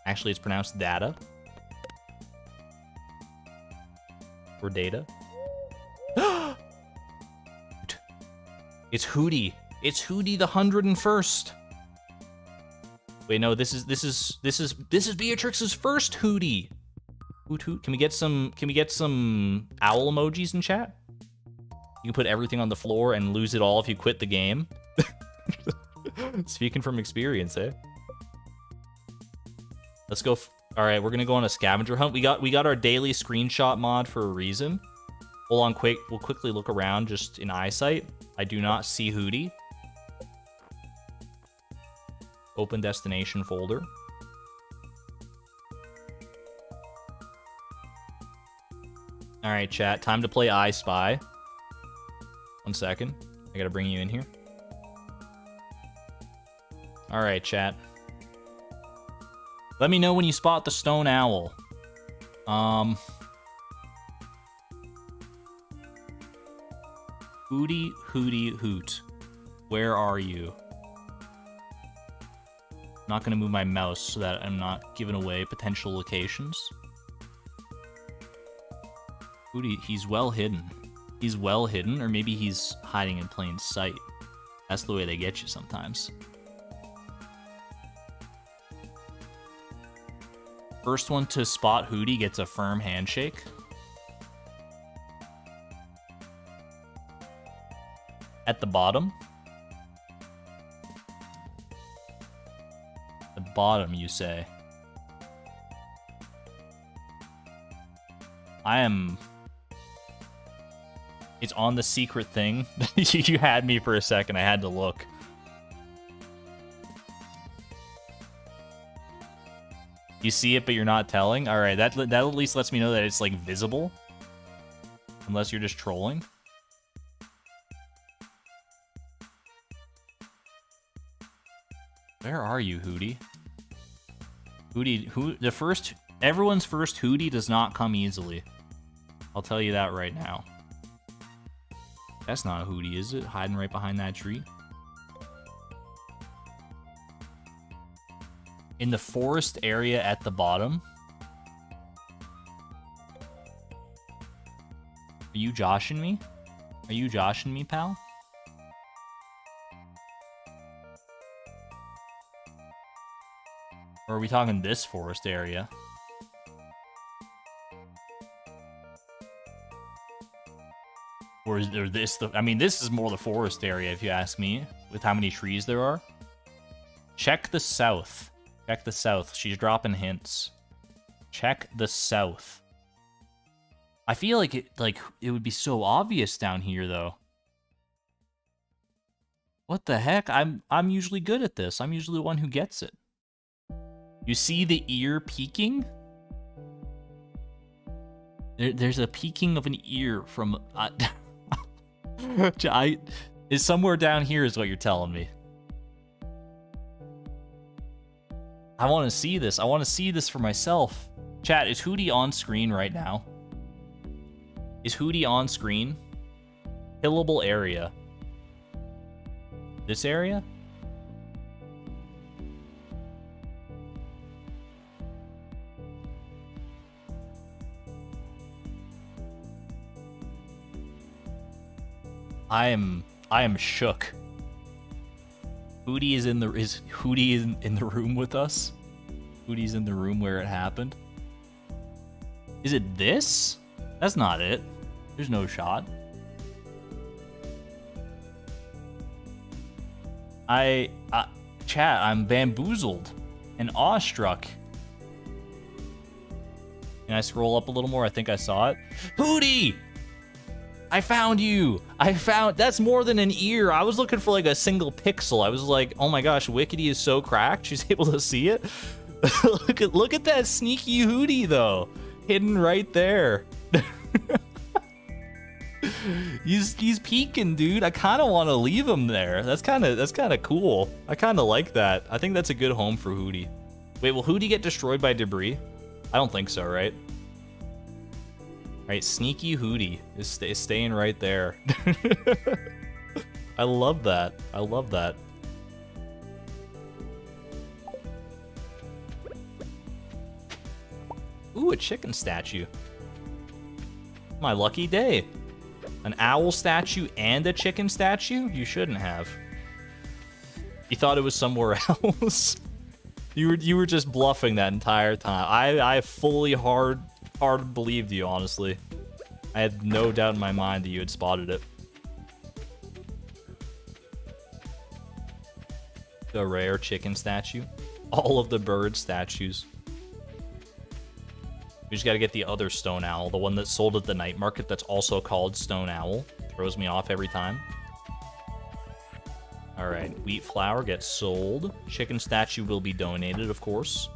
Actually, it's pronounced data. Or data. It's Hootie. It's Hootie the 101st. Wait, no, this is Beatrix's first Hootie. Hoot hoot. Can we get some owl emojis in chat? You can put everything on the floor and lose it all if you quit the game. Speaking from experience, eh? Let's go. All right, we're gonna go on a scavenger hunt. We got our daily screenshot mod for a reason. Hold on, quick. We'll quickly look around just in eyesight. I do not see Hootie. Open destination folder. All right, chat. Time to play I Spy. 1 second. I gotta bring you in here. All right, chat. Let me know when you spot the stone owl. Hootie, Hootie, Hoot. Where are you? I'm not gonna move my mouse so that I'm not giving away potential locations. Hootie, he's well hidden. He's well hidden, or maybe he's hiding in plain sight. That's the way they get you sometimes. First one to spot Hootie gets a firm handshake. At the bottom. The bottom, you say. It's on the secret thing. You had me for a second. I had to look. You see it, but you're not telling? All right, that at least lets me know that it's, like, visible. Unless you're just trolling. Where are you, Hootie? Hootie, everyone's first Hootie does not come easily. I'll tell you that right now. That's not a Hootie, is it? Hiding right behind that tree. In the forest area at the bottom. Are you joshing me? Are you joshing me, pal? Or are we talking this forest area? Or is there this? I mean, this is more the forest area, if you ask me, with how many trees there are. Check the south. Check the south. She's dropping hints. Check the south. I feel like it would be so obvious down here, though. What the heck? I'm usually good at this. I'm usually the one who gets it. You see the ear peeking? There's a peeking of an ear from... is somewhere down here is what you're telling me. I want to see this. I want to see this for myself. Chat, is Hootie on screen right now? Is Hootie on screen? Killable area. This area? I am shook. Hootie is in the room with us? Hootie's in the room where it happened? Is it this? That's not it. There's no shot. Chat, I'm bamboozled and awestruck. Can I scroll up a little more? I think I saw it. Hootie! I found you! That's more than an ear. I was looking for like a single pixel. I was like, oh my gosh, Wickedy is so cracked. She's able to see it. look at that sneaky Hootie though. Hidden right there. He's peeking, dude. I kind of want to leave him there. That's kind of cool. I kind of like that. I think that's a good home for Hootie. Wait, will Hootie get destroyed by debris? I don't think so, right? Alright, sneaky Hootie is staying right there. I love that. I love that. Ooh, a chicken statue. My lucky day. An owl statue and a chicken statue? You shouldn't have. You thought it was somewhere else. You were just bluffing that entire time. I fully hard believed you, honestly. I had no doubt in my mind that you had spotted it. The rare chicken statue. All of the bird statues. We just gotta get the other stone owl, the one that's sold at the night market that's also called stone owl. Throws me off every time. Alright, wheat flour gets sold. Chicken statue will be donated, of course.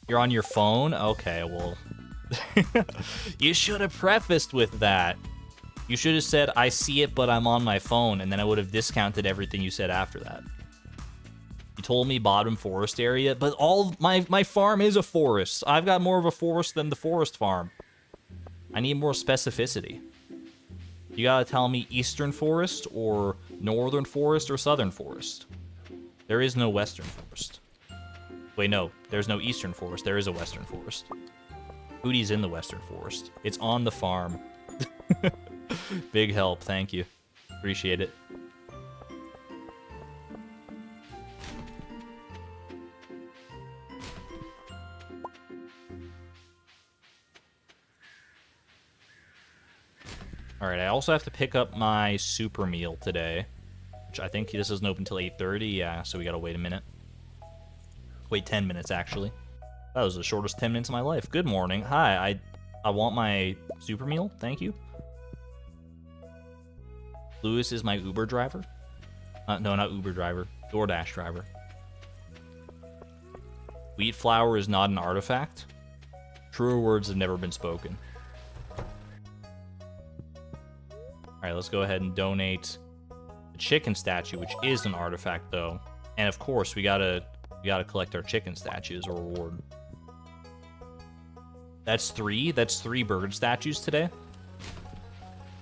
You're on your phone? Okay, well... You should have prefaced with that. You should have said, I see it, but I'm on my phone, and then I would have discounted everything you said after that. You told me bottom forest area, but all my farm is a forest. I've got more of a forest than the forest farm. I need more specificity. You gotta tell me eastern forest, or northern forest, or southern forest. There is no western forest. Wait, no. There's no eastern forest. There is a western forest. Foodie's in the western forest. It's on the farm. Big help, thank you. Appreciate it. Alright, I also have to pick up my super meal today. Which I think this isn't open until 8:30. Yeah, so we gotta wait a minute. Wait 10 minutes, actually. That was the shortest 10 minutes of my life. Good morning. Hi, I want my super meal. Thank you. Lewis is my Uber driver. No, not Uber driver. DoorDash driver. Wheat flour is not an artifact. Truer words have never been spoken. Alright, let's go ahead and donate the chicken statue, which is an artifact, though. And of course, we gotta collect our chicken statue as a reward. That's three bird statues today.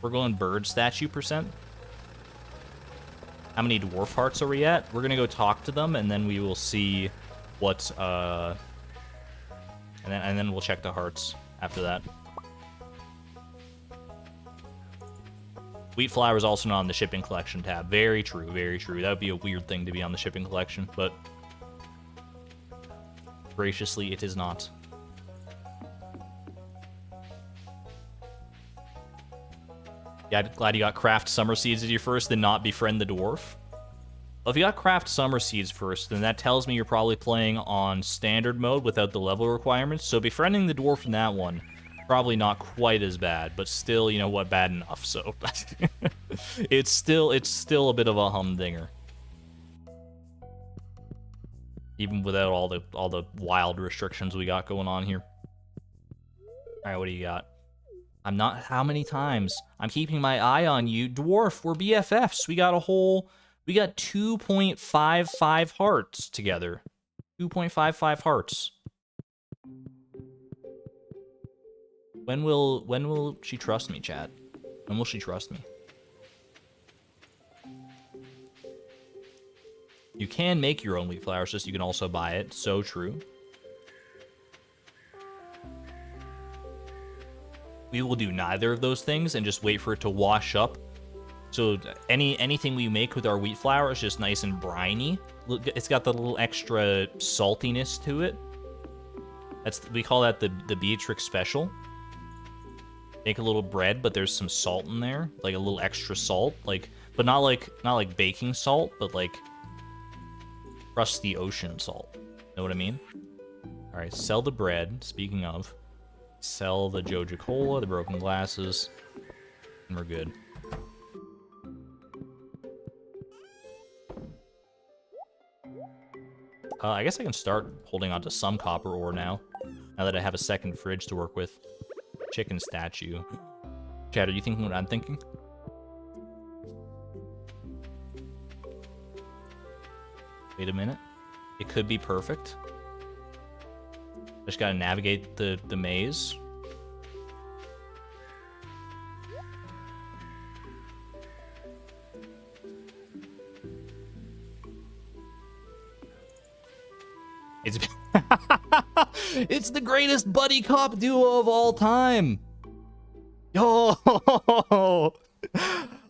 We're going bird statue %. How many dwarf hearts are we at? We're gonna go talk to them, and then we will see what, and then we'll check the hearts after that. Wheat flour is also not on the shipping collection tab. Very true, very true. That would be a weird thing to be on the shipping collection, but graciously, it is not. Yeah, glad you got craft summer seeds as your first, then not befriend the dwarf. Well, if you got craft summer seeds first, then that tells me you're probably playing on standard mode without the level requirements. So befriending the dwarf in that one, probably not quite as bad, but still, you know what, bad enough. So it's still a bit of a humdinger, even without all the wild restrictions we got going on here. All right, what do you got? I'm not. How many times? I'm keeping my eye on you, dwarf. We're BFFs. We got 2.55 hearts together. 2.55 hearts. When will she trust me, chat? When will she trust me? You can make your own wheat flour, it's just you can also buy it. So true. We will do neither of those things and just wait for it to wash up. So anything we make with our wheat flour is just nice and briny. It's got the little extra saltiness to it. We call that the Beatrix special. Make a little bread, but there's some salt in there, like a little extra salt, but not like baking salt, but like crusty ocean salt. Know what I mean? All right, sell the bread. Speaking of, sell the Joja Cola, the broken glasses, and we're good. I guess I can start holding on to some copper ore now that I have a second fridge to work with. Chicken statue. Chad, are you thinking what I'm thinking? Wait a minute. It could be perfect. Just gotta navigate the maze. It's the greatest buddy cop duo of all time. Yo,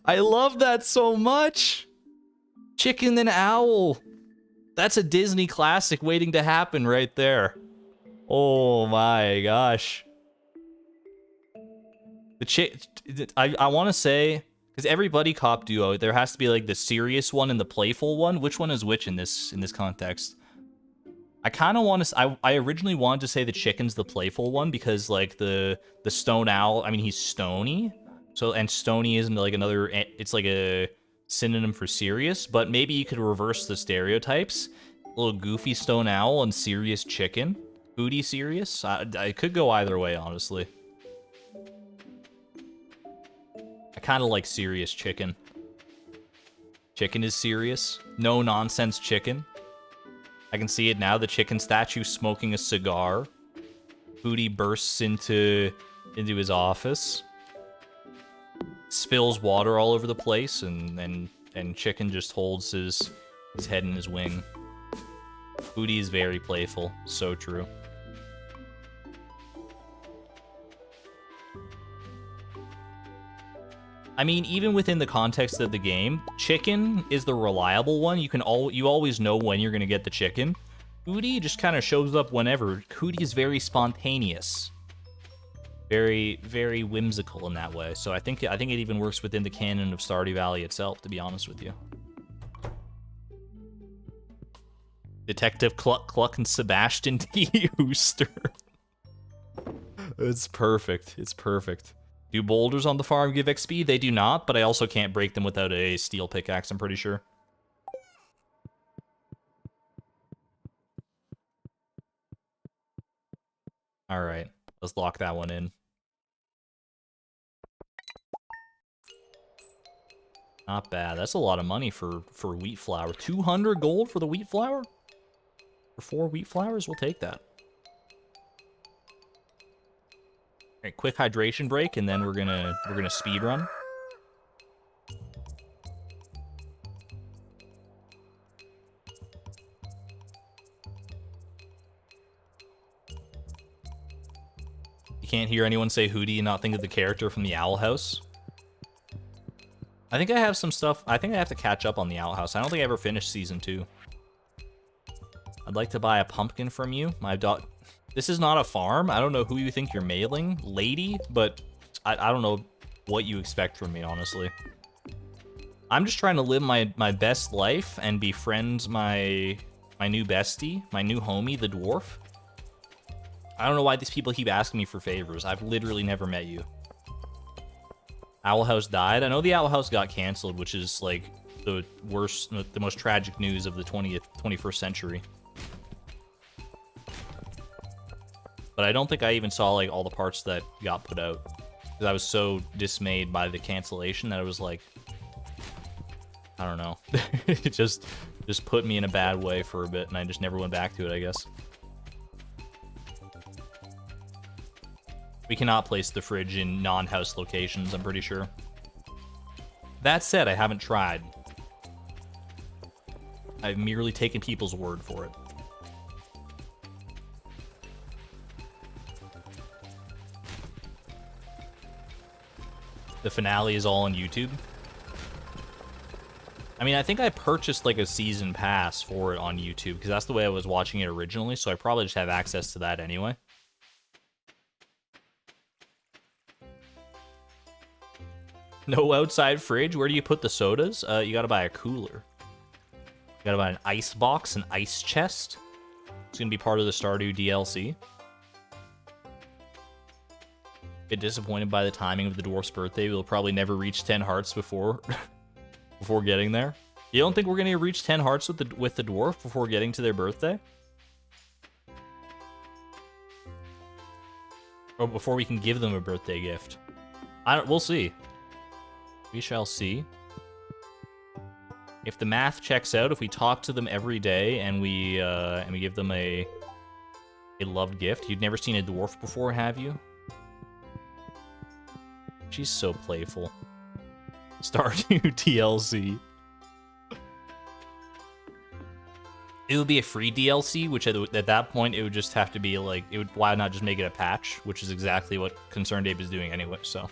I love that so much. Chicken and owl. That's a Disney classic waiting to happen right there. Oh my gosh. I want to say, Because every buddy cop duo, there has to be like the serious one and the playful one. Which one is which in this context? I kind of want to. I originally wanted to say the chicken's the playful one because like the stone owl. I mean, he's stony. So and stony isn't like another. It's like a synonym for serious. But maybe you could reverse the stereotypes. A little goofy stone owl and serious chicken. Hootie serious. I could go either way, honestly. I kind of like serious chicken. Chicken is serious. No nonsense chicken. I can see it now. The chicken statue smoking a cigar. Hootie bursts into his office. Spills water all over the place, and chicken just holds his head in his wing. Hootie is very playful. So true. I mean, even within the context of the game, chicken is the reliable one. You always know when you're gonna get the chicken. Hootie just kind of shows up whenever. Hootie is very spontaneous, very, very whimsical in that way. So I think it even works within the canon of Stardew Valley itself, to be honest with you. Detective Cluck Cluck and Sebastian T. Hooster. It's perfect. It's perfect. Do boulders on the farm give XP? They do not, but I also can't break them without a steel pickaxe, I'm pretty sure. Alright, let's lock that one in. Not bad. That's a lot of money for wheat flour. 200 gold for the wheat flour? For 4 wheat flours? We'll take that. Alright, quick hydration break, and then we're gonna speed run. You can't hear anyone say Hootie and not think of the character from the Owl House. I think I have some stuff. I think I have to catch up on the Owl House. I don't think I ever finished Season 2. I'd like to buy a pumpkin from you. My dog. This is not a farm. I don't know who you think you're mailing, lady, but I don't know what you expect from me, honestly. I'm just trying to live my best life and befriend my new bestie, my new homie, the dwarf. I don't know why these people keep asking me for favors. I've literally never met you. Owl House died. I know the Owl House got canceled, which is like the worst, the most tragic news of the 21st century. But I don't think I even saw like all the parts that got put out, because I was so dismayed by the cancellation that I was like, I don't know. It just put me in a bad way for a bit, and I just never went back to it, I guess. We cannot place the fridge in non-house locations, I'm pretty sure. That said, I haven't tried. I've merely taken people's word for it. The finale is all on YouTube. I mean, I think I purchased like a season pass for it on YouTube, because that's the way I was watching it originally, so I probably just have access to that anyway. No outside fridge? Where do you put the sodas? You gotta buy a cooler. You gotta buy an ice box, an ice chest. It's gonna be part of the Stardew DLC. Bit disappointed by the timing of the dwarf's birthday. We'll probably never reach 10 hearts before before getting there. You don't think we're gonna reach 10 hearts with the dwarf before getting to their birthday? Or before we can give them a birthday gift? We'll see. We shall see. If the math checks out, if we talk to them every day and we give them a loved gift. You've never seen a dwarf before, have you? She's so playful. Stardew DLC. It would be a free DLC, which at that point it would just have to be like, why not just make it a patch, which is exactly what Concerned Ape is doing anyway. So.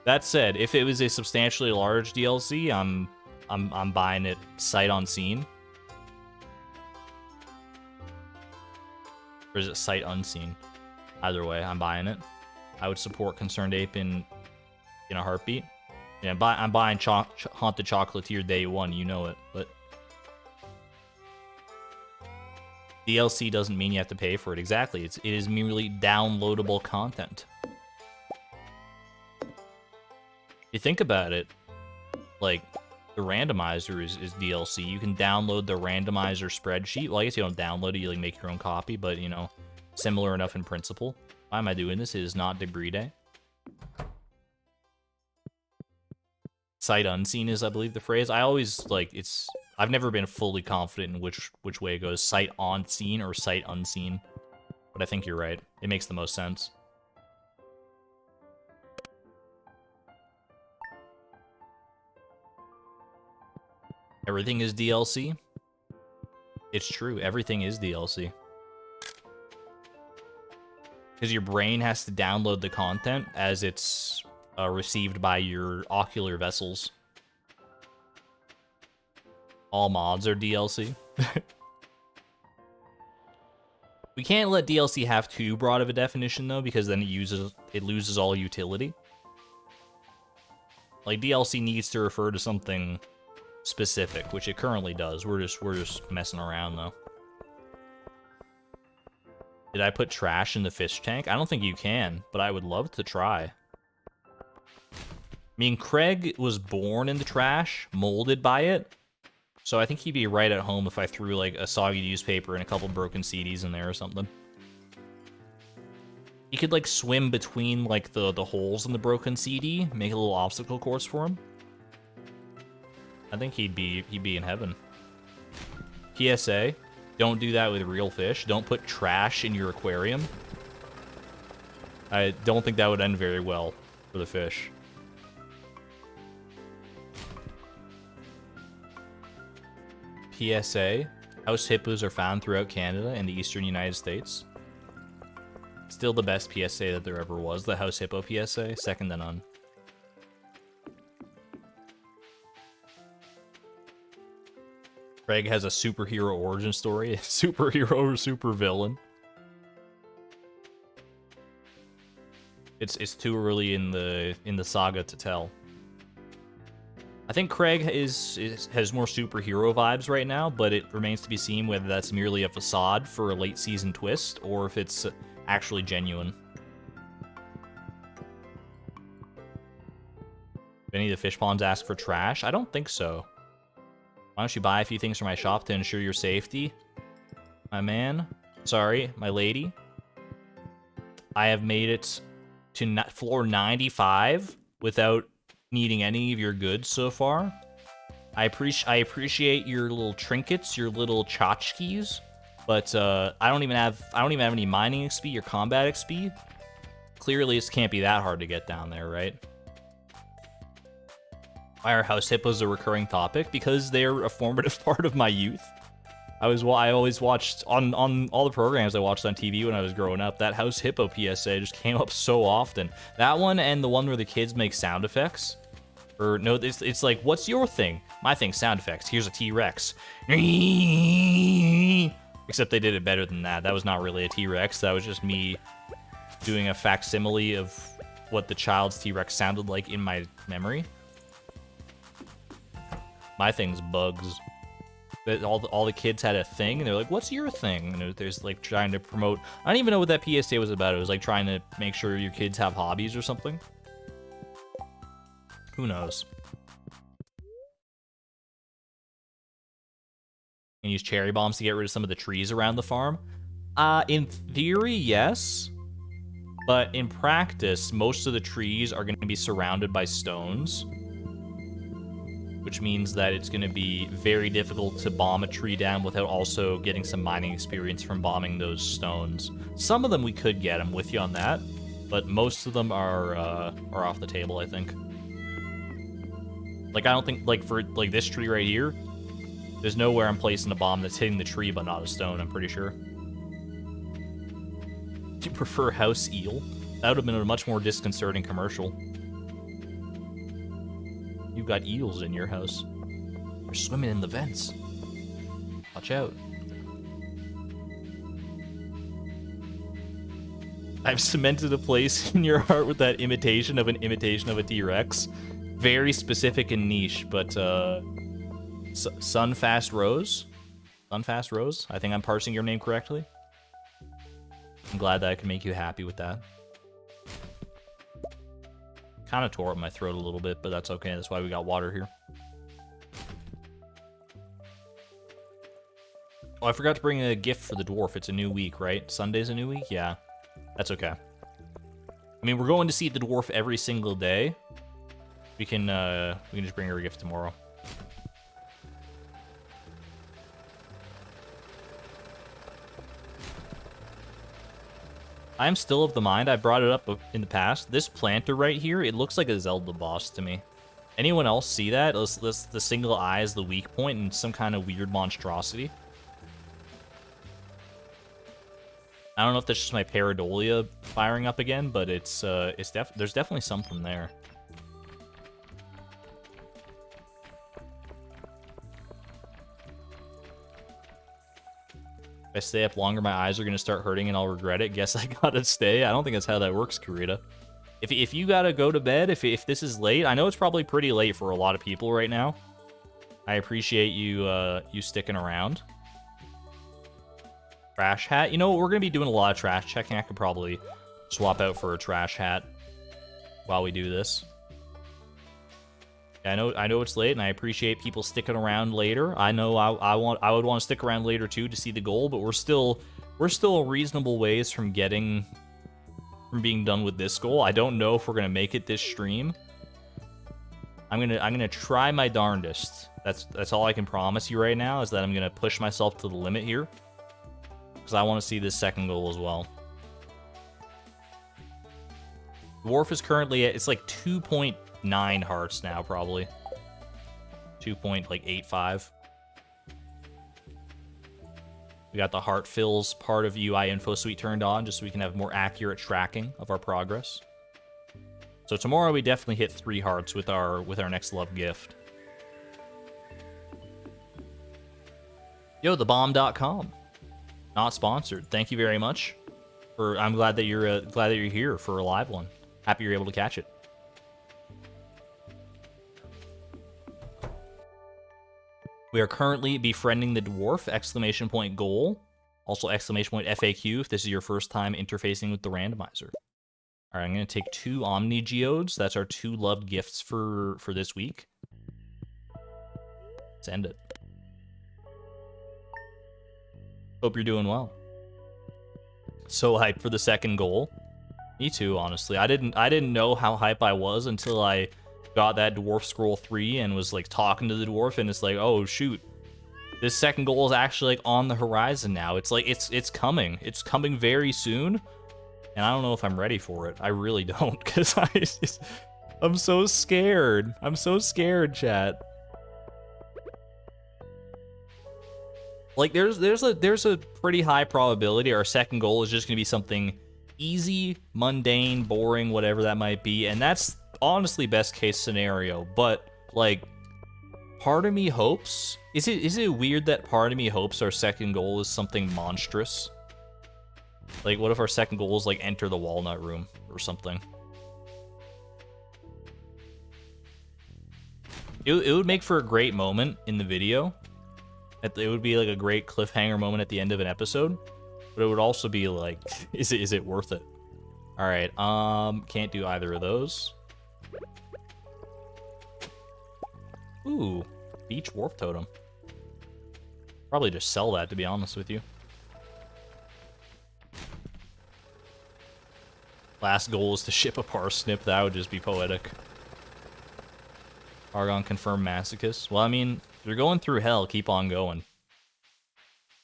That said, if it was a substantially large DLC, I'm buying it sight unseen. Or is it sight unseen? Either way, I'm buying it. I would support Concerned Ape in in a heartbeat. Yeah, I'm buying Haunted Chocolatier day one, you know it, but DLC doesn't mean you have to pay for it. Exactly, it is merely downloadable content. You think about it, like, the randomizer is DLC. You can download the randomizer spreadsheet. Well, I guess you don't download it, you like make your own copy, but, you know, similar enough in principle. Why am I doing this? It is not debris day. Sight unseen is, I believe, the phrase. I always, like, I've never been fully confident in which way it goes. Sight on seen or sight unseen. But I think you're right. It makes the most sense. Everything is DLC. It's true. Everything is DLC. Because your brain has to download the content as it's received by your ocular vessels. All mods are DLC. We can't let DLC have too broad of a definition, though, because then it loses all utility. Like, DLC needs to refer to something specific, which it currently does. We're just messing around, though. Did I put trash in the fish tank? I don't think you can, but I would love to try. I mean, Craig was born in the trash, molded by it, so I think he'd be right at home if I threw, like, a soggy newspaper and a couple broken CDs in there or something. He could, like, swim between, like, the holes in the broken CD, make a little obstacle course for him. I think he'd be in heaven. PSA, don't do that with real fish. Don't put trash in your aquarium. I don't think that would end very well for the fish. PSA, house hippos are found throughout Canada and the eastern United States. Still the best PSA that there ever was, the house hippo PSA, second to none. Craig has a superhero origin story, superhero or supervillain. It's too early in the saga to tell. I think Craig has more superhero vibes right now, but it remains to be seen whether that's merely a facade for a late season twist or if it's actually genuine. If any of the fish ponds ask for trash? I don't think so. Why don't you buy a few things from my shop to ensure your safety? My man. Sorry, my lady. I have made it to floor 95 without needing any of your goods so far. I appreciate your little trinkets, your little tchotchkes, but I don't even have any mining XP or combat XP. Clearly, this can't be that hard to get down there, right? Why are house hippos a recurring topic? Because they're a formative part of my youth. I always watched on all the programs I watched on TV when I was growing up. That house hippo PSA just came up so often. That one and the one where the kids make sound effects. Or no, it's like, what's your thing? My thing, sound effects. Here's a T-Rex. Except they did it better than that. That was not really a T-Rex. That was just me doing a facsimile of what the child's T-Rex sounded like in my memory. My thing's bugs. All the kids had a thing, and they're like, what's your thing? And there's like trying to promote... I don't even know what that PSA was about. It was like trying to make sure your kids have hobbies or something. Who knows? And use cherry bombs to get rid of some of the trees around the farm? In theory, yes. But in practice, most of the trees are going to be surrounded by stones. Which means that it's going to be very difficult to bomb a tree down without also getting some mining experience from bombing those stones. Some of them we could get, I'm with you on that, but most of them are off the table, I think. Like, I don't think, like, for, like, this tree right here, there's nowhere I'm placing a bomb that's hitting the tree but not a stone, I'm pretty sure. Do you prefer house eel? That would have been a much more disconcerting commercial. You've got eels in your house. They're swimming in the vents. Watch out. I've cemented a place in your heart with that imitation of an imitation of a T-Rex. Very specific and niche, but Sunfast Rose? Sunfast Rose? I think I'm parsing your name correctly. I'm glad that I can make you happy with that. Kind of tore up my throat a little bit, but that's okay. That's why we got water here. Oh, I forgot to bring a gift for the dwarf. It's a new week, right? Sunday's a new week? Yeah. That's okay. I mean, we're going to see the dwarf every single day. We can just bring her a gift tomorrow. I'm still of the mind, I brought it up in the past. This planter right here, it looks like a Zelda boss to me. Anyone else see that? The single eye is the weak point and some kind of weird monstrosity. I don't know if that's just my pareidolia firing up again, but there's definitely something there. If I stay up longer, my eyes are going to start hurting and I'll regret it. Guess I gotta stay. I don't think that's how that works, Kurita. If you gotta go to bed, if this is late, I know it's probably pretty late for a lot of people right now. I appreciate you sticking around. Trash hat. You know, we're going to be doing a lot of trash checking. I could probably swap out for a trash hat while we do this. I know it's late, and I appreciate people sticking around later. I know I would want to stick around later too to see the goal, but we're still a reasonable ways from being done with this goal. I don't know if we're gonna make it this stream. I'm gonna try my darndest. That's all I can promise you right now, is that I'm gonna push myself to the limit here, because I want to see this second goal as well. Dwarf is currently at, it's like 2.9 hearts now, probably 2.85. We got the heart fills part of UI info suite turned on, just so we can have more accurate tracking of our progress. So tomorrow we definitely hit 3 hearts with our next love gift. Yo, thebomb.com. Not sponsored. Thank you very much. I'm glad that you're here for a live one. Happy you're able to catch it. We are currently befriending the dwarf, exclamation point goal. Also exclamation point FAQ if this is your first time interfacing with the randomizer. All right, I'm going to take 2 Omni Geodes. That's our 2 loved gifts for this week. Let's end it. Hope you're doing well. So hyped for the second goal. Me too, honestly. I didn't know how hype I was until I got that dwarf scroll 3 and was like talking to the dwarf, and it's like, oh shoot, this second goal is actually like on the horizon now. It's like it's coming. It's coming very soon. And I don't know if I'm ready for it. I really don't, because I'm so scared. I'm so scared, chat. Like there's a pretty high probability our second goal is just gonna be something easy, mundane, boring, whatever that might be, and that's honestly best case scenario. But like, part of me hopes, is it weird that part of me hopes our second goal is something monstrous? Like, what if our second goal is like enter the walnut room or something? It would make for a great moment in the video. It would be like a great cliffhanger moment at the end of an episode, but it would also be like, is it worth it? All right, can't do either of those. Ooh, beach warp totem. Probably just sell that, to be honest with you. Last goal is to ship a parsnip. That would just be poetic. Argon confirmed masochist. Well, I mean, if you're going through hell, keep on going.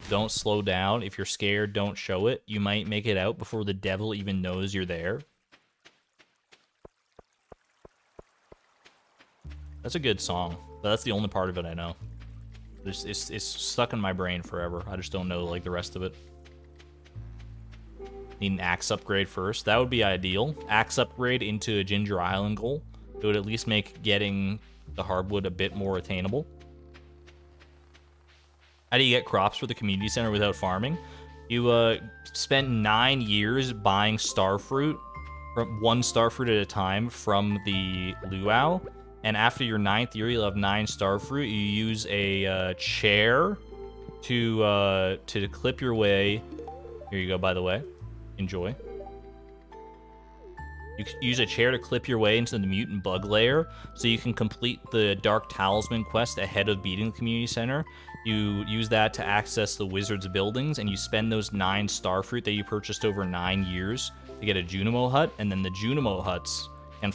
Don't slow down. If you're scared, don't show it. You might make it out before the devil even knows you're there. That's a good song, but that's the only part of it I know. It's stuck in my brain forever. I just don't know like the rest of it. Need an axe upgrade first. That would be ideal. Axe upgrade into a Ginger Island goal. It would at least make getting the hardwood a bit more attainable. How do you get crops for the community center without farming? You spent 9 years buying starfruit, from 1 starfruit at a time from the luau, and after your 9th year, you'll have 9 starfruit. You use a chair to clip your way. Here you go, by the way. Enjoy. You can use a chair to clip your way into the mutant bug lair, so you can complete the Dark Talisman quest ahead of beating the community center. You use that to access the wizard's buildings, and you spend those 9 starfruit that you purchased over 9 years to get a Junimo hut, and then the Junimo huts can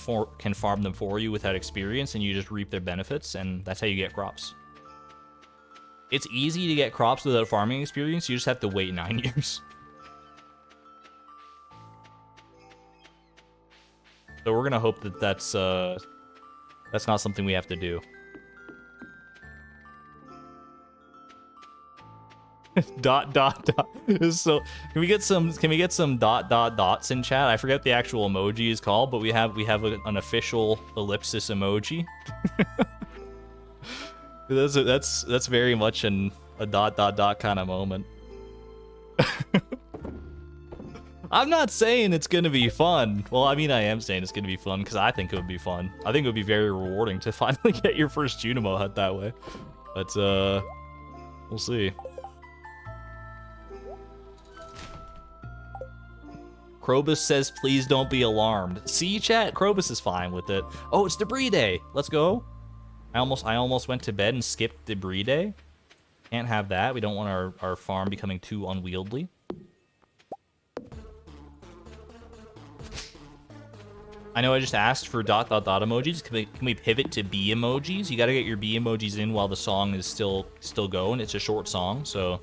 farm them for you without experience, and you just reap their benefits, and that's how you get crops. It's easy to get crops without farming experience, you just have to wait 9 years. So we're gonna hope that that's not something we have to do. dot dot dot. So can we get some dot dot dots in chat? I forget the actual emoji is called, but we have an official ellipsis emoji. That's very much a dot dot dot kind of moment. I'm not saying it's gonna be fun. Well, I mean, I am saying it's gonna be fun because I think it would be fun. I think it would be very rewarding to finally get your first Junimo hut that way. But we'll see. Krobus says, please don't be alarmed. See, chat? Krobus is fine with it. Oh, it's debris day. Let's go. I almost went to bed and skipped debris day. Can't have that. We don't want our farm becoming too unwieldy. I know I just asked for dot dot dot emojis. Can we pivot to B emojis? You gotta get your B emojis in while the song is still going. It's a short song, so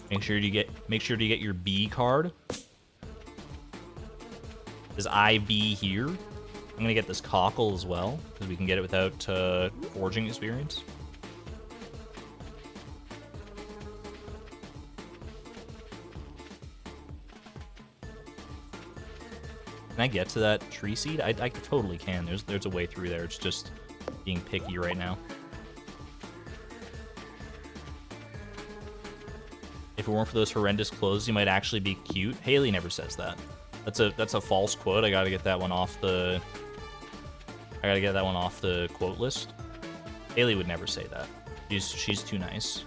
make sure to get your B card. Is IB here? I'm gonna get this cockle as well, because we can get it without forging experience. Can I get to that tree seed? I totally can. There's a way through there. It's just being picky right now. If it weren't for those horrendous clothes, you might actually be cute. Haley never says that. That's a false quote. I gotta get that one off the quote list. Haley would never say that. She's too nice.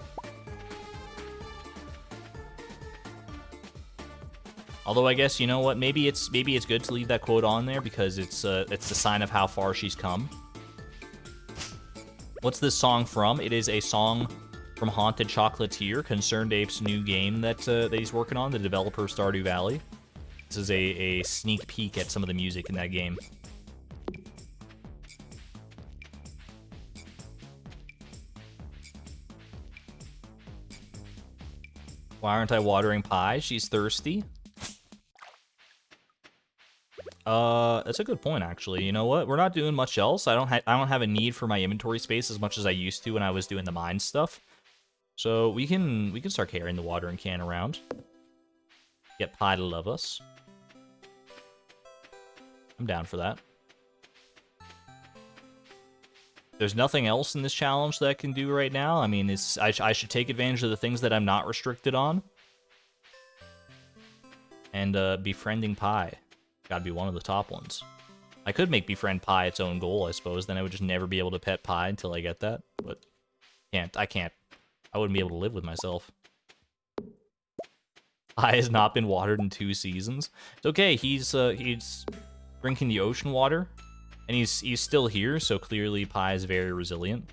Although I guess, you know what, maybe it's good to leave that quote on there because it's a sign of how far she's come. What's this song from? It is a song from Haunted Chocolatier, Concerned Ape's new game that he's working on, the developer of Stardew Valley. This is a sneak peek at some of the music in that game. Why aren't I watering pie? She's thirsty. That's a good point, actually. You know what? We're not doing much else. I don't have a need for my inventory space as much as I used to when I was doing the mine stuff. So we can start carrying the watering can around. Get Pie to love us. I'm down for that. There's nothing else in this challenge that I can do right now. I mean, I should take advantage of the things that I'm not restricted on. And befriending Pie. Gotta be one of the top ones. I could make befriend Pie its own goal, I suppose. Then I would just never be able to pet Pie until I get that. But I can't. I wouldn't be able to live with myself. Pie has not been watered in 2 seasons. It's okay. He's drinking the ocean water, and he's still here. So clearly, Pie is very resilient.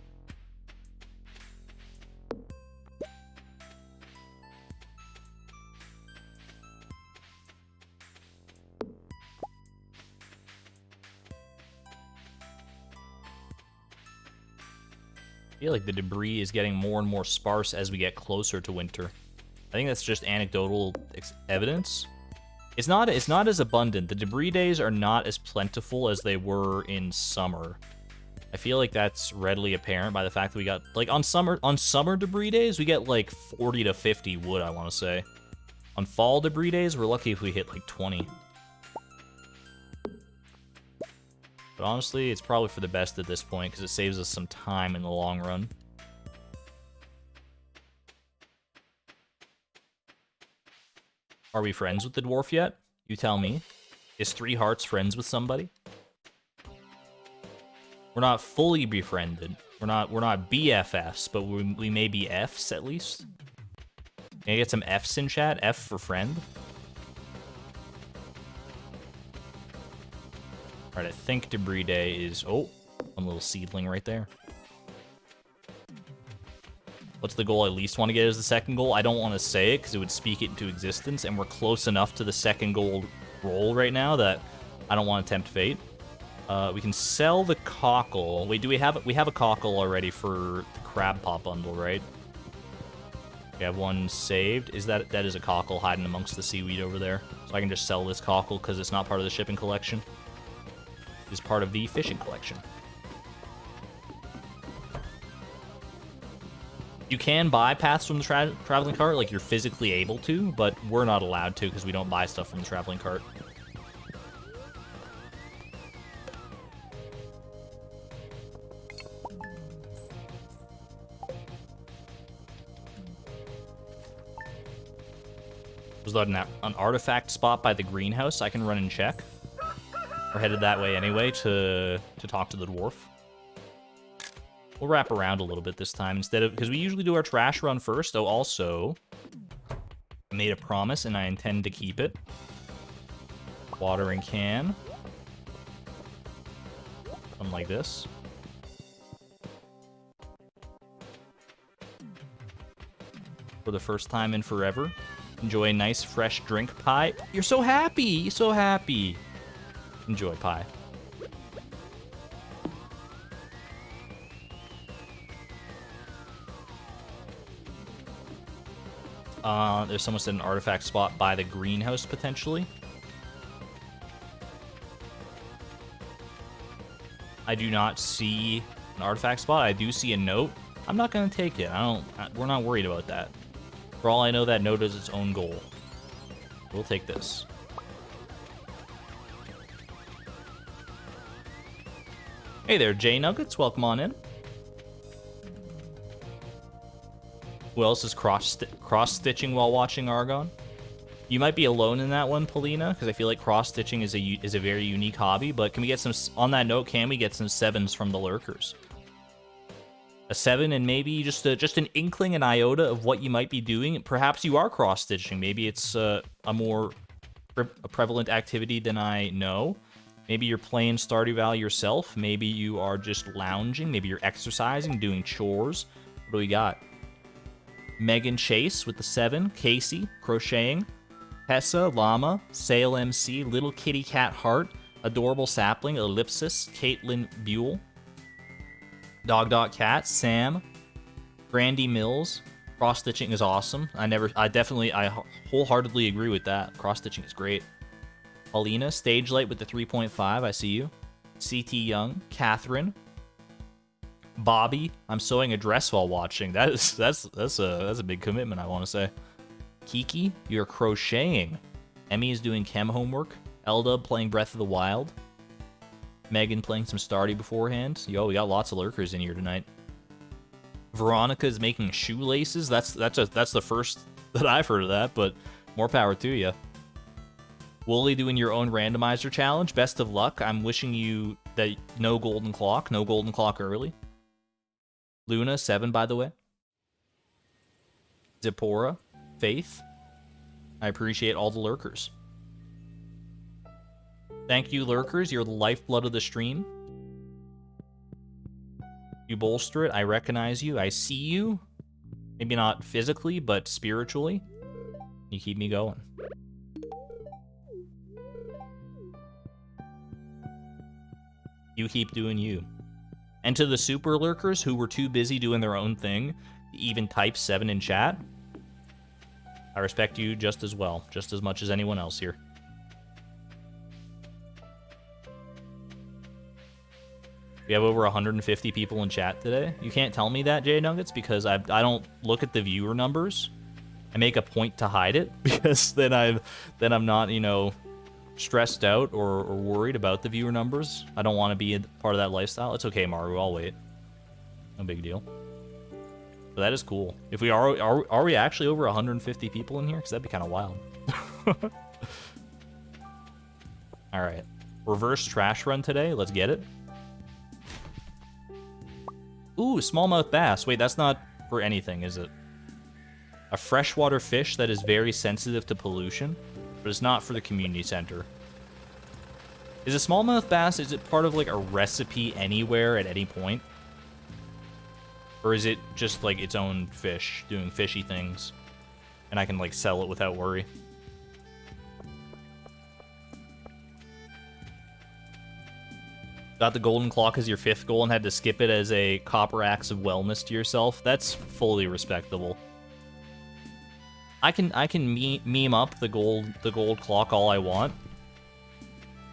I feel like the debris is getting more and more sparse as we get closer to winter. I think that's just anecdotal evidence. It's not as abundant. The debris days are not as plentiful as they were in summer. I feel like that's readily apparent by the fact that we got, like, on summer debris days, we get like 40 to 50 wood, I want to say. On fall debris days, we're lucky if we hit like 20. But honestly, it's probably for the best at this point, because it saves us some time in the long run. Are we friends with the dwarf yet? You tell me. Is 3 Hearts friends with somebody? We're not fully befriended. We're not BFFs, but we may be Fs at least. Can I get some Fs in chat? F for friend. Alright, I think Debris Day is... Oh, one little seedling right there. What's the goal I least want to get as the second goal? I don't want to say it because it would speak it into existence, and we're close enough to the second goal roll right now that I don't want to tempt fate. We can sell the cockle. Wait, do we have a cockle already for the crab pot bundle, right? We have one saved. That is a cockle hiding amongst the seaweed over there. So I can just sell this cockle because it's not part of the shipping collection. It's part of the fishing collection. You can buy paths from the traveling cart, like you're physically able to, but we're not allowed to because we don't buy stuff from the traveling cart. Was that an artifact spot by the greenhouse I can run and check? We're headed that way anyway to talk to the dwarf. We'll wrap around a little bit this time instead of... Because we usually do our trash run first. Oh, also, I made a promise and I intend to keep it. Watering can. Something like this. For the first time in forever. Enjoy a nice fresh drink pie. You're so happy! You're so happy! Enjoy pie. There's someone said an artifact spot by the greenhouse, potentially. I do not see an artifact spot. I do see a note. I'm not going to take it. We're not worried about that. For all I know, that note is its own goal. We'll take this. Hey there, J Nuggets. Welcome on in. Who else is cross-stitching while watching Argon? You might be alone in that one, Polina, because I feel like cross-stitching is a very unique hobby, but can we get some... On that note, can we get some 7s from the lurkers? A 7 and maybe just an inkling, an iota of what you might be doing. Perhaps you are cross-stitching. Maybe it's a more prevalent activity than I know. Maybe you're playing Stardew Valley yourself. Maybe you are just lounging. Maybe you're exercising, doing chores. What do we got? Megan Chase with the 7. Casey, crocheting. Tessa, llama. Sail MC, little kitty cat heart. Adorable sapling, ellipsis. Caitlin Buell. Dog Cat, Sam. Brandy Mills. Cross-stitching is awesome. I wholeheartedly agree with that. Cross-stitching is great. Paulina, Stage Light with the 3.5. I see you. CT Young, Catherine. Bobby, I'm sewing a dress while watching. That's a big commitment, I want to say. Kiki, you're crocheting. Emmy is doing chem homework. Elda playing Breath of the Wild. Megan playing some Stardew beforehand. Yo, we got lots of lurkers in here tonight. Veronica is making shoelaces. That's the first that I've heard of that, but more power to you. Wooly doing your own randomizer challenge. Best of luck. I'm wishing you that no golden clock early. Luna, 7, by the way. Zipporah, Faith. I appreciate all the lurkers. Thank you, lurkers. You're the lifeblood of the stream. You bolster it. I recognize you. I see you. Maybe not physically, but spiritually. You keep me going. You keep doing you. And to the super lurkers who were too busy doing their own thing to even type 7 in chat, I respect you just as well, just as much as anyone else here. We have over 150 people in chat today. You can't tell me that, J Nuggets, because I don't look at the viewer numbers. I make a point to hide it because then I'm not, you know, stressed out or worried about the viewer numbers. I don't want to be a part of that lifestyle. It's okay, Maru. I'll wait. No big deal. But that is cool. If we are we actually over 150 people in here? Because that'd be kind of wild. All right. Reverse trash run today. Let's get it. Ooh, smallmouth bass. Wait, that's not for anything, is it? A freshwater fish that is very sensitive to pollution, but it's not for the community center. Is a smallmouth bass, is it part of like a recipe anywhere at any point? Or is it just like its own fish doing fishy things? And I can like sell it without worry. Got the golden clock as your 5th goal and had to skip it as a copper acts of wellness to yourself. That's fully respectable. I can meme up the gold clock all I want.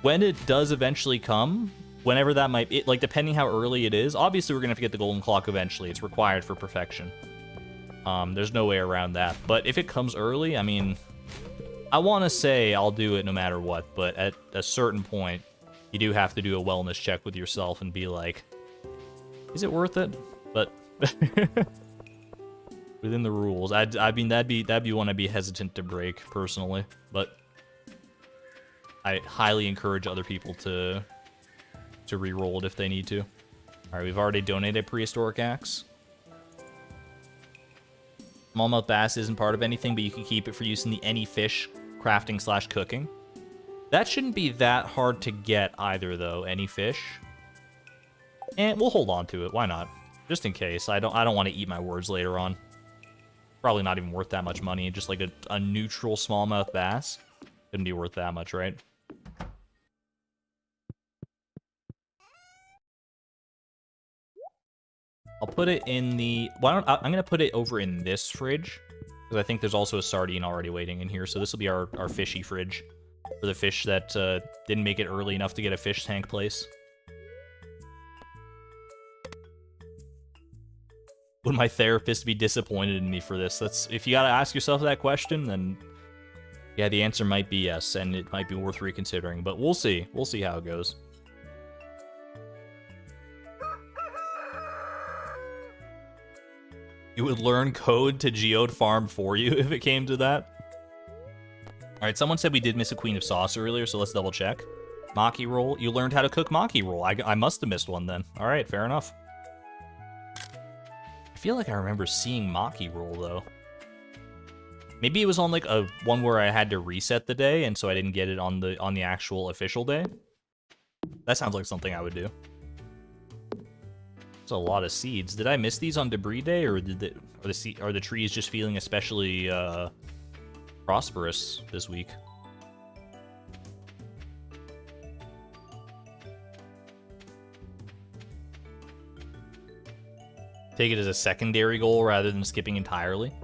When it does eventually come, whenever that might be, like depending how early it is, obviously we're gonna have to get the golden clock eventually. It's required for perfection. There's no way around that. But if it comes early, I mean, I want to say I'll do it no matter what, but at a certain point, you do have to do a wellness check with yourself and be like, is it worth it? But within the rules, I mean that'd be one I'd be hesitant to break personally, but I highly encourage other people to re-roll it if they need to. All right, we've already donated prehistoric axe. Smallmouth bass isn't part of anything, but you can keep it for use in the any fish crafting / cooking. That shouldn't be that hard to get either, though. Any fish, and we'll hold on to it. Why not? Just in case. I don't want to eat my words later on. Probably not even worth that much money. Just like a neutral smallmouth bass couldn't be worth that much, right? I'll put it in the. I'm gonna put it over in this fridge because I think there's also a sardine already waiting in here. So this will be our fishy fridge. For the fish that didn't make it early enough to get a fish tank place. Would my therapist be disappointed in me for this? If you gotta ask yourself that question, then yeah, the answer might be yes, and it might be worth reconsidering. But we'll see. We'll see how it goes. You would learn code to geode farm for you if it came to that. Alright, someone said we did miss a Queen of Sauce earlier, so let's double check. Maki roll. You learned how to cook maki roll. I must have missed one then. Alright, fair enough. I feel like I remember seeing maki roll, though. Maybe it was on like a one where I had to reset the day, and so I didn't get it on the actual official day. That sounds like something I would do. That's a lot of seeds. Did I miss these on debris day, or are the trees just feeling especially prosperous this week? Take it as a secondary goal rather than skipping entirely.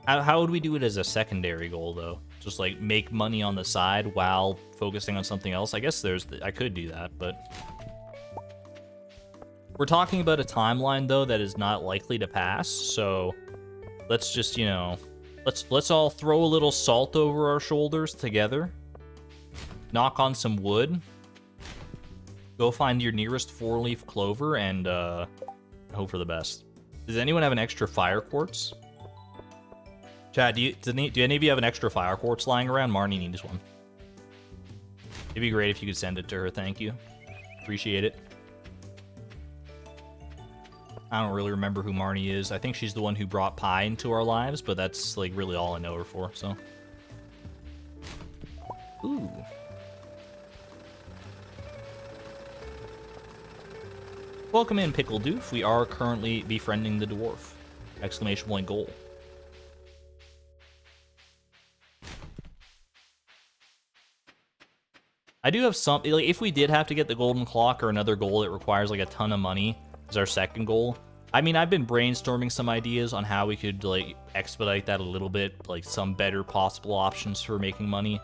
How would we do it as a secondary goal, though? Just like make money on the side while focusing on something else? I guess I could do that, but we're talking about a timeline though that is not likely to pass. So let's just, you know, let's all throw a little salt over our shoulders together. Knock on some wood. Go find your nearest 4-leaf clover and hope for the best. Does anyone have an extra fire quartz? Chad, do any of you have an extra fire quartz lying around? Marnie needs one. It'd be great if you could send it to her. Thank you. Appreciate it. I don't really remember who Marnie is. I think she's the one who brought pie into our lives, but that's like really all I know her for, so. Ooh. Welcome in, Pickle Doof. We are currently befriending the dwarf. Exclamation point goal. I do have some, like, if we did have to get the golden clock or another goal that requires like a ton of money as our second goal. I mean, I've been brainstorming some ideas on how we could like expedite that a little bit, like some better possible options for making money.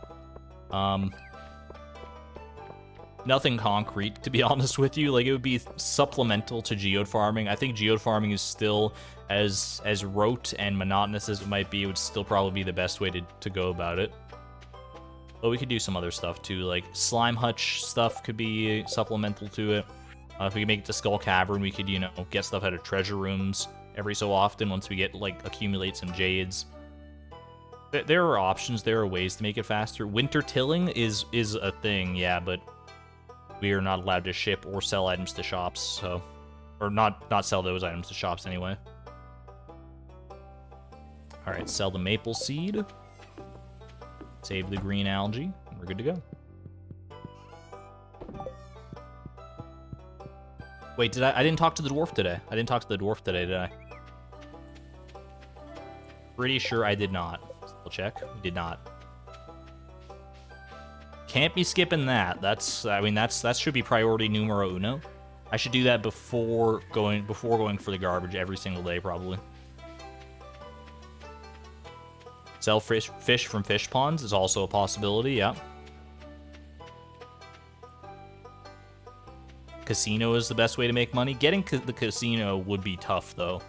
Nothing concrete, to be honest with you. Like, it would be supplemental to geode farming. I think geode farming is still as rote and monotonous as it might be. It would still probably be the best way to go about it. But we could do some other stuff too, like slime hutch stuff could be supplemental to it. If we could make it to Skull Cavern, we could, you know, get stuff out of treasure rooms every so often once we get, like, accumulate some jades. There are options, there are ways to make it faster. Winter tilling is a thing, yeah, but we are not allowed to ship or sell items to shops, so... Or not sell those items to shops anyway. Alright, sell the maple seed. Save the green algae, and we're good to go. Wait, I didn't talk to the dwarf today. I didn't talk to the dwarf today, did I? Pretty sure I did not. We'll check. We did not. Can't be skipping that. That should be priority numero uno. I should do that before going for the garbage every single day, probably. Sell fish from fish ponds is also a possibility, yeah. Casino is the best way to make money. Getting the casino would be tough, though.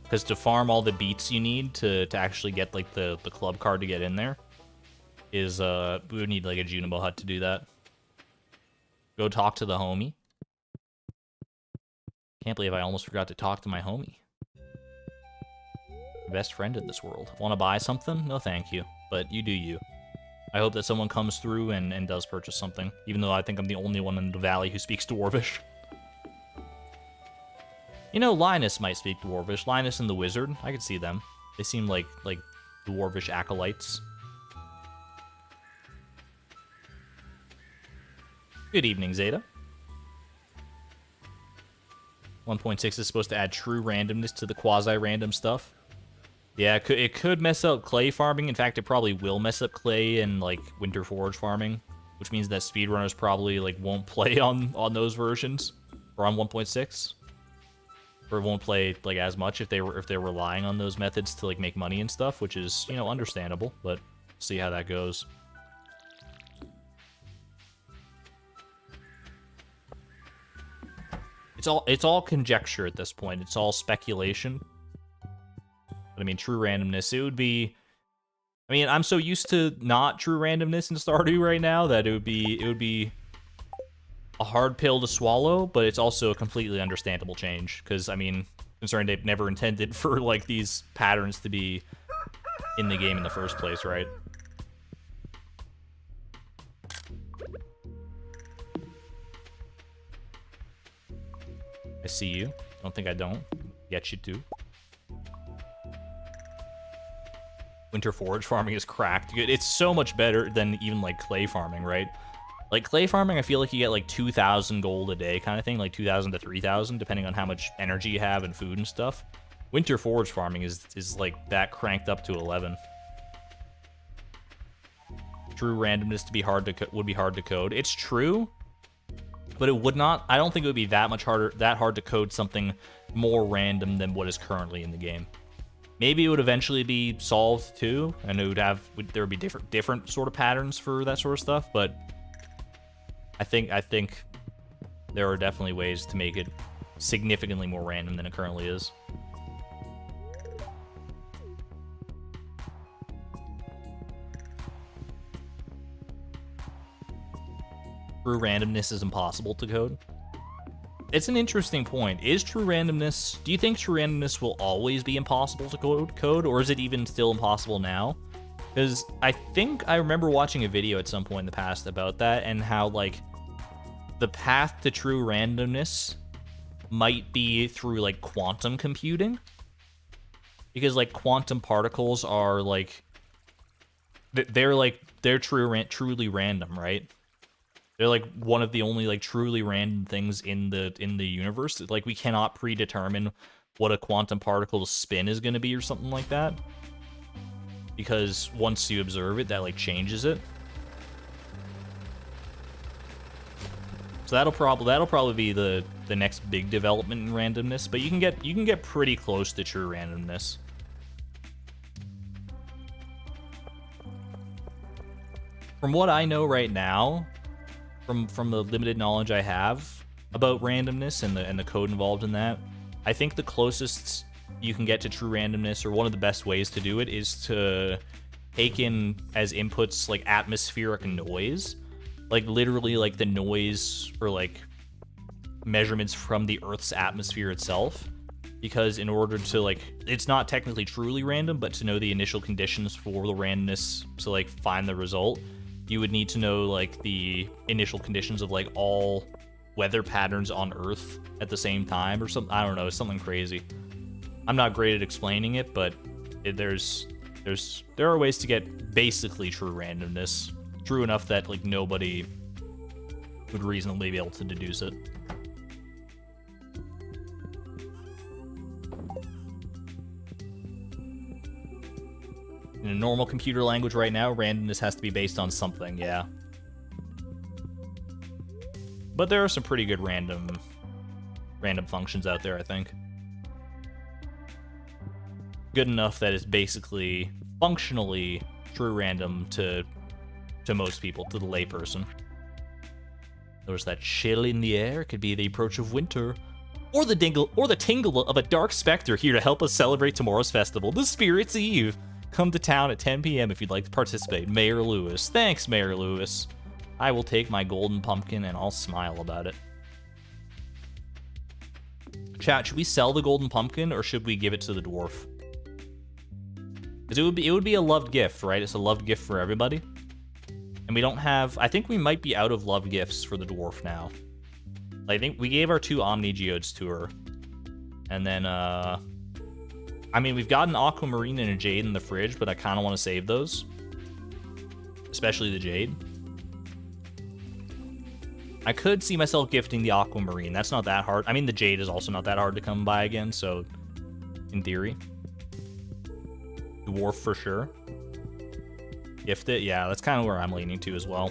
Because to farm all the beats you need to actually get, like, the club card to get in there is, we would need, like, a Junibo hut to do that. Go talk to the homie. Can't believe I almost forgot to talk to my homie. Best friend in this world. Want to buy something? No thank you, but you do you. I hope that someone comes through and does purchase something, even though I think I'm the only one in the valley who speaks Dwarvish. You know, Linus might speak Dwarvish. Linus and the Wizard, I could see them. They seem like Dwarvish acolytes. Good evening, Zeta. 1.6 is supposed to add true randomness to the quasi-random stuff. Yeah, it could mess up clay farming. In fact, it probably will mess up clay and, like, winter forage farming, which means that speedrunners probably, like, won't play on those versions, or on 1.6, or won't play, like, as much if they're relying on those methods to, like, make money and stuff, which is, you know, understandable, but see how that goes. It's all conjecture at this point. It's all speculation. But I mean, true randomness, it would be... I mean, I'm so used to not true randomness in Stardew right now that it would be a hard pill to swallow, but it's also a completely understandable change. Because, I mean, considering they've never intended for, like, these patterns to be in the game in the first place, right? I see you. Don't think I don't. Get you too. Winter forage farming is cracked. It's so much better than even, like, clay farming, right? Like, clay farming, I feel like you get, like, 2,000 gold a day kind of thing, like 2,000 to 3,000, depending on how much energy you have and food and stuff. Winter forage farming is like, that cranked up to 11. True randomness would be hard to code. It's true, but it would not... I don't think it would be that hard to code something more random than what is currently in the game. Maybe it would eventually be solved too, and there would be different sort of patterns for that sort of stuff, but I think there are definitely ways to make it significantly more random than it currently is. True randomness is impossible to code. It's an interesting point. Is true randomness... Do you think true randomness will always be impossible to code, or is it even still impossible now? Because I think I remember watching a video at some point in the past about that, and how, like, the path to true randomness might be through, like, quantum computing. Because, like, quantum particles are, like... They're truly random, right? They're, like, one of the only, like, truly random things in the universe. Like, we cannot predetermine what a quantum particle's spin is going to be or something like that. Because once you observe it, that, like, changes it. So that'll probably be the next big development in randomness, but you can get pretty close to true randomness. From what I know right now, from the limited knowledge I have about randomness and the code involved in that, I think the closest you can get to true randomness, or one of the best ways to do it, is to take in as inputs, like, atmospheric noise. Like, literally, like, the noise or, like, measurements from the Earth's atmosphere itself, because in order to, like, it's not technically truly random, but to know the initial conditions for the randomness to, like, find the result, you would need to know, like, the initial conditions of, like, all weather patterns on Earth at the same time or something. I don't know, something crazy. I'm not great at explaining it, but there are ways to get basically true randomness, true enough that, like, nobody would reasonably be able to deduce it. In a normal computer language right now, randomness has to be based on something, yeah. But there are some pretty good random functions out there, I think. Good enough that it's basically functionally true random to most people, to the layperson. There's that chill in the air. It could be the approach of winter, or the tingle of a dark specter here to help us celebrate tomorrow's festival, the Spirit's Eve. Come to town at 10 p.m. if you'd like to participate. Mayor Lewis. Thanks, Mayor Lewis. I will take my golden pumpkin and I'll smile about it. Chat, should we sell the golden pumpkin or should we give it to the dwarf? Because it would be a loved gift, right? It's a loved gift for everybody. And we don't have... I think we might be out of loved gifts for the dwarf now. I think we gave our 2 Omni Geodes to her. And then, I mean, we've got an aquamarine and a jade in the fridge, but I kind of want to save those. Especially the jade. I could see myself gifting the aquamarine. That's not that hard. I mean, the jade is also not that hard to come by again, so in theory. Dwarf for sure. Gift it? Yeah, that's kind of where I'm leaning to as well.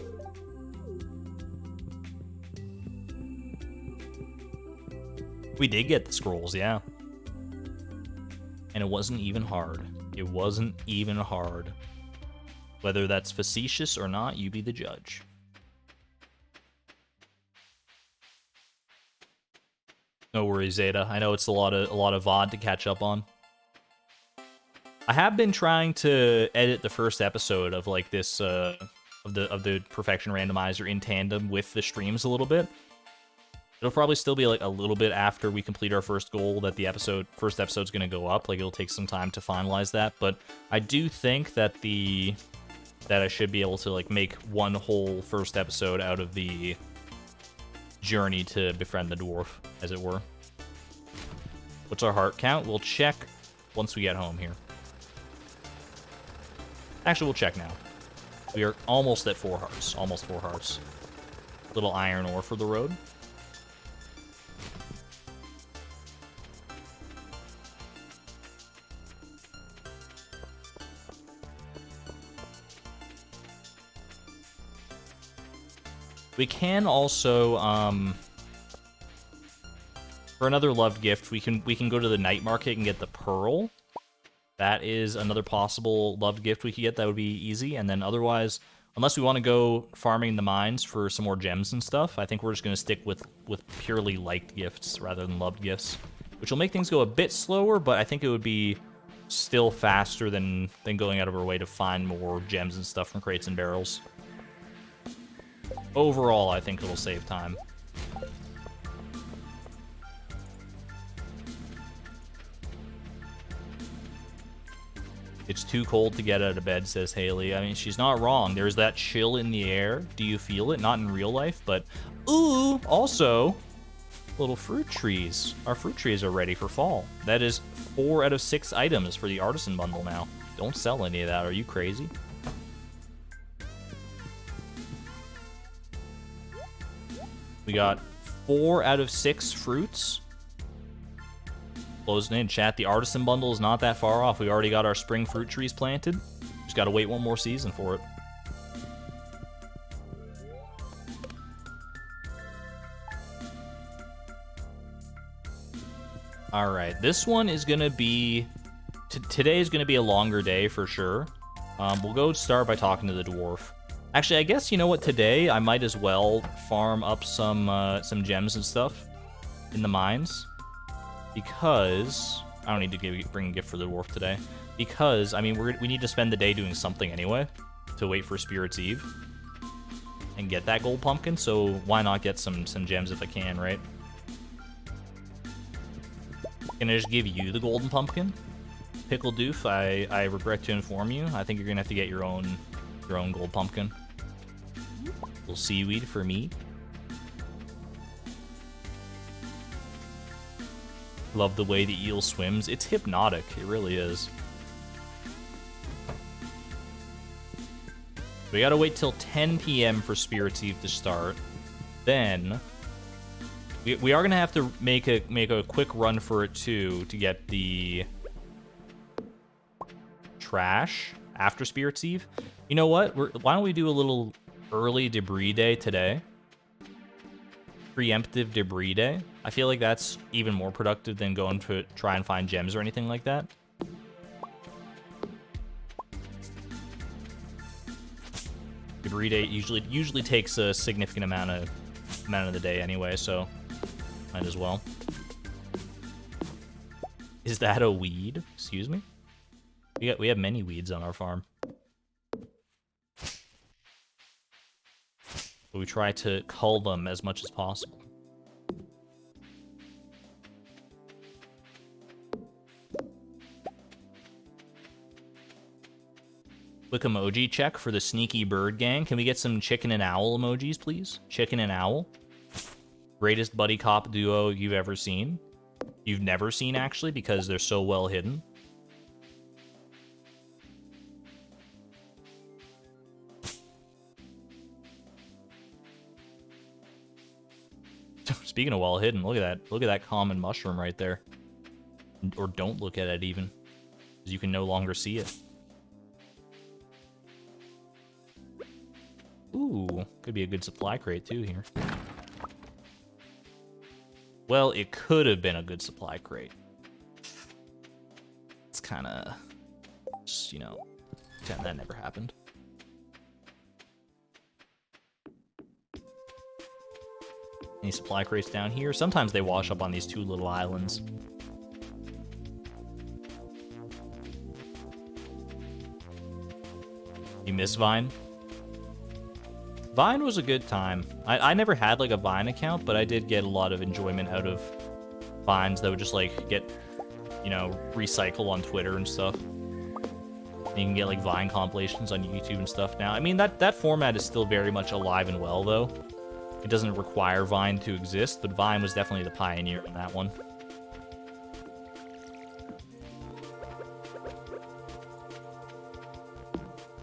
We did get the scrolls, yeah. And it wasn't even hard. It wasn't even hard. Whether that's facetious or not, you be the judge. No worries, Zeta. I know it's a lot of VOD to catch up on. I have been trying to edit the first episode of like this of the Perfection Randomizer in tandem with the streams a little bit. It'll probably still be like a little bit after we complete our first goal that the first episode's going to go up. Like it'll take some time to finalize that, but I do think that I should be able to like make one whole first episode out of the journey to befriend the dwarf, as it were. What's our heart count? We'll check once we get home here. Actually, we'll check now. We are almost at 4 hearts. Almost 4 hearts. Little iron ore for the road. We can also, for another loved gift, we can go to the night market and get the pearl. That is another possible loved gift we could get. That would be easy. And then otherwise, unless we want to go farming the mines for some more gems and stuff, I think we're just going to stick with purely liked gifts rather than loved gifts, which will make things go a bit slower, but I think it would be still faster than going out of our way to find more gems and stuff from crates and barrels. Overall, I think it'll save time. It's too cold to get out of bed, says Haley. I mean, she's not wrong. There's that chill in the air. Do you feel it? Not in real life, but... Ooh! Also, little fruit trees. Our fruit trees are ready for fall. That is 4 out of 6 items for the artisan bundle now. Don't sell any of that. Are you crazy? We got 4 out of 6 fruits. Closing in, chat. The artisan bundle is not that far off. We already got our spring fruit trees planted. Just gotta wait one more season for it. Alright, this one is gonna be... Today is gonna be a longer day for sure. We'll go start by talking to the dwarf. Actually, I guess, you know what, today I might as well farm up some gems and stuff in the mines. Because... I don't need to bring a gift for the dwarf today. Because, I mean, we need to spend the day doing something anyway to wait for Spirit's Eve and get that gold pumpkin, so why not get some gems if I can, right? Can I just give you the golden pumpkin? Pickle Doof, I regret to inform you. I think you're gonna have to get your own gold pumpkin. Little seaweed for me. Love the way the eel swims. It's hypnotic. It really is. We gotta wait till 10 p.m. for Spirit's Eve to start. Then we are gonna have to make a quick run for it too to get the trash after Spirit's Eve. You know what? Why don't we do a little early debris day today? Preemptive debris day. I feel like that's even more productive than going to try and find gems or anything like that. Debris day usually takes a significant amount of the day anyway, so might as well. Is that a weed? Excuse me? We have many weeds on our farm. But we try to cull them as much as possible. Quick emoji check for the sneaky bird gang. Can we get some chicken and owl emojis, please? Chicken and owl. Greatest buddy cop duo you've ever seen. You've never seen, actually, because they're so well hidden. Speaking of well hidden, look at that. Look at that common mushroom right there. Or don't look at it even, because you can no longer see it. Ooh, could be a good supply crate too here. Well, it could have been a good supply crate. It's kind of, you know, pretend that never happened. Any supply crates down here? Sometimes they wash up on these two little islands. You miss Vine? Vine was a good time. I never had like a Vine account, but I did get a lot of enjoyment out of Vines that would just like get, you know, recycle on Twitter and stuff. And you can get like Vine compilations on YouTube and stuff now. I mean, that format is still very much alive and well, though. It doesn't require Vine to exist, but Vine was definitely the pioneer in that one.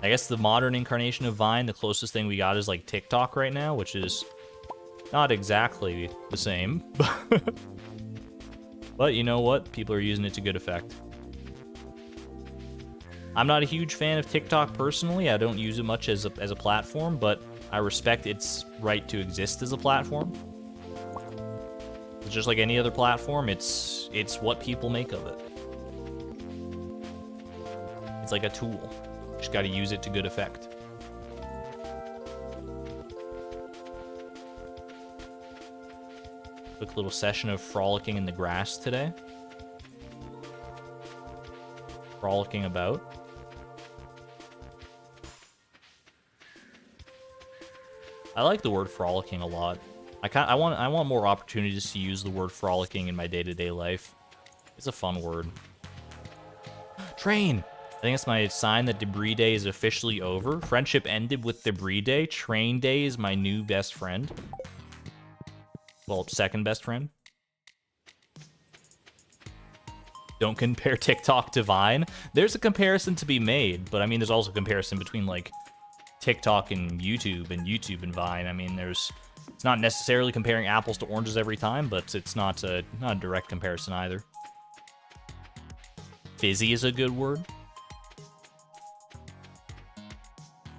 I guess the modern incarnation of Vine, the closest thing we got is like TikTok right now, which is not exactly the same. But you know what? People are using it to good effect. I'm not a huge fan of TikTok personally. I don't use it much as a platform, but I respect its right to exist as a platform. It's just like any other platform, it's what people make of it. It's like a tool. Just gotta use it to good effect. Quick little session of frolicking in the grass today. Frolicking about. I like the word frolicking a lot. I want more opportunities to use the word frolicking in my day-to-day life. It's a fun word. Train! I think it's my sign that debris day is officially over. Friendship ended with debris day. Train day is my new best friend. Well, second best friend. Don't compare TikTok to Vine. There's a comparison to be made, but I mean, there's also a comparison between like TikTok and YouTube and Vine. I mean, it's not necessarily comparing apples to oranges every time, but it's not a direct comparison either. Fizzy is a good word.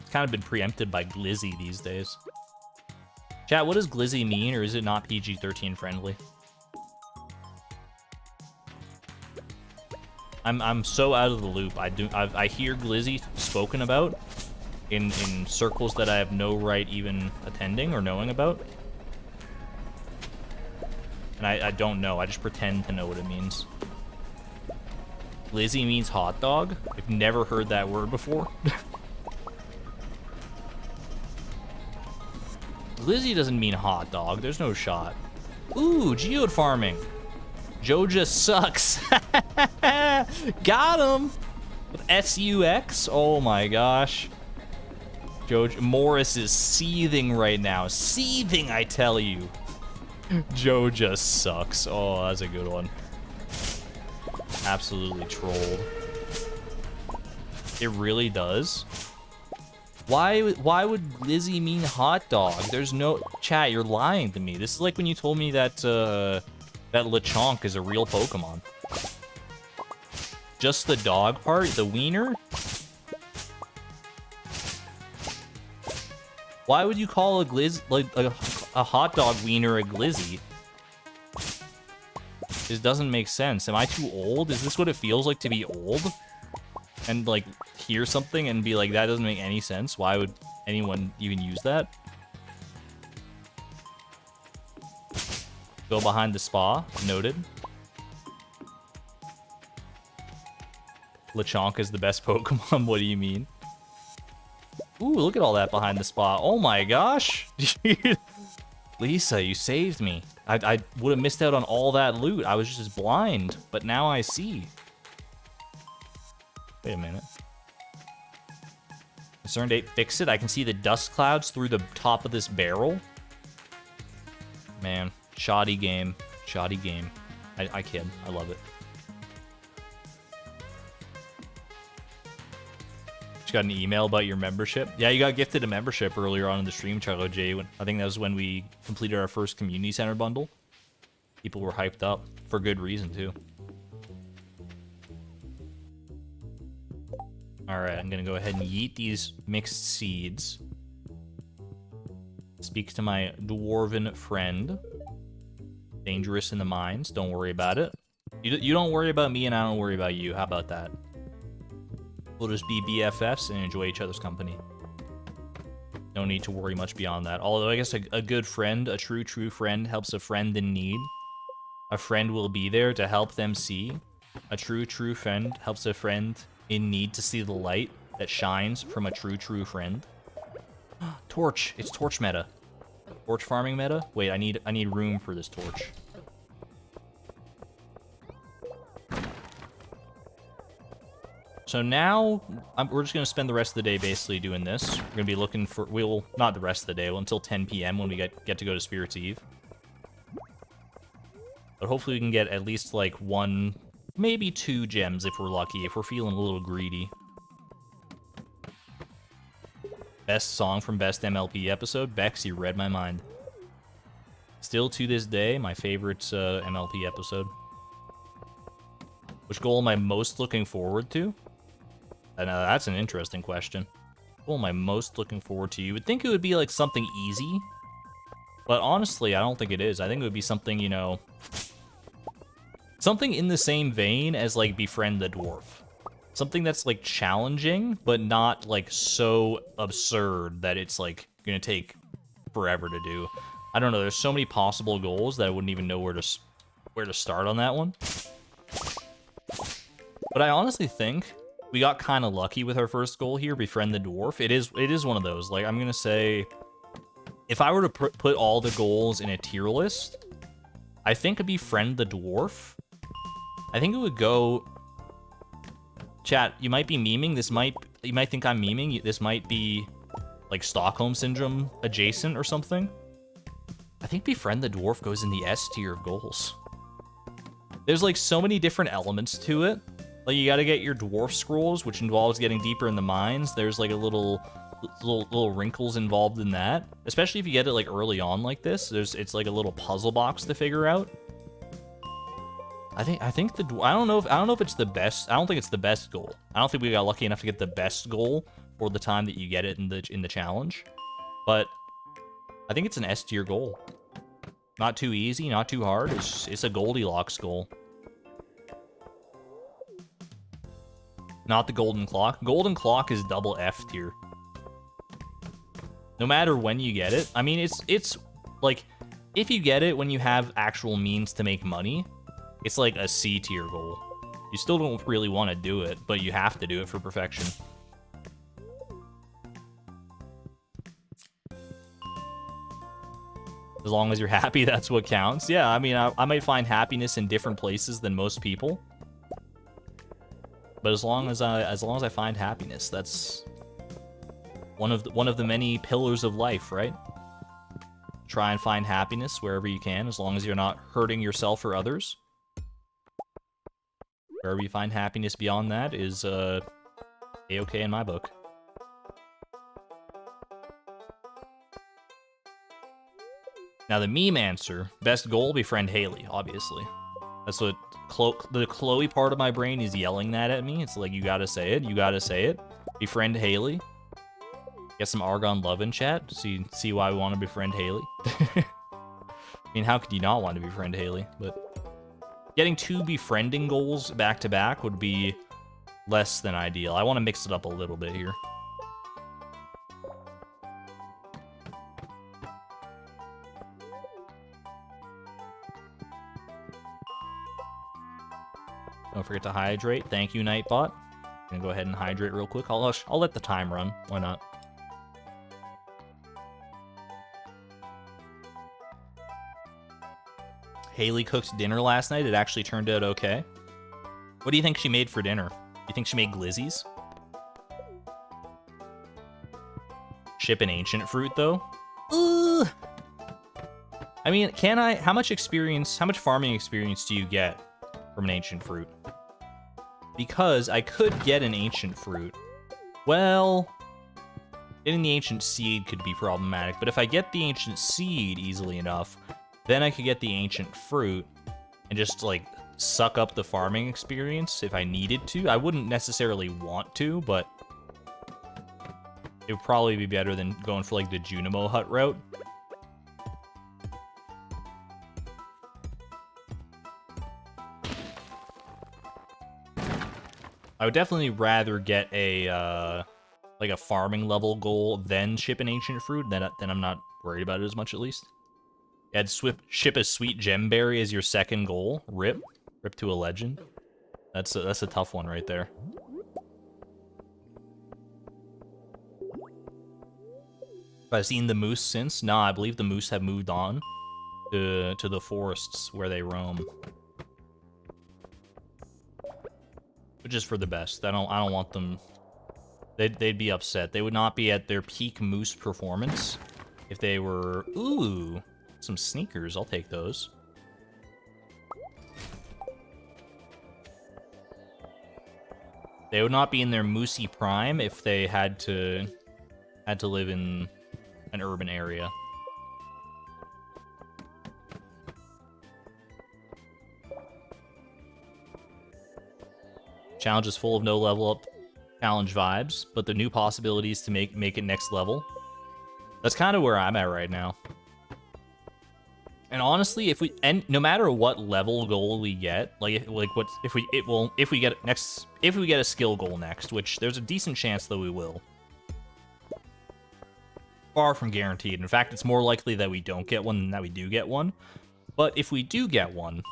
It's kind of been preempted by glizzy these days. Chat, what does glizzy mean, or is it not PG-13 friendly? I'm so out of the loop. I hear glizzy spoken about in circles that I have no right even attending or knowing about. And I don't know. I just pretend to know what it means. Glizzy means hot dog? I've never heard that word before. Glizzy doesn't mean hot dog. There's no shot. Ooh, geode farming. Joe just sucks. Got him. With S-U-X. Oh my gosh. Morris is seething right now. Seething, I tell you. Joe just sucks. Oh, that's a good one. Absolutely trolled. It really does. Why would Lizzie mean hot dog? There's no... Chat, you're lying to me. This is like when you told me that, that Lechonk is a real Pokemon. Just the dog part? The wiener? Why would you call a hot dog wiener a glizzy? This doesn't make sense. Am I too old? Is this what it feels like to be old? And, like, hear something and be like, that doesn't make any sense? Why would anyone even use that? Go behind the spa. Noted. Lechonk is the best Pokemon. What do you mean? Ooh, look at all that behind the spa. Oh my gosh. Lisa, you saved me. I would have missed out on all that loot. I was just blind, but now I see. Wait a minute. Concerned 8, fix it. I can see the dust clouds through the top of this barrel. Man, shoddy game. Shoddy game. I kid. I love it. Just got an email about your membership. Yeah, you got gifted a membership earlier on in the stream, Charlo J. I think that was when we completed our first community center bundle. People were hyped up for good reason too. All right, I'm gonna go ahead and yeet these mixed seeds. Speak to my dwarven friend. Dangerous in the mines. Don't worry about it. You don't worry about me, and I don't worry about you. How about that? We'll just be BFFs and enjoy each other's company. No need to worry much beyond that. Although I guess a good friend, a true friend, helps a friend in need. A friend will be there to help them see. A true friend helps a friend in need to see the light that shines from a true friend. Torch. It's torch meta. Torch farming meta? Wait, I need room for this torch. So now, we're just going to spend the rest of the day basically doing this. We're going to be looking for... not the rest of the day, until 10 p.m. when we get to go to Spirit's Eve. But hopefully we can get at least, like, 1, maybe 2 gems if we're lucky, if we're feeling a little greedy. Best song from Best MLP episode? Bex, you read my mind. Still to this day, my favorite MLP episode. Which goal am I most looking forward to? That's an interesting question. What goal am I most looking forward to? You would think it would be like something easy. But honestly, I don't think it is. I think it would be something, you know... something in the same vein as, like, Befriend the Dwarf. Something that's, like, challenging, but not, like, so absurd that it's, like, gonna take forever to do. I don't know, there's so many possible goals that I wouldn't even know where to start on that one. But I honestly think we got kind of lucky with our first goal here, Befriend the Dwarf. It is one of those. Like, I'm gonna say, if I were to put all the goals in a tier list, I think a Befriend the Dwarf, I think it would go... Chat, you might be memeing. You might think I'm memeing. This might be, like, Stockholm Syndrome adjacent or something. I think Befriend the Dwarf goes in the S tier of goals. There's, like, so many different elements to it. Like, you gotta get your dwarf scrolls, which involves getting deeper in the mines. There's, like, a little wrinkles involved in that. Especially if you get it, like, early on like this. It's like a little puzzle box to figure out. I think I don't know if it's the best. I don't think it's the best goal. I don't think we got lucky enough to get the best goal for the time that you get it in the challenge. But I think it's an S tier goal. Not too easy, not too hard. It's a Goldilocks goal. Not the Golden Clock. Golden Clock is double F tier. No matter when you get it. I mean, it's like, if you get it when you have actual means to make money, it's like a C tier goal. You still don't really want to do it, but you have to do it for perfection. As long as you're happy, that's what counts. Yeah, I mean, I might find happiness in different places than most people. But as long as I find happiness, that's one of the many pillars of life, right? Try and find happiness wherever you can, as long as you're not hurting yourself or others. Wherever you find happiness beyond that is A-okay in my book. Now the meme answer, best goal, befriend Haley, obviously. That's what the Chloe part of my brain is yelling that at me. It's like, you gotta say it, you gotta say it. Befriend Haley. Get some Argon love in chat, so you see why we want to befriend Haley. I mean, how could you not want to befriend Haley? But getting 2 befriending goals back to back would be less than ideal. I want to mix it up a little bit here. Don't forget to hydrate. Thank you, Nightbot. I'm gonna go ahead and hydrate real quick. I'll let the time run. Why not? Haley cooked dinner last night. It actually turned out okay. What do you think she made for dinner? You think she made glizzies? Ship an ancient fruit, though? I mean, can I... How much farming experience do you get from an ancient fruit? Because I could get an ancient fruit. Well, getting the ancient seed could be problematic, but if I get the ancient seed easily enough, then I could get the ancient fruit and just, like, suck up the farming experience if I needed to. I wouldn't necessarily want to, but it would probably be better than going for, like, the Junimo hut route. I would definitely rather get a, like, a farming level goal than ship an ancient fruit. Then I'm not worried about it as much, at least. Add ship a sweet gemberry as your second goal. Rip to a legend. That's a tough one right there. Have I seen the moose since? Nah, I believe the moose have moved on to the forests where they roam, which is for the best. I don't want them. They'd be upset. They would not be at their peak moose performance if they were. Ooh. Some sneakers, I'll take those. They would not be in their moosey prime if they had to live in an urban area. Challenge is full of no level up challenge vibes, but the new possibilities to make it next level. That's kind of where I'm at right now. And honestly, if we no matter what level goal we get, if we get a skill goal next, which there's a decent chance that we will. Far from guaranteed. In fact, it's more likely that we don't get one than that we do get one. But if we do get one,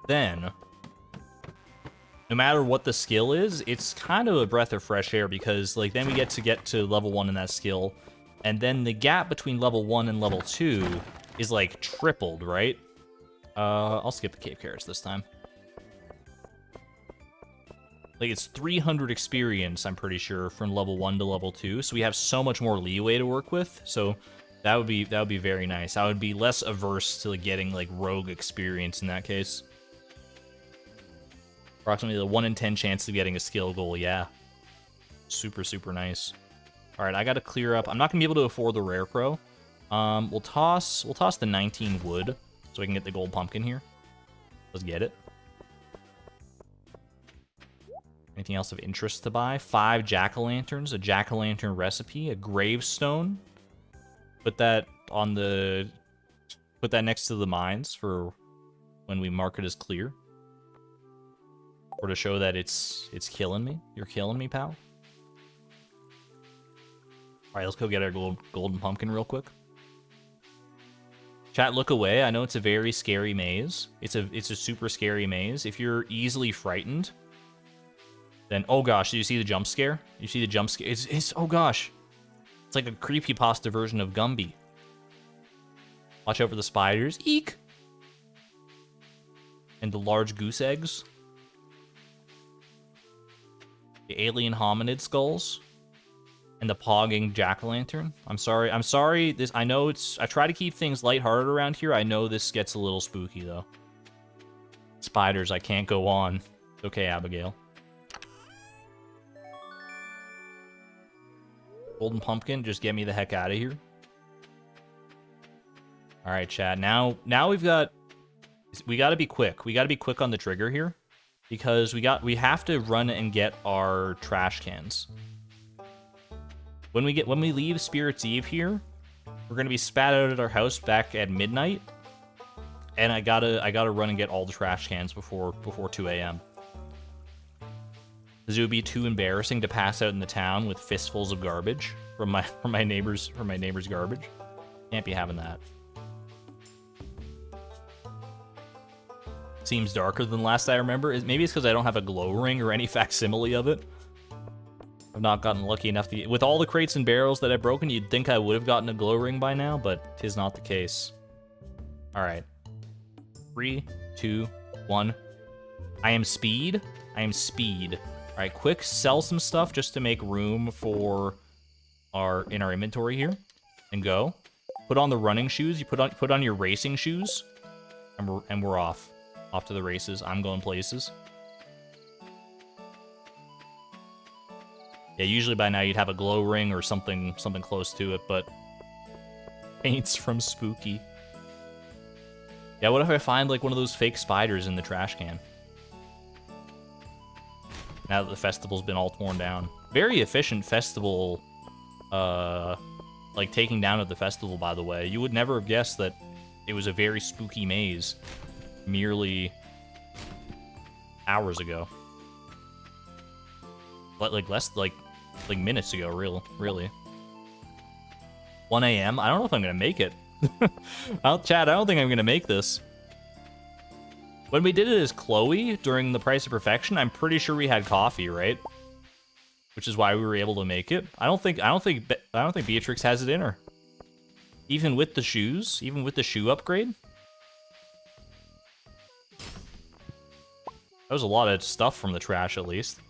then no matter what the skill is, it's kind of a breath of fresh air, because like then we get to level 1 in that skill, and then the gap between level 1 and level 2 is like tripled, right? I'll skip the cave carrots this time. Like, it's 300 experience, I'm pretty sure, from level 1 to level 2, so we have so much more leeway to work with, so that would be very nice. I would be less averse to like, getting, like, rogue experience in that case. Approximately the 1 in 10 chance of getting a skill goal, yeah. Super, super nice. Alright, I gotta clear up. I'm not gonna be able to afford the rare crow. We'll toss the 19 wood, so we can get the gold pumpkin here. Let's get it. Anything else of interest to buy? 5 jack-o'-lanterns, a jack-o'-lantern recipe, a gravestone. Put that next to the mines for when we mark it as clear. Or to show that it's killing me. You're killing me, pal. Alright, let's go get our golden pumpkin real quick. Chat, look away. I know it's a very scary maze. It's a super scary maze. If you're easily frightened, then, oh gosh, do you see the jump scare? You see the jump scare? It's oh gosh. It's like a creepypasta version of Gumby. Watch out for the spiders. Eek! And the large goose eggs. The alien hominid skulls. And the pogging jack-o'-lantern. I'm sorry. I know I try to keep things lighthearted around here. I know this gets a little spooky, though. Spiders, I can't go on. Okay, Abigail. Golden pumpkin, just get me the heck out of here. Alright, chat. Now we gotta be quick. We gotta be quick on the trigger here. Because we have to run and get our trash cans. When we leave Spirit's Eve here, we're gonna be spat out at our house back at midnight, and I gotta run and get all the trash cans before 2 a.m. Because it would be too embarrassing to pass out in the town with fistfuls of garbage from my neighbor's garbage. Can't be having that. Seems darker than last I remember. Maybe it's because I don't have a glow ring or any facsimile of it. I've not gotten lucky enough to... With all the crates and barrels that I've broken, you'd think I would have gotten a glow ring by now, but 'tis not the case. Alright. 3, 2, 1. I am speed. Alright, quick, sell some stuff just to make room for our inventory here. And go. Put on the running shoes. You put on your racing shoes. And we're off. Off to the races. I'm going places. Yeah, usually by now you'd have a glow ring or something close to it, but paints from Spooky. Yeah, what if I find like one of those fake spiders in the trash can? Now that the festival's been all torn down. Very efficient festival, like taking down of the festival, by the way. You would never have guessed that it was a very spooky maze merely hours ago. But like like minutes ago, really. 1 a.m. I don't know if I'm gonna make it. Chad, I don't think I'm gonna make this. When we did it as Chloe during the Price of Perfection, I'm pretty sure we had coffee, right? Which is why we were able to make it. I don't think Beatrix has it in her. Even with the shoes, even with the shoe upgrade. That was a lot of stuff from the trash, at least.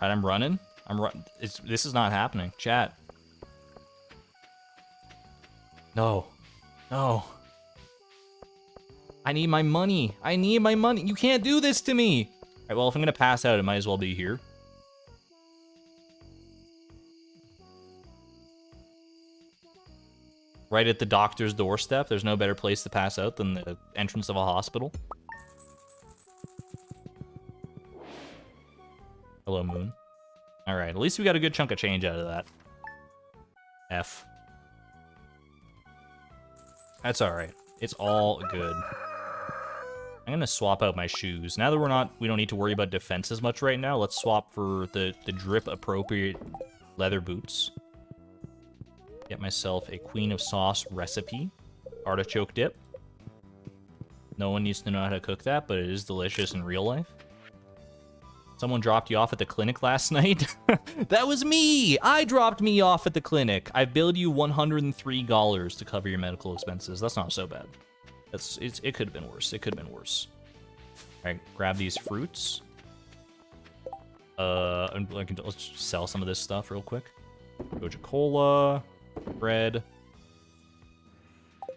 Alright, I'm running. This is not happening. Chat. No. No. I need my money. You can't do this to me. Alright, well, if I'm gonna pass out, it might as well be here. Right at the doctor's doorstep. There's no better place to pass out than the entrance of a hospital. Hello, Moon. Alright, at least we got a good chunk of change out of that. F. That's alright. It's all good. I'm gonna swap out my shoes. Now that we don't need to worry about defense as much right now, let's swap for the drip-appropriate leather boots. Get myself a Queen of Sauce recipe. Artichoke dip. No one needs to know how to cook that, but it is delicious in real life. Someone dropped you off at the clinic last night? That was me! I dropped me off at the clinic. I billed you $103 to cover your medical expenses. That's not so bad. It could have been worse. It could have been worse. Alright, grab these fruits. Let's just sell some of this stuff real quick. Goja Cola. Bread. Is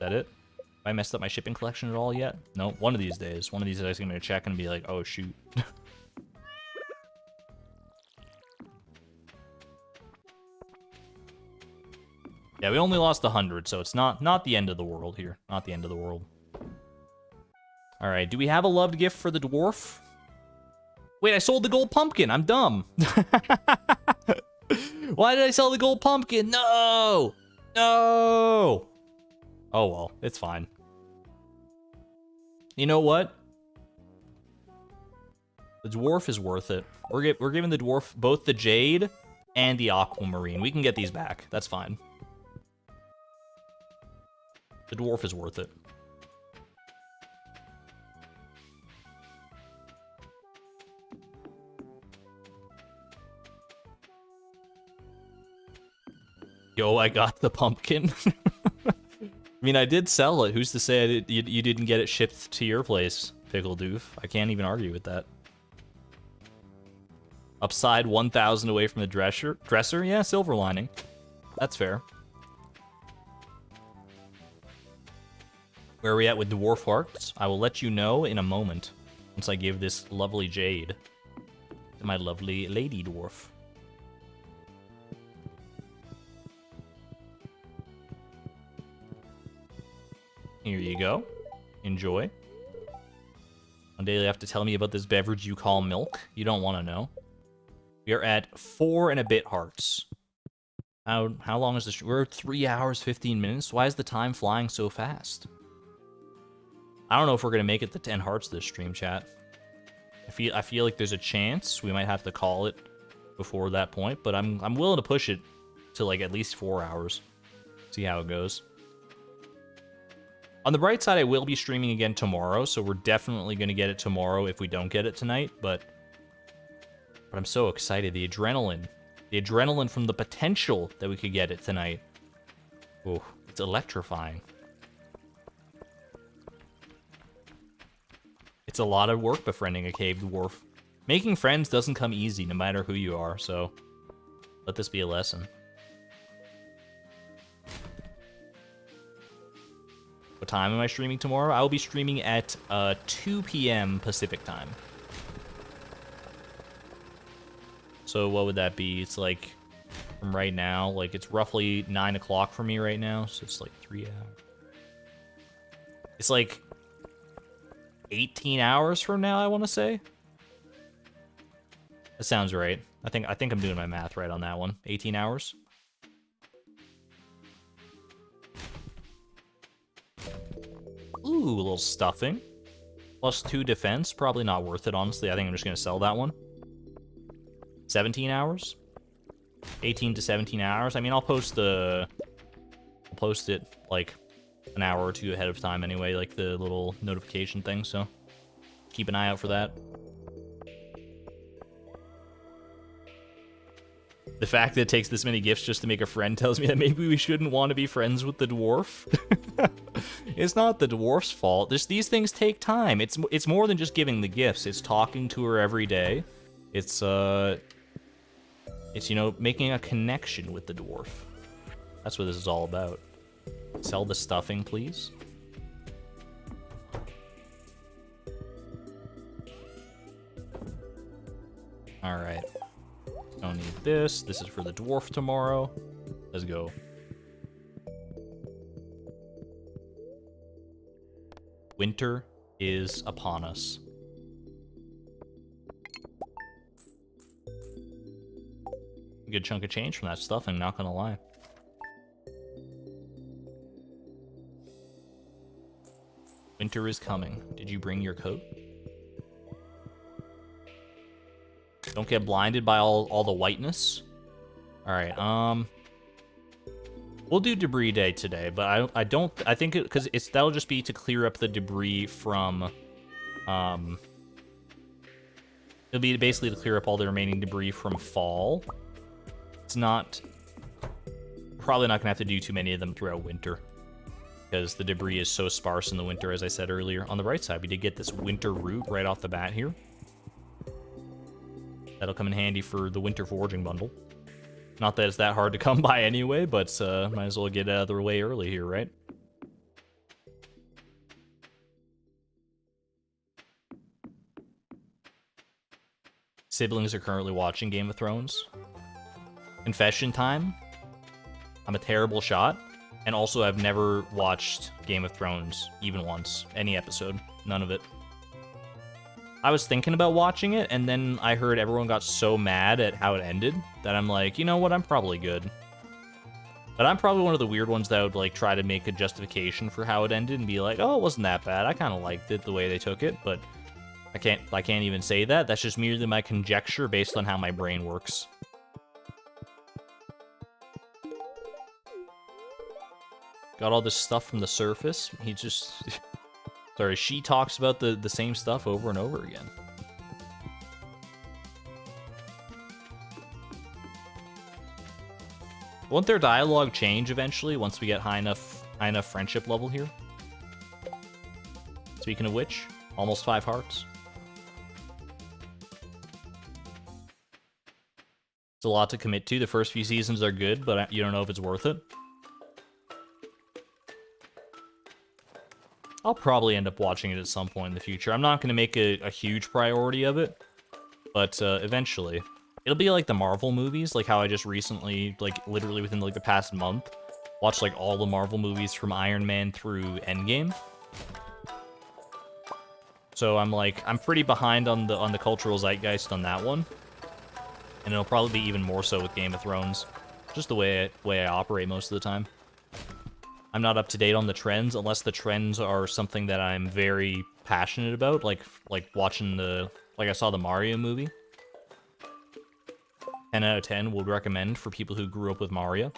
that it? Have I messed up my shipping collection at all yet? No, one of these days. I'm gonna check and be like, oh shoot. Yeah, we only lost 100, so it's not the end of the world here. Not the end of the world. Alright, do we have a loved gift for the dwarf? Wait, I sold the gold pumpkin. I'm dumb. Why did I sell the gold pumpkin? No! No! Oh, well, it's fine. You know what? The dwarf is worth it. We're giving the dwarf both the jade and the aquamarine. We can get these back. That's fine. The dwarf is worth it. Yo, I got the pumpkin. I mean, I did sell it. Who's to say you didn't get it shipped to your place, Pickle Doof? I can't even argue with that. Upside 1,000 away from the dresser? Yeah, silver lining. That's fair. Where are we at with Dwarf Hearts? I will let you know in a moment once I give this lovely jade to my lovely lady dwarf. Here you go. Enjoy. One day you'll have to tell me about this beverage you call milk. You don't want to know. We are at 4 and a bit hearts. How long is this? We're 3 hours, 15 minutes. Why is the time flying so fast? I don't know if we're gonna make it to 10 hearts this stream, chat. I feel like there's a chance we might have to call it before that point, but I'm willing to push it to like at least 4 hours. See how it goes. On the bright side, I will be streaming again tomorrow, so we're definitely gonna get it tomorrow if we don't get it tonight. But I'm so excited. The adrenaline from the potential that we could get it tonight. Oh, it's electrifying. It's a lot of work befriending a cave dwarf. Making friends doesn't come easy, no matter who you are, so let this be a lesson. What time am I streaming tomorrow? I will be streaming at 2 p.m. Pacific time. So what would that be? It's like, from right now, like it's roughly 9 o'clock for me right now, so it's like 3 hours. It's like 18 hours from now, I want to say. That sounds right. I think I'm doing my math right on that one. 18 hours. Ooh, a little stuffing. +2 defense. Probably not worth it, honestly. I think I'm just going to sell that one. 17 hours? 18 to 17 hours. I mean, I'll post it, like, an hour or two ahead of time anyway, like the little notification thing, so keep an eye out for that. The fact that it takes this many gifts just to make a friend tells me that maybe we shouldn't want to be friends with the dwarf. It's not the dwarf's fault. These things take time. It's more than just giving the gifts. It's talking to her every day. It's you know, making a connection with the dwarf. That's what this is all about. Sell the stuffing, please. Alright. Don't need this. This is for the dwarf tomorrow. Let's go. Winter is upon us. A good chunk of change from that stuffing, not gonna lie. Winter is coming. Did you bring your coat? Don't get blinded by all the whiteness. All right, we'll do debris day today, but I think because that'll just be to clear up the debris from, it'll be basically to clear up all the remaining debris from fall. It's probably not gonna have to do too many of them throughout winter, because the debris is so sparse in the winter, as I said earlier. On the right side, we did get this winter root right off the bat here. That'll come in handy for the winter foraging bundle. Not that it's that hard to come by anyway, but might as well get out of the way early here, right? Siblings are currently watching Game of Thrones. Confession time. I'm a terrible shot. And also, I've never watched Game of Thrones even once. Any episode. None of it. I was thinking about watching it, and then I heard everyone got so mad at how it ended that I'm like, you know what, I'm probably good. But I'm probably one of the weird ones that would like try to make a justification for how it ended and be like, oh, it wasn't that bad. I kind of liked it the way they took it, but I can't even say that. That's just merely my conjecture based on how my brain works. Got all this stuff from the surface. He just... Sorry, she talks about the same stuff over and over again. Won't their dialogue change eventually once we get high enough high enough friendship level here. Speaking of which, almost 5 hearts. It's a lot to commit to. The first few seasons are good, but you don't know if it's worth it. I'll probably end up watching it at some point in the future. I'm not going to make a huge priority of it, but eventually. It'll be like the Marvel movies, like how I just recently, like literally within like the past month, watched like all the Marvel movies from Iron Man through Endgame. So I'm pretty behind on the cultural zeitgeist on that one. And it'll probably be even more so with Game of Thrones. Just the way I operate most of the time. I'm not up to date on the trends unless the trends are something that I'm very passionate about, like watching like I saw the Mario movie. 10 out of 10 would recommend for people who grew up with Mario.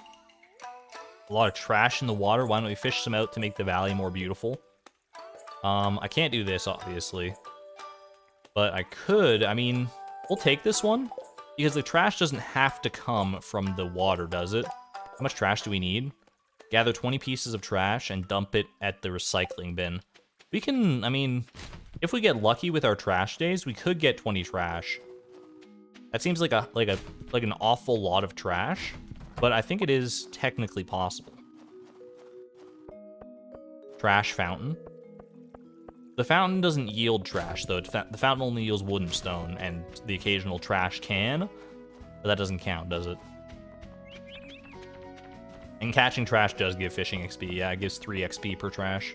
A lot of trash in the water. Why don't we fish some out to make the valley more beautiful? I can't do this, obviously. But I could. I mean, we'll take this one. Because the trash doesn't have to come from the water, does it? How much trash do we need? Gather 20 pieces of trash and dump it at the recycling bin. We can, I mean, if we get lucky with our trash days, we could get 20 trash. That seems like an awful lot of trash, but I think it is technically possible. Trash fountain. The fountain doesn't yield trash, though. The fountain only yields wood and stone, and the occasional trash can, but that doesn't count, does it? And catching trash does give fishing XP. Yeah, it gives 3 XP per trash.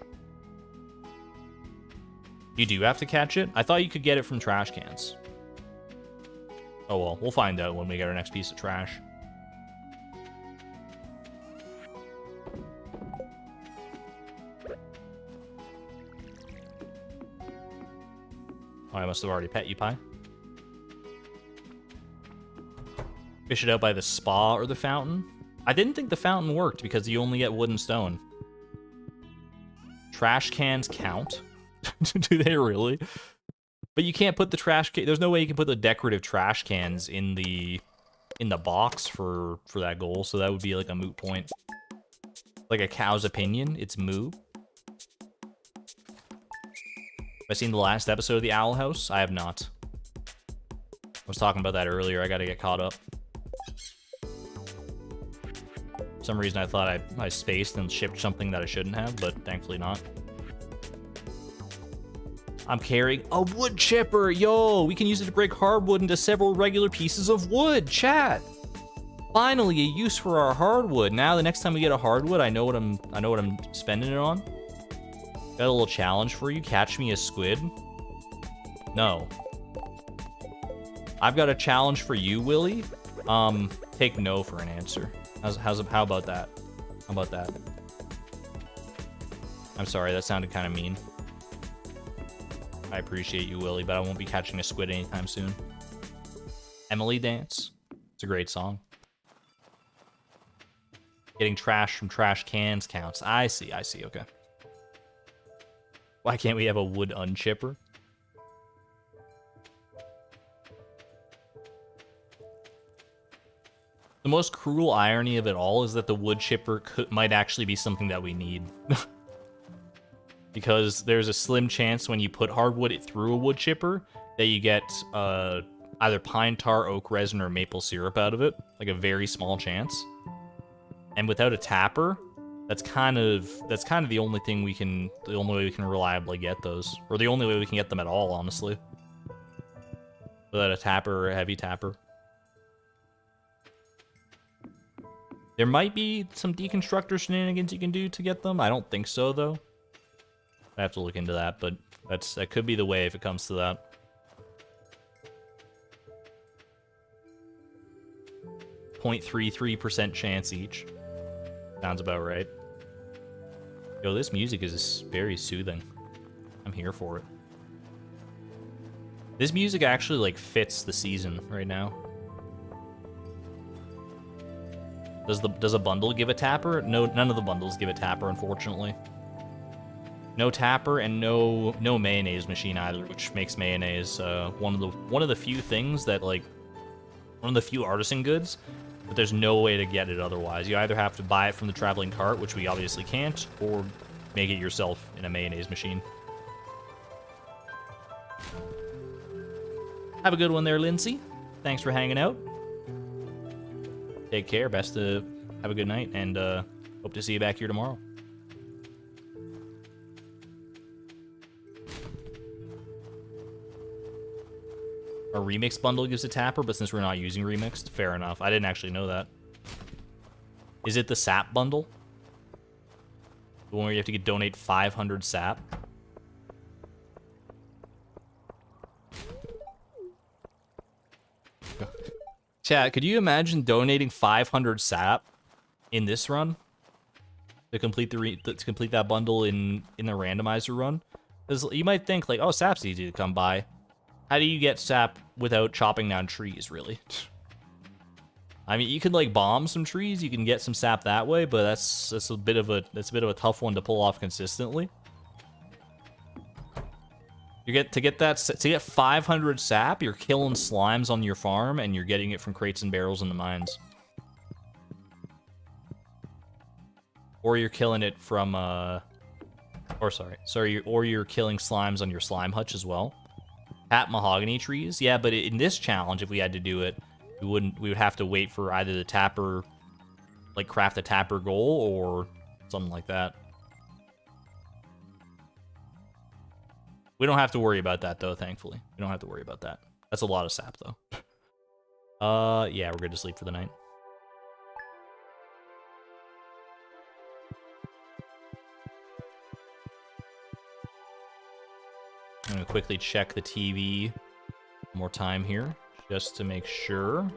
You do have to catch it? I thought you could get it from trash cans. Oh well, we'll find out when we get our next piece of trash. Oh, I must have already pet you, Pie. Fish it out by the spa or the fountain? I didn't think the fountain worked because you only get wood and stone. Trash cans count? Do they really? But you can't put the trash can. There's no way you can put the decorative trash cans in the box for that goal, so that would be like a moot point. Like a cow's opinion, it's moo. Have I seen the last episode of the Owl House? I have not. I was talking about that earlier. I gotta get caught up. For some reason I thought I spaced and shipped something that I shouldn't have, but thankfully not. I'm carrying a wood chipper. Yo, we can use it to break hardwood into several regular pieces of wood. Chat. Finally, a use for our hardwood. Now, the next time we get a hardwood, I know what I'm spending it on. Got a little challenge for you. Catch me a squid. No. I've got a challenge for you, Willie. Take no for an answer. How about that? How about that? I'm sorry, that sounded kind of mean. I appreciate you, Willie, but I won't be catching a squid anytime soon. Emily Dance. It's a great song. Getting trash from trash cans counts. I see, okay. Why can't we have a wood unchipper? The most cruel irony of it all is that the wood chipper might actually be something that we need. Because there's a slim chance when you put hardwood through a wood chipper that you get either pine tar, oak resin, or maple syrup out of it. Like a very small chance. And without a tapper, that's kind of the only way we can reliably get those, or the only way we can get them at all, honestly. Without a tapper or a heavy tapper. There might be some deconstructor shenanigans you can do to get them. I don't think so, though. I have to look into that, but that could be the way if it comes to that. 0.33% chance each. Sounds about right. Yo, this music is very soothing. I'm here for it. This music actually, like, fits the season right now. Does a bundle give a tapper? No, none of the bundles give a tapper, unfortunately. No tapper and no mayonnaise machine either, which makes mayonnaise one of the few things that, like, one of the few artisan goods But there's no way to get it otherwise. You either have to buy it from the traveling cart, which we obviously can't, or make it yourself in a mayonnaise machine. Have a good one there, Lindsay. Thanks for hanging out. Take care. Best to have a good night, and hope to see you back here tomorrow. A remix bundle gives a tapper, but since we're not using remixed, fair enough. I didn't actually know that. Is it the sap bundle? The one where you have to donate 500 sap? Chat, could you imagine donating 500 sap in this run to complete that bundle in the randomizer run? Because you might think like, oh, sap's easy to come by. How do you get sap without chopping down trees, really? I mean, you could like bomb some trees, you can get some sap that way, but that's a bit of a tough one to pull off consistently. To get 500 sap, you're killing slimes on your farm, and you're getting it from crates and barrels in the mines. Or you're killing it from or you're killing slimes on your slime hutch as well. Tap mahogany trees, yeah, but in this challenge, if we had to do it, we would have to wait for either the tapper, like craft a tapper goal or something like that. We don't have to worry about that though, thankfully. We don't have to worry about that. That's a lot of sap though. Yeah, we're good to sleep for the night. I'm gonna quickly check the TV one more time here, just to make sure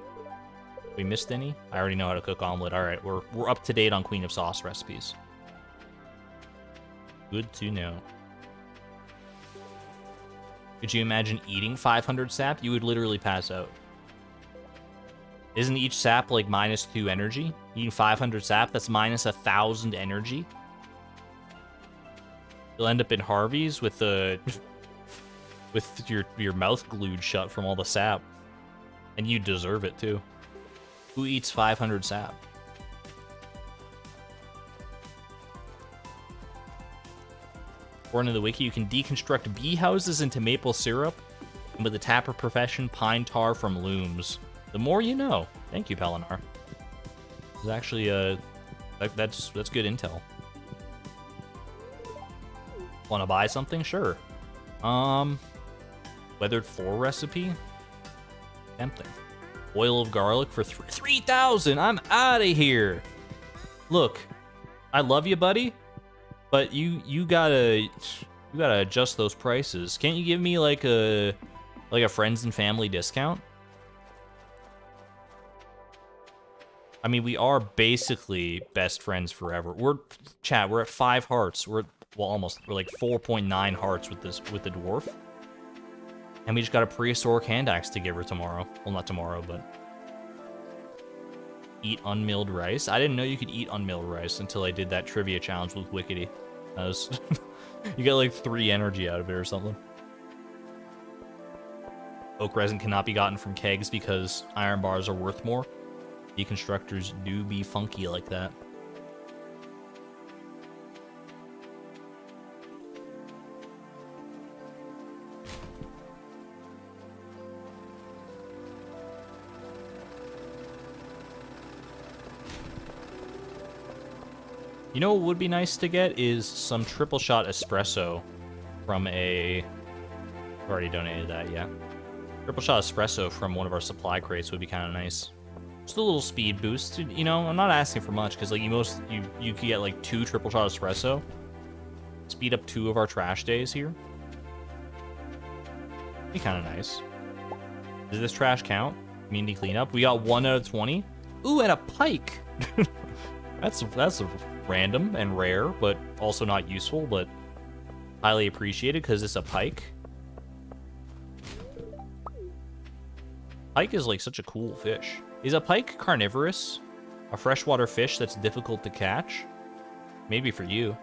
we missed any. I already know how to cook omelet. All right, we're up to date on Queen of Sauce recipes. Good to know. Could you imagine eating 500 sap? You would literally pass out. Isn't each sap like -2 energy? Eating 500 sap, that's -1,000 energy. You'll end up in Harvey's with the with your mouth glued shut from all the sap. And you deserve it too. Who eats 500 sap? According to the wiki, you can deconstruct bee houses into maple syrup, and with the tapper profession, pine tar from looms. The more you know. Thank you, Pelinar. It's actually that's good intel. Want to buy something? Sure. Weathered 4 recipe? Tempting. Oil of garlic for 3,000. I'm out of here. Look, I love you, buddy, but you gotta adjust those prices. Can't you give me like a friends and family discount? I mean, we are basically best friends forever. We're at 5 hearts. We're like 4.9 hearts with the dwarf. And we just got a prehistoric hand axe to give her tomorrow. Well, not tomorrow, but... Eat unmilled rice? I didn't know you could eat unmilled rice until I did that trivia challenge with Wickety. That was... you get like 3 energy out of it or something. Oak resin cannot be gotten from kegs because iron bars are worth more. Deconstructors do be funky like that. You know what would be nice to get is some triple shot espresso from a... I've already donated that, yeah. Triple shot espresso from one of our supply crates would be kind of nice. Just a little speed boost. You know, I'm not asking for much because like you could get like 2 triple shot espresso. Speed up 2 of our trash days here. Be kind of nice. Does this trash count? Community cleanup. We got 1 out of 20. Ooh, and a pike. That's random and rare, but also not useful, but highly appreciated because it's a pike. Pike is like such a cool fish. Is a pike carnivorous? A freshwater fish that's difficult to catch? Maybe for you.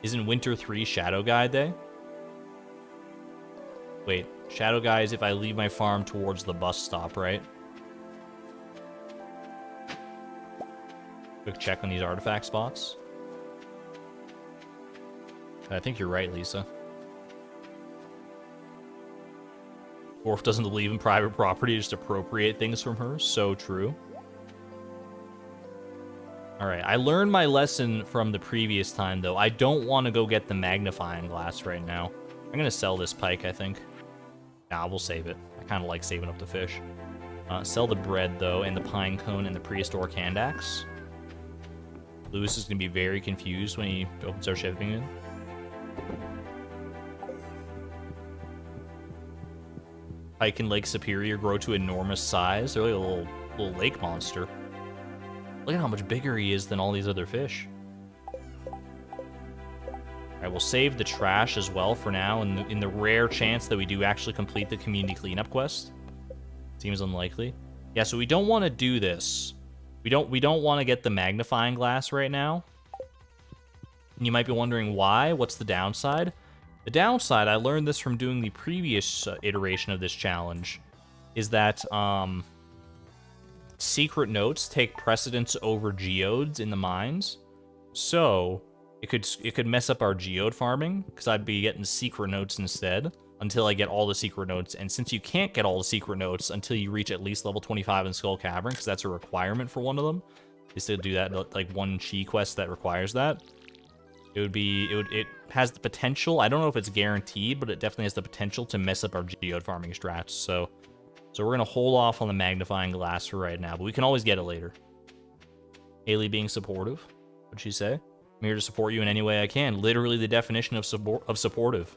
Isn't Winter 3 Shadow Guy Day? Wait, Shadow Guy is if I leave my farm towards the bus stop, right? Quick check on these artifact spots. I think you're right, Lisa. Dwarf doesn't believe in private property, just appropriate things from her. So true. Alright, I learned my lesson from the previous time, though. I don't want to go get the magnifying glass right now. I'm going to sell this pike, I think. Nah, we'll save it. I kind of like saving up the fish. Sell the bread, though, and the pine cone and the prehistoric hand axe. Lewis is going to be very confused when he opens our shipping in. Pike and Lake Superior grow to enormous size. They're like a little lake monster. Look at how much bigger he is than all these other fish. Alright, we'll save the trash as well for now, in the rare chance that we do actually complete the community cleanup quest. Seems unlikely. Yeah, so we don't want to do this. We don't want to get the magnifying glass right now. And you might be wondering why. What's the downside? The downside, I learned this from doing the previous iteration of this challenge, is that secret notes take precedence over geodes in the mines. So it could mess up our geode farming, because I'd be getting secret notes instead until I get all the secret notes. And since you can't get all the secret notes until you reach at least level 25 in Skull Cavern, because that's a requirement for one of them, is to do that, like one chi quest that requires that. It has the potential, I don't know if it's guaranteed, but it definitely has the potential to mess up our geode farming strats. So we're gonna hold off on the magnifying glass for right now, but we can always get it later. Haley being supportive, what'd she say? I'm here to support you in any way I can. Literally the definition of supportive.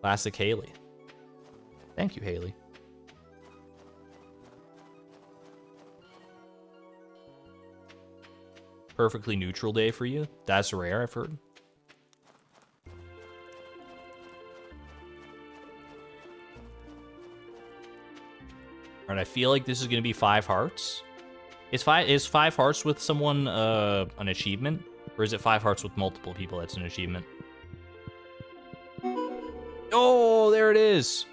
Classic Haley. Thank you, Haley. Perfectly neutral day for you. That's rare, I've heard. Alright, I feel like this is going to be 5 hearts. Is 5 hearts with someone an achievement? Or is it 5 hearts with multiple people that's an achievement? Oh, there it is!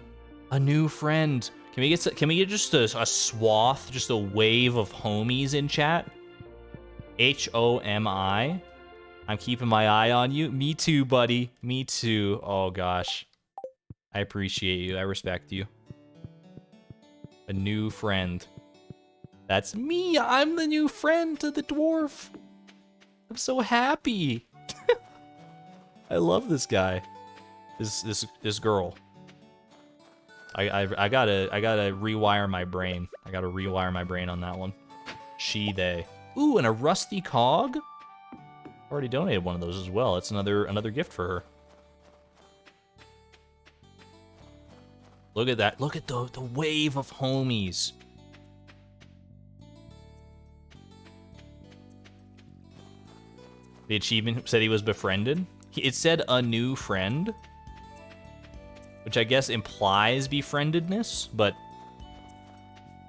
A new friend. Can we get just a swath, just a wave of homies in chat? HOMI. I'm keeping my eye on you. Me too, buddy. Me too. Oh, gosh. I appreciate you. I respect you. A new friend. That's me. I'm the new friend to the dwarf. I'm so happy. I love this guy. This girl. I gotta rewire my brain. I gotta rewire my brain on that one. She, they. Ooh, and a rusty cog? Already donated one of those as well. It's another gift for her. Look at that. Look at the wave of homies. The achievement said he was befriended. It said a new friend, which I guess implies befriendedness, but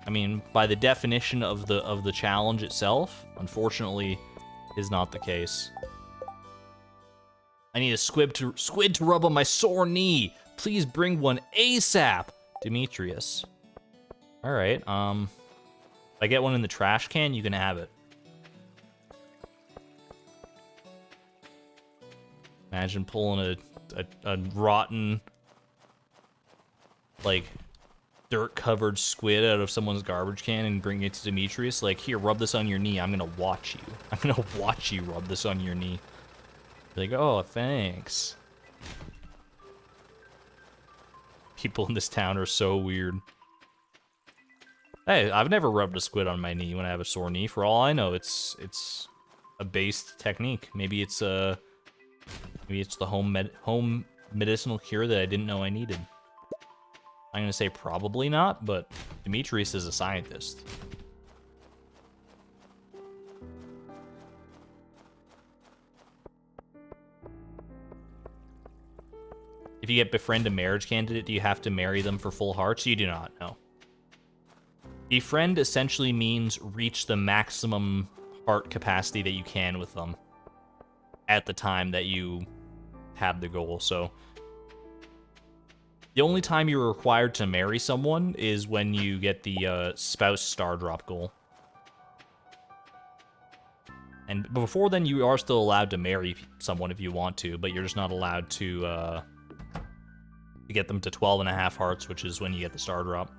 I mean, by the definition of the challenge itself, unfortunately, is not the case. I need a squid to rub on my sore knee. Please bring one ASAP, Demetrius. All right. If I get one in the trash can, you can have it. Imagine pulling a rotten, like, dirt-covered squid out of someone's garbage can and bring it to Demetrius. Like, here, rub this on your knee. I'm gonna watch you. I'm gonna watch you rub this on your knee. Like, oh, thanks. People in this town are so weird. Hey, I've never rubbed a squid on my knee when I have a sore knee. For all I know, it's a based technique. Maybe it's the home medicinal cure that I didn't know I needed. I'm gonna say probably not, but Demetrius is a scientist. If you get befriend a marriage candidate, do you have to marry them for full hearts? You do not, no. Befriend essentially means reach the maximum heart capacity that you can with them at the time that you have the goal, so the only time you're required to marry someone is when you get the spouse star drop goal. And before then, you are still allowed to marry someone if you want to, but you're just not allowed to get them to 12.5 hearts, which is when you get the star drop.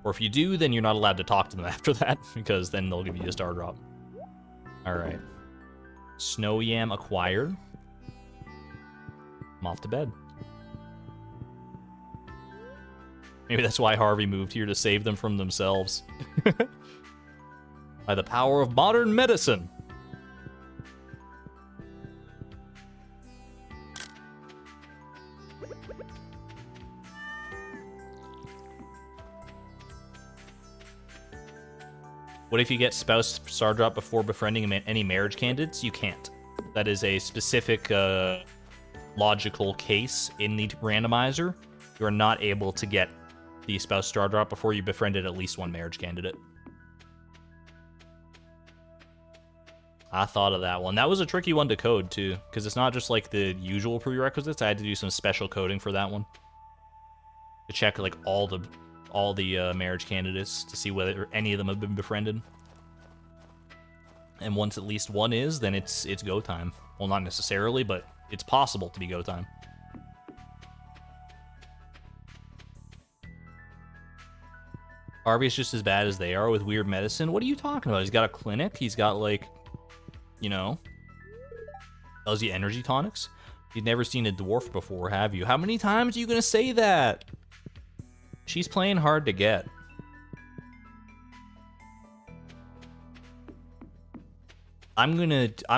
Or if you do, then you're not allowed to talk to them after that, because then they'll give you a star drop. Alright. Snow yam acquired. I'm off to bed. Maybe that's why Harvey moved here, to save them from themselves. By the power of modern medicine. What if you get spouse star drop before befriending any marriage candidates? You can't. That is a specific logical case in the randomizer. You are not able to get the spouse star drop before you befriended at least one marriage candidate. I thought of that one. That was a tricky one to code too, because it's not just like the usual prerequisites. I had to do some special coding for that one to check like all the marriage candidates to see whether any of them have been befriended. And once at least one is, then it's go time. Well, not necessarily, but it's possible to be go time. Harvey's just as bad as they are with weird medicine. What are you talking about? He's got a clinic. He's got like, you know, tells you energy tonics. You've never seen a dwarf before, have you? How many times are you gonna say that? She's playing hard to get. I'm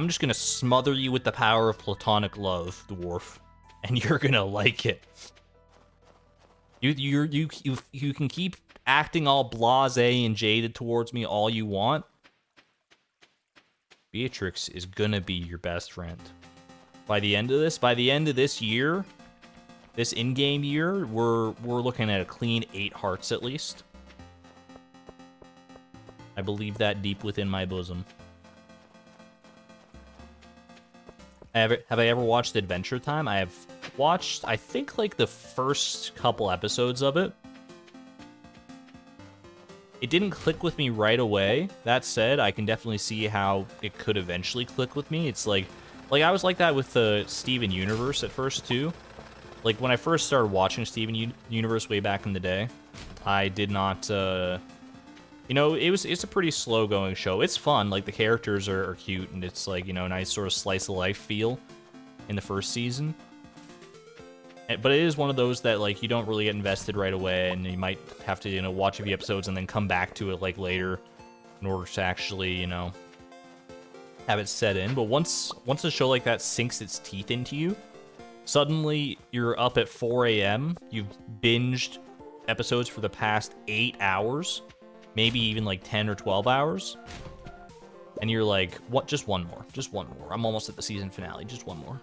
just gonna smother you with the power of platonic love, dwarf, and you're gonna like it. You can keep acting all blasé and jaded towards me all you want. Beatrix is gonna be your best friend. By the end of this year, this in-game year, we're looking at a clean 8 hearts at least. I believe that deep within my bosom. Have I ever watched Adventure Time? I have watched, I think, like the first couple episodes of it. It didn't click with me right away. That said, I can definitely see how it could eventually click with me. It's like I was like that with the Steven Universe at first too. Like when I first started watching Steven Universe way back in the day, I did not, you know, it's a pretty slow going show. It's fun, like the characters are cute, and it's like, you know, a nice sort of slice of life feel in the first season. But it is one of those that, like, you don't really get invested right away, and you might have to, you know, watch a few episodes and then come back to it, like, later in order to actually, you know, have it set in. But once a show like that sinks its teeth into you, suddenly you're up at 4 a.m., you've binged episodes for the past 8 hours, maybe even, like, 10 or 12 hours, and you're like, what? Just one more. Just one more. I'm almost at the season finale. Just one more.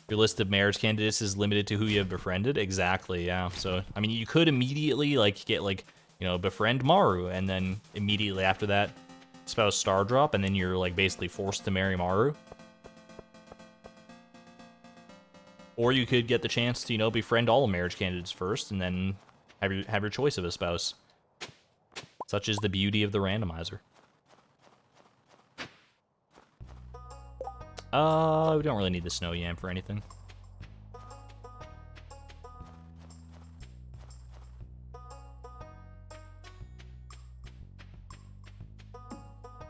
Your list of marriage candidates is limited to who you have befriended? Exactly, yeah. So, I mean, you could immediately, like, get, like, you know, befriend Maru, and then immediately after that, spouse star drop, and then you're, like, basically forced to marry Maru. Or you could get the chance to, you know, befriend all marriage candidates first, and then have your choice of a spouse. Such is the beauty of the randomizer. We don't really need the snow yam for anything.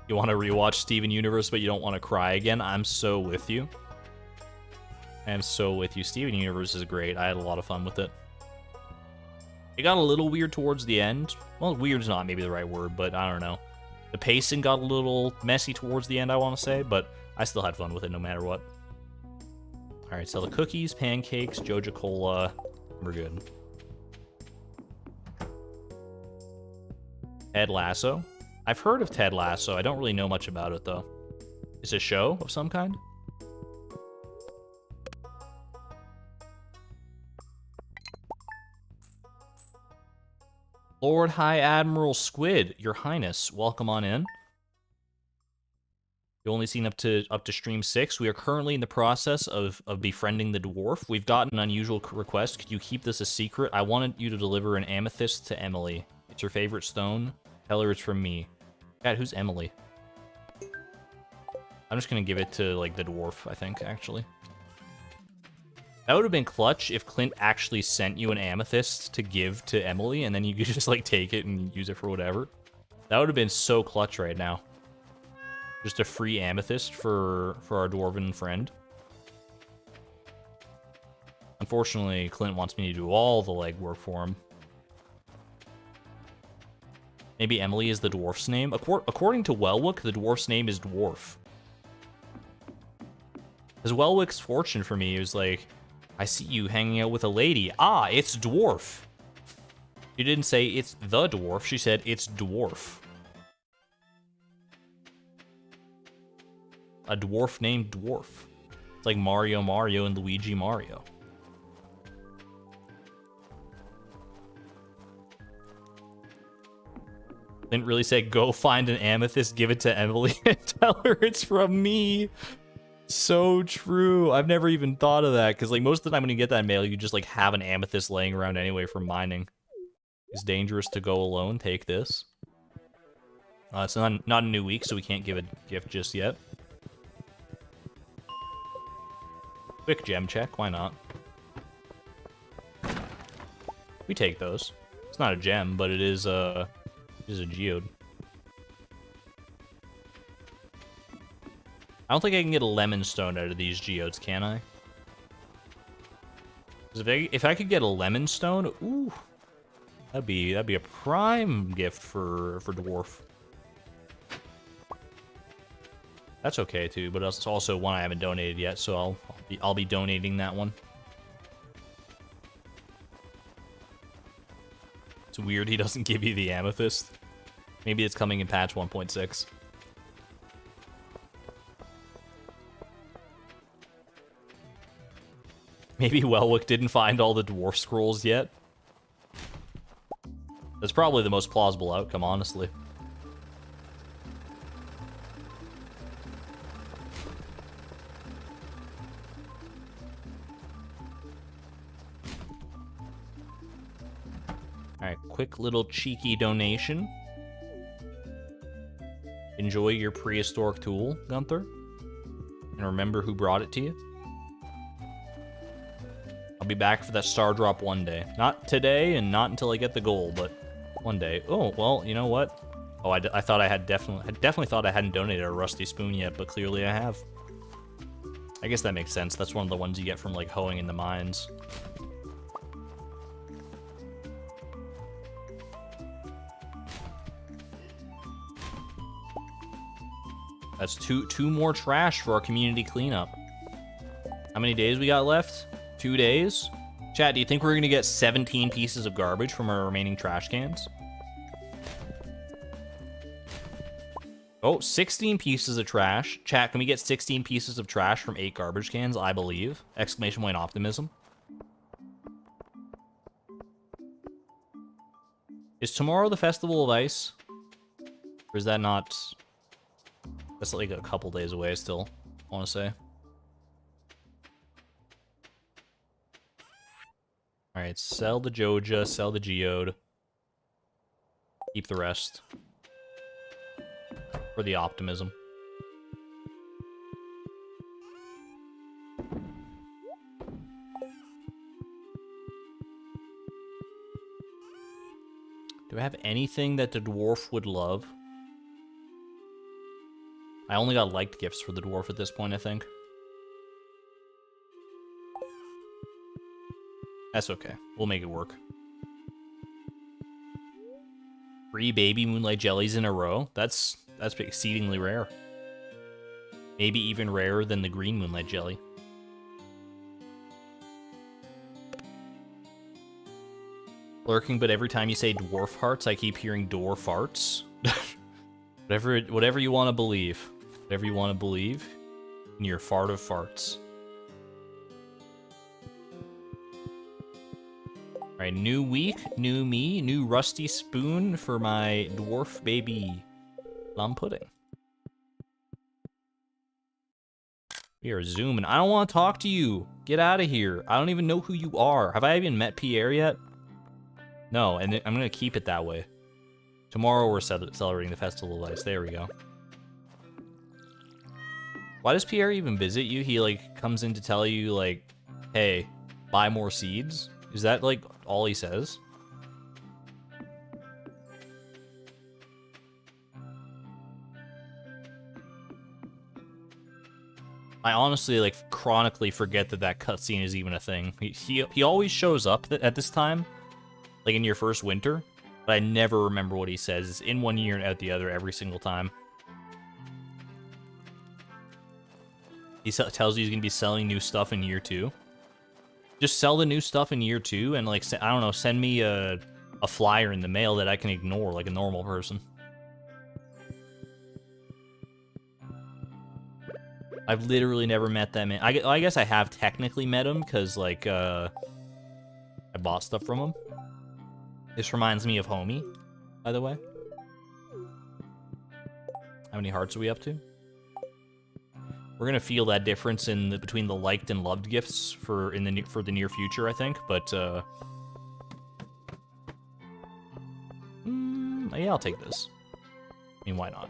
You want to rewatch Steven Universe, but you don't want to cry again? I'm so with you. I am so with you. Steven Universe is great. I had a lot of fun with it. It got a little weird towards the end. Well, weird's not maybe the right word, but I don't know. The pacing got a little messy towards the end, I want to say, but I still had fun with it no matter what. Alright, so the cookies, pancakes, Joja Cola, we're good. Ted Lasso. I've heard of Ted Lasso. I don't really know much about it, though. It's a show of some kind? Lord High Admiral Squid, Your Highness, welcome on in. You've only seen up to stream 6. We are currently in the process of befriending the dwarf. We've got an unusual request. Could you keep this a secret? I wanted you to deliver an amethyst to Emily. It's her favorite stone. Tell her it's from me. God, who's Emily? I'm just gonna give it to, like, the dwarf, I think, actually. That would have been clutch if Clint actually sent you an amethyst to give to Emily, and then you could just, like, take it and use it for whatever. That would have been so clutch right now. Just a free amethyst for our dwarven friend. Unfortunately, Clint wants me to do all the legwork for him. Maybe Emily is the dwarf's name? According to Welwick, the dwarf's name is Dwarf. Because Welwick's fortune for me was like, I see you hanging out with a lady. Ah, it's Dwarf. She didn't say it's the dwarf. She said it's Dwarf. A dwarf named Dwarf. It's like Mario and Luigi Mario. Didn't really say, go find an amethyst, give it to Emily, and tell her it's from me. So true. I've never even thought of that, because like most of the time when you get that mail, you just like have an amethyst laying around anyway from mining. It's dangerous to go alone. Take this. It's not a new week, so we can't give a gift just yet. Quick gem check, why not? We take those. It's not a gem, but it is a geode. I don't think I can get a lemon stone out of these geodes, can I? If I could get a lemon stone, ooh, that'd be a prime gift for dwarf. That's okay too, but it's also one I haven't donated yet, so I'll be donating that one. It's weird he doesn't give you the amethyst. Maybe it's coming in patch 1.6. Maybe Welwick didn't find all the dwarf scrolls yet. That's probably the most plausible outcome, honestly. Alright, quick little cheeky donation. Enjoy your prehistoric tool, Gunther. And remember who brought it to you. I'll be back for that star drop one day. Not today and not until I get the goal, but one day. Oh, well, you know what? Oh, I thought I definitely thought I hadn't donated a rusty spoon yet, but clearly I have. I guess that makes sense. That's one of the ones you get from, like, hoeing in the mines. That's two more trash for our community cleanup. How many days we got left? 2 days? Chat, do you think we're gonna get 17 pieces of garbage from our remaining trash cans? Oh, 16 pieces of trash. Chat, can we get 16 pieces of trash from 8 garbage cans? I believe. Exclamation point optimism. Is tomorrow the Festival of Ice? Or is that not... That's like a couple days away still, I want to say. Alright, sell the Joja, sell the Geode. Keep the rest. For the optimism. Do I have anything that the dwarf would love? I only got liked gifts for the dwarf at this point, I think. That's okay. We'll make it work. 3 baby moonlight jellies in a row? That's exceedingly rare. Maybe even rarer than the green moonlight jelly. Lurking, but every time you say dwarf hearts, I keep hearing dwarf farts. Whatever you want to believe. Whatever you want to believe in your fart of farts. Alright, new week, new me, new rusty spoon for my dwarf baby plum pudding. We are zooming. I don't want to talk to you. Get out of here. I don't even know who you are. Have I even met Pierre yet? No, and I'm going to keep it that way. Tomorrow we're celebrating the Festival of Lights. There we go. Why does Pierre even visit you? He, like, comes in to tell you, like, hey, buy more seeds? Is that, like, all he says? I honestly, like, chronically forget that cutscene is even a thing. He always shows up at this time, like in your first winter, but I never remember what he says. It's in one ear and out the other every single time. He tells you he's going to be selling new stuff in year 2. Just sell the new stuff in year 2 and, like, I don't know, send me a flyer in the mail that I can ignore like a normal person. I've literally never met that man. I guess I have technically met him because, like, I bought stuff from him. This reminds me of Homie, by the way. How many hearts are we up to? We're gonna feel that difference between the liked and loved gifts for the near future, I think. But yeah, I'll take this. I mean, why not?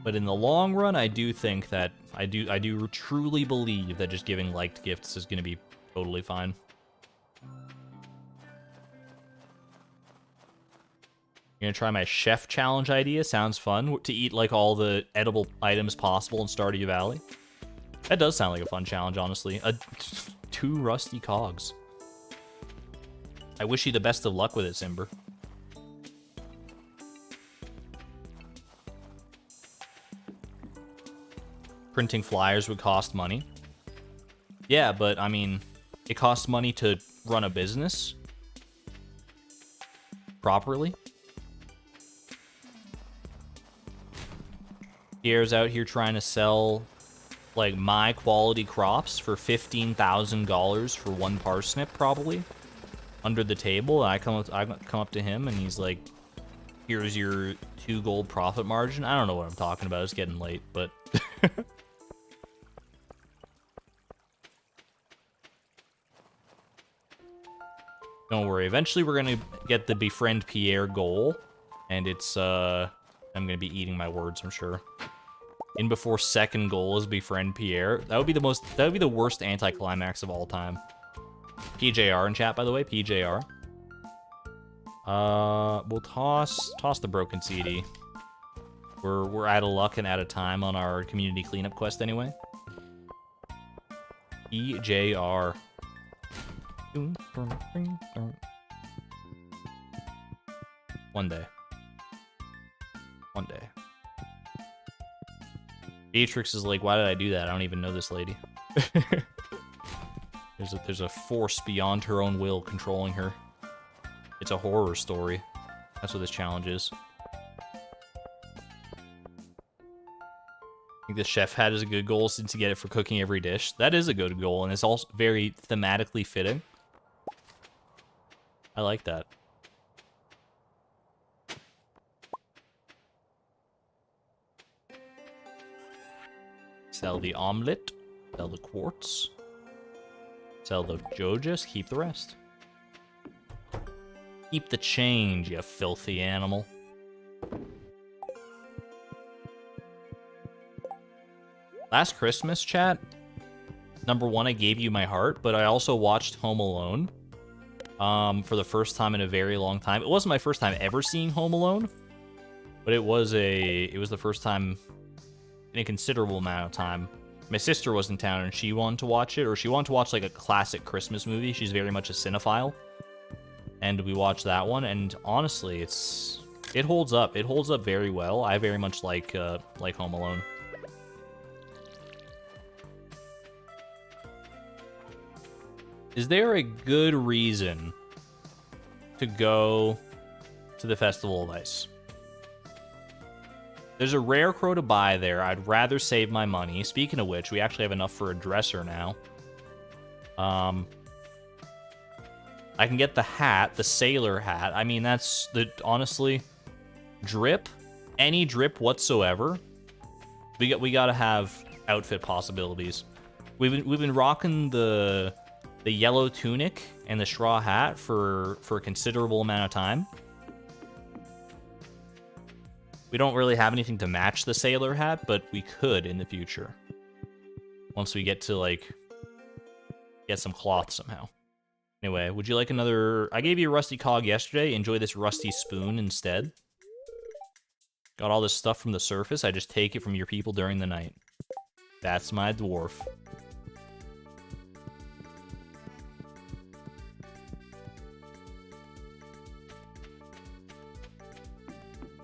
But in the long run, I do think that I do truly believe that just giving liked gifts is gonna be totally fine. Gonna try my chef challenge idea. Sounds fun. To eat like all the edible items possible in Stardew Valley. That does sound like a fun challenge, honestly. 2 rusty cogs. I wish you the best of luck with it, Simber. Printing flyers would cost money. Yeah, but I mean, it costs money to run a business properly. Pierre's out here trying to sell, like, my quality crops for $15,000 for 1 parsnip, probably, under the table. And I come up to him, and he's like, "Here's your 2 gold profit margin." I don't know what I'm talking about. It's getting late, but don't worry. Eventually, we're gonna get the befriend Pierre goal, and it's I'm gonna be eating my words, I'm sure. In before second goal is befriend Pierre. That would be the worst anticlimax of all time. PJR in chat, by the way. PJR. We'll toss the broken CD. We're out of luck and out of time on our community cleanup quest anyway. PJR. One day. One day. Beatrix is like, why did I do that? I don't even know this lady. There's a force beyond her own will controlling her. It's a horror story. That's what this challenge is. I think the chef hat is a good goal since you get it for cooking every dish. That is a good goal, and it's also very thematically fitting. I like that. Sell the omelet. Sell the quartz. Sell the Jojas. Keep the rest. Keep the change, you filthy animal. Last Christmas, chat. Number 1, I gave you my heart, but I also watched Home Alone. For the first time in a very long time. It wasn't my first time ever seeing Home Alone, but it was the first time in a considerable amount of time. My sister was in town and she wanted to watch it, or she wanted to watch like a classic Christmas movie. She's very much a cinephile, and we watched that one. And honestly, it holds up. It holds up very well. I very much like Home Alone. Is there a good reason to go to the Festival of Ice? There's a rare crow to buy there. I'd rather save my money. Speaking of which, we actually have enough for a dresser now. I can get the hat, the sailor hat. I mean, that's honestly, drip, any drip whatsoever. We gotta have outfit possibilities. We've been rocking the the yellow tunic and the straw hat for a considerable amount of time. We don't really have anything to match the sailor hat, but we could in the future. Once we get to, like, get some cloth somehow. Anyway, would you like another... I gave you a rusty cog yesterday. Enjoy this rusty spoon instead. Got all this stuff from the surface. I just take it from your people during the night. That's my dwarf.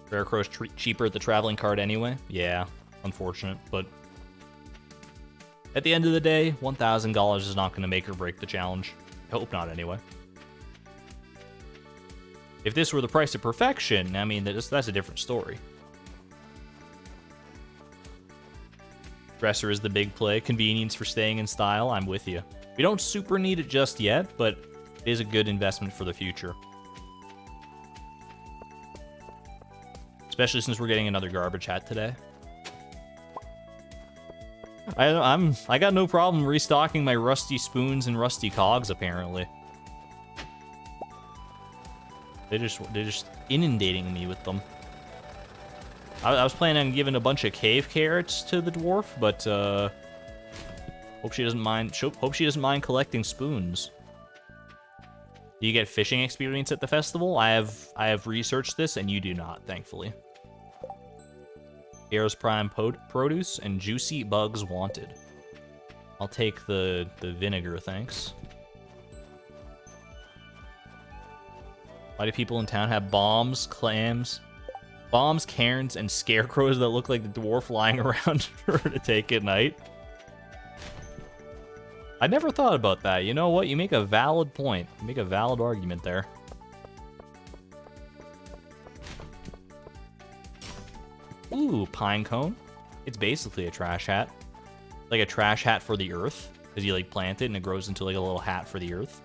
Scarecrow's cheaper at the traveling card anyway. Yeah, unfortunate, but... At the end of the day, $1,000 is not going to make or break the challenge. I hope not, anyway. If this were the price of perfection, I mean, that's a different story. Dresser is the big play. Convenience for staying in style. I'm with you. We don't super need it just yet, but it is a good investment for the future. Especially since we're getting another garbage hat today. I got no problem restocking my rusty spoons and rusty cogs, apparently. They're just inundating me with them. I was planning on giving a bunch of cave carrots to the dwarf, but hope she doesn't mind. Hope she doesn't mind collecting spoons. Do you get fishing experience at the festival? I have researched this, and you do not, thankfully. Aeros Prime produce and juicy bugs wanted. I'll take the vinegar, thanks. Why do people in town have bombs, clams, cairns, and scarecrows that look like the dwarf lying around for her to take at night? I never thought about that. You know what? You make a valid point. You make a valid argument there. Ooh, pine cone. It's basically a trash hat. Like a trash hat for the earth. Because you, like, plant it and it grows into, like, a little hat for the earth.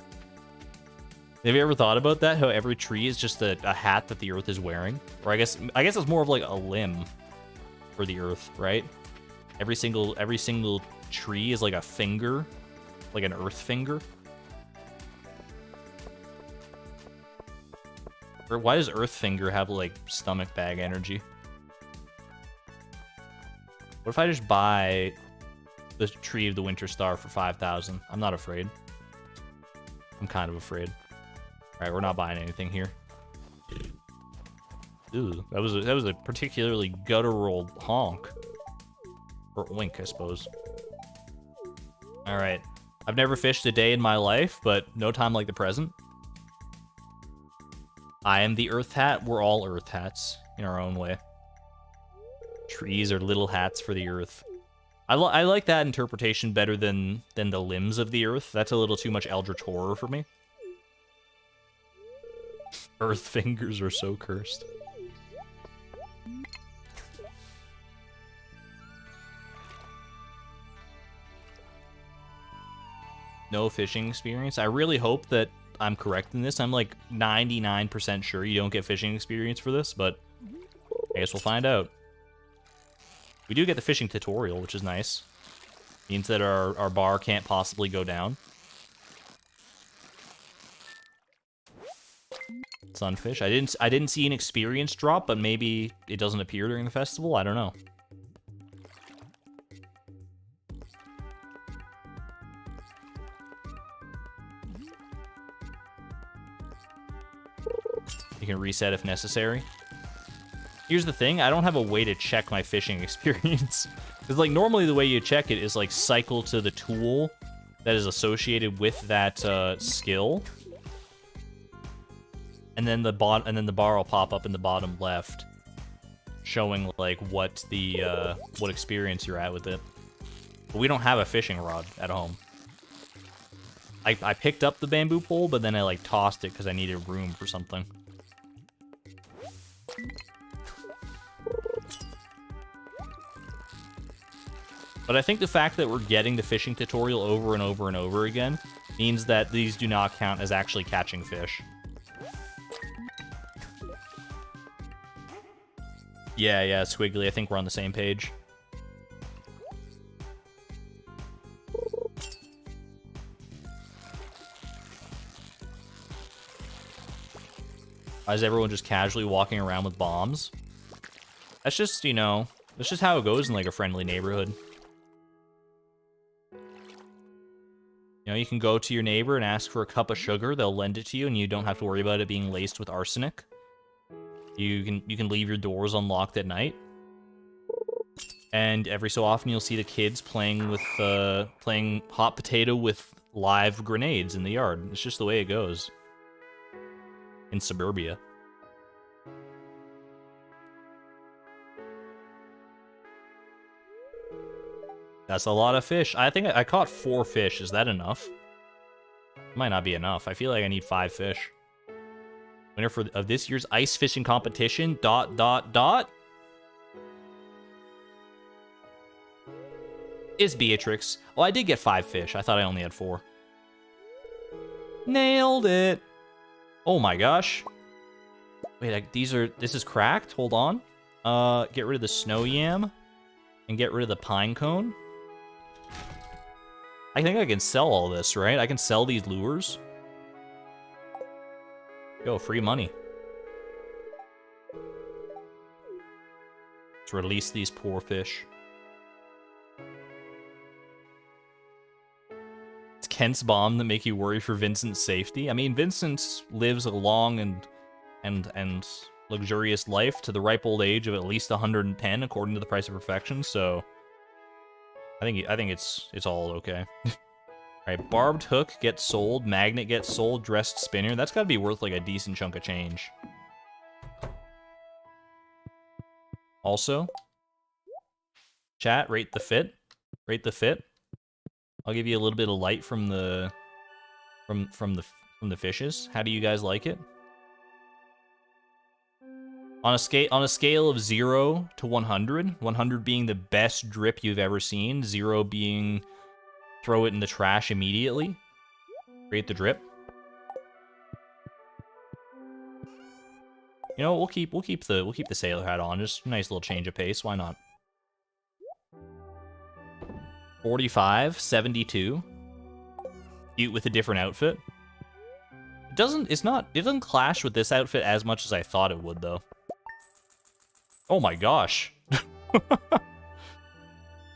Have you ever thought about that? How every tree is just a hat that the earth is wearing? Or I guess it's more of, like, a limb for the earth, right? Every single tree is like a finger. Like an earth finger. Or why does earth finger have, like, stomach bag energy? What if I just buy the Tree of the Winter Star for 5,000? I'm not afraid. I'm kind of afraid. All right, we're not buying anything here. Ooh, that was a particularly guttural honk. Or oink, I suppose. All right. I've never fished a day in my life, but no time like the present. I am the Earth Hat. We're all Earth Hats in our own way. Trees are little hats for the earth. I like that interpretation better than the limbs of the earth. That's a little too much eldritch horror for me. Earth fingers are so cursed. No fishing experience. I really hope that I'm correct in this. I'm like 99% sure you don't get fishing experience for this, but I guess we'll find out. We do get the fishing tutorial, which is nice. Means that our bar can't possibly go down. Sunfish. I didn't see an experience drop, but maybe it doesn't appear during the festival. I don't know. You can reset if necessary. Here's the thing, I don't have a way to check my fishing experience. Because, like, normally the way you check it is, like, cycle to the tool that is associated with that skill. And then the bar will pop up in the bottom left, showing, like, what experience you're at with it. But we don't have a fishing rod at home. I picked up the bamboo pole, but then I, like, tossed it because I needed room for something. But I think the fact that we're getting the fishing tutorial over and over and over again means that these do not count as actually catching fish. Yeah, Squiggly, I think we're on the same page. Why is everyone just casually walking around with bombs? That's just, you know, that's just how it goes in like a friendly neighborhood. You know, you can go to your neighbor and ask for a cup of sugar. They'll lend it to you, and you don't have to worry about it being laced with arsenic. You can leave your doors unlocked at night. And every so often, you'll see the kids playing with playing hot potato with live grenades in the yard. It's just the way it goes in suburbia. That's a lot of fish. I think I caught 4 fish. Is that enough? Might not be enough. I feel like I need 5 fish. Winner of this year's ice fishing competition, ... is Beatrix. Oh, I did get 5 fish. I thought I only had 4. Nailed it. Oh my gosh. Wait, this is cracked? Hold on. Get rid of the snow yam and get rid of the pine cone. I think I can sell all this, right? I can sell these lures. Yo, free money. Let's release these poor fish. It's Kent's bomb that make you worry for Vincent's safety. I mean, Vincent lives a long and luxurious life to the ripe old age of at least 110, according to the Price of Perfection. So, I think it's all okay. Alright, barbed hook gets sold, magnet gets sold, dressed spinner. That's gotta be worth like a decent chunk of change. Also, chat, rate the fit. Rate the fit. I'll give you a little bit of light from the from the fishes. How do you guys like it? On a scale of 0 to 100, 100 being the best drip you've ever seen, 0 being throw it in the trash immediately. Rate the drip. You know, we'll keep the sailor hat on. Just a nice little change of pace. Why not? 45, 72. Cute with a different outfit. It doesn't clash with this outfit as much as I thought it would though. Oh my gosh.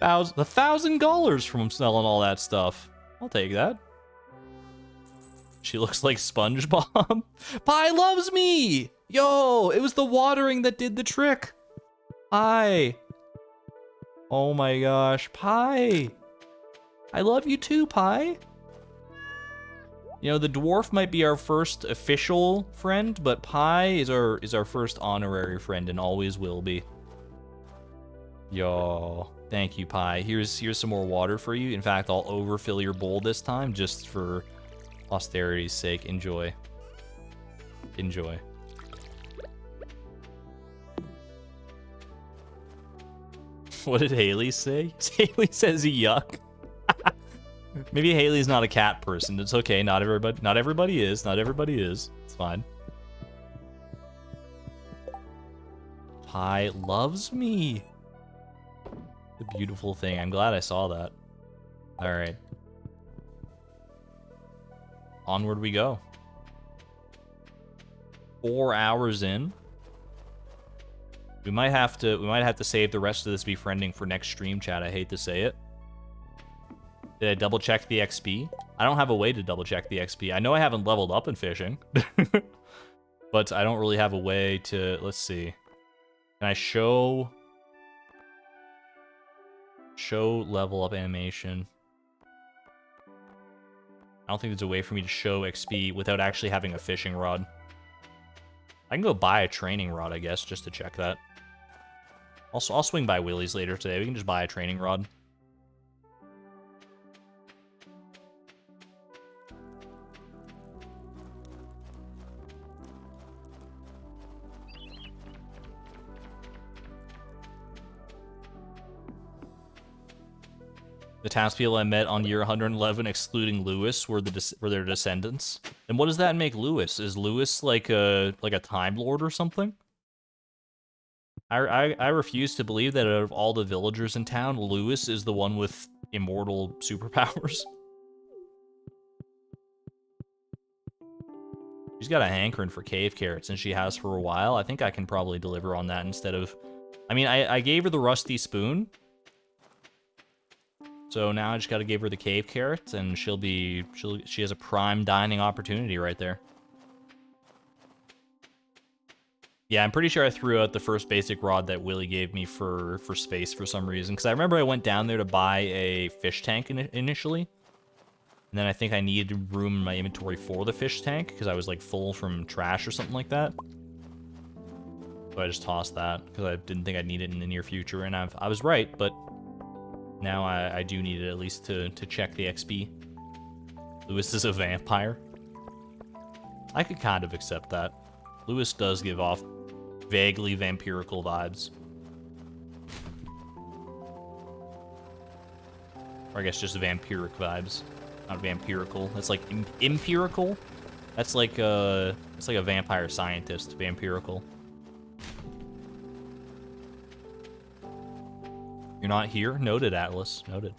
$1,000 from selling all that stuff. I'll take that. She looks like SpongeBob. Pie loves me! Yo, it was the watering that did the trick. Pie. Oh my gosh, Pie. I love you too, Pie. You know, the dwarf might be our first official friend, but Pie is our first honorary friend and always will be. Yo, thank you, Pie. Here's some more water for you. In fact, I'll overfill your bowl this time just for posterity's sake. Enjoy. Enjoy. What did Haley say? Haley says yuck. Maybe Haley's not a cat person. It's okay. Not everybody is. Not everybody is. It's fine. Pie loves me. The beautiful thing. I'm glad I saw that. All right. Onward we go. 4 hours in. We might have to save the rest of this befriending for next stream, chat. I hate to say it. Did I double check the XP? I don't have a way to double check the XP. I know I haven't leveled up in fishing. But I don't really have a way to... Let's see. Can I show level up animation? I don't think there's a way for me to show XP without actually having a fishing rod. I can go buy a training rod, I guess, just to check that. Also, I'll swing by Willie's later today. We can just buy a training rod. The townspeople I met on year 111, excluding Lewis, were their descendants. And what does that make Lewis? Is Lewis like a Time Lord or something? I refuse to believe that out of all the villagers in town, Lewis is the one with immortal superpowers. She's got a hankering for cave carrots, and she has for a while. I think I can probably deliver on that instead of... I mean, I gave her the rusty spoon. So now I just gotta give her the cave carrots, and she has a prime dining opportunity right there. Yeah, I'm pretty sure I threw out the first basic rod that Willie gave me for space for some reason. Because I remember I went down there to buy a fish tank initially. And then I think I needed room in my inventory for the fish tank, because I was, like, full from trash or something like that. So I just tossed that, because I didn't think I'd need it in the near future. And I was right, but now I do need it at least to check the XP. Lewis is a vampire. I could kind of accept that. Lewis does give off vaguely vampirical vibes. Or I guess just vampiric vibes. Not vampirical. That's like empirical. That's like a vampire scientist. Vampirical. You're not here? Noted, Atlas. Noted.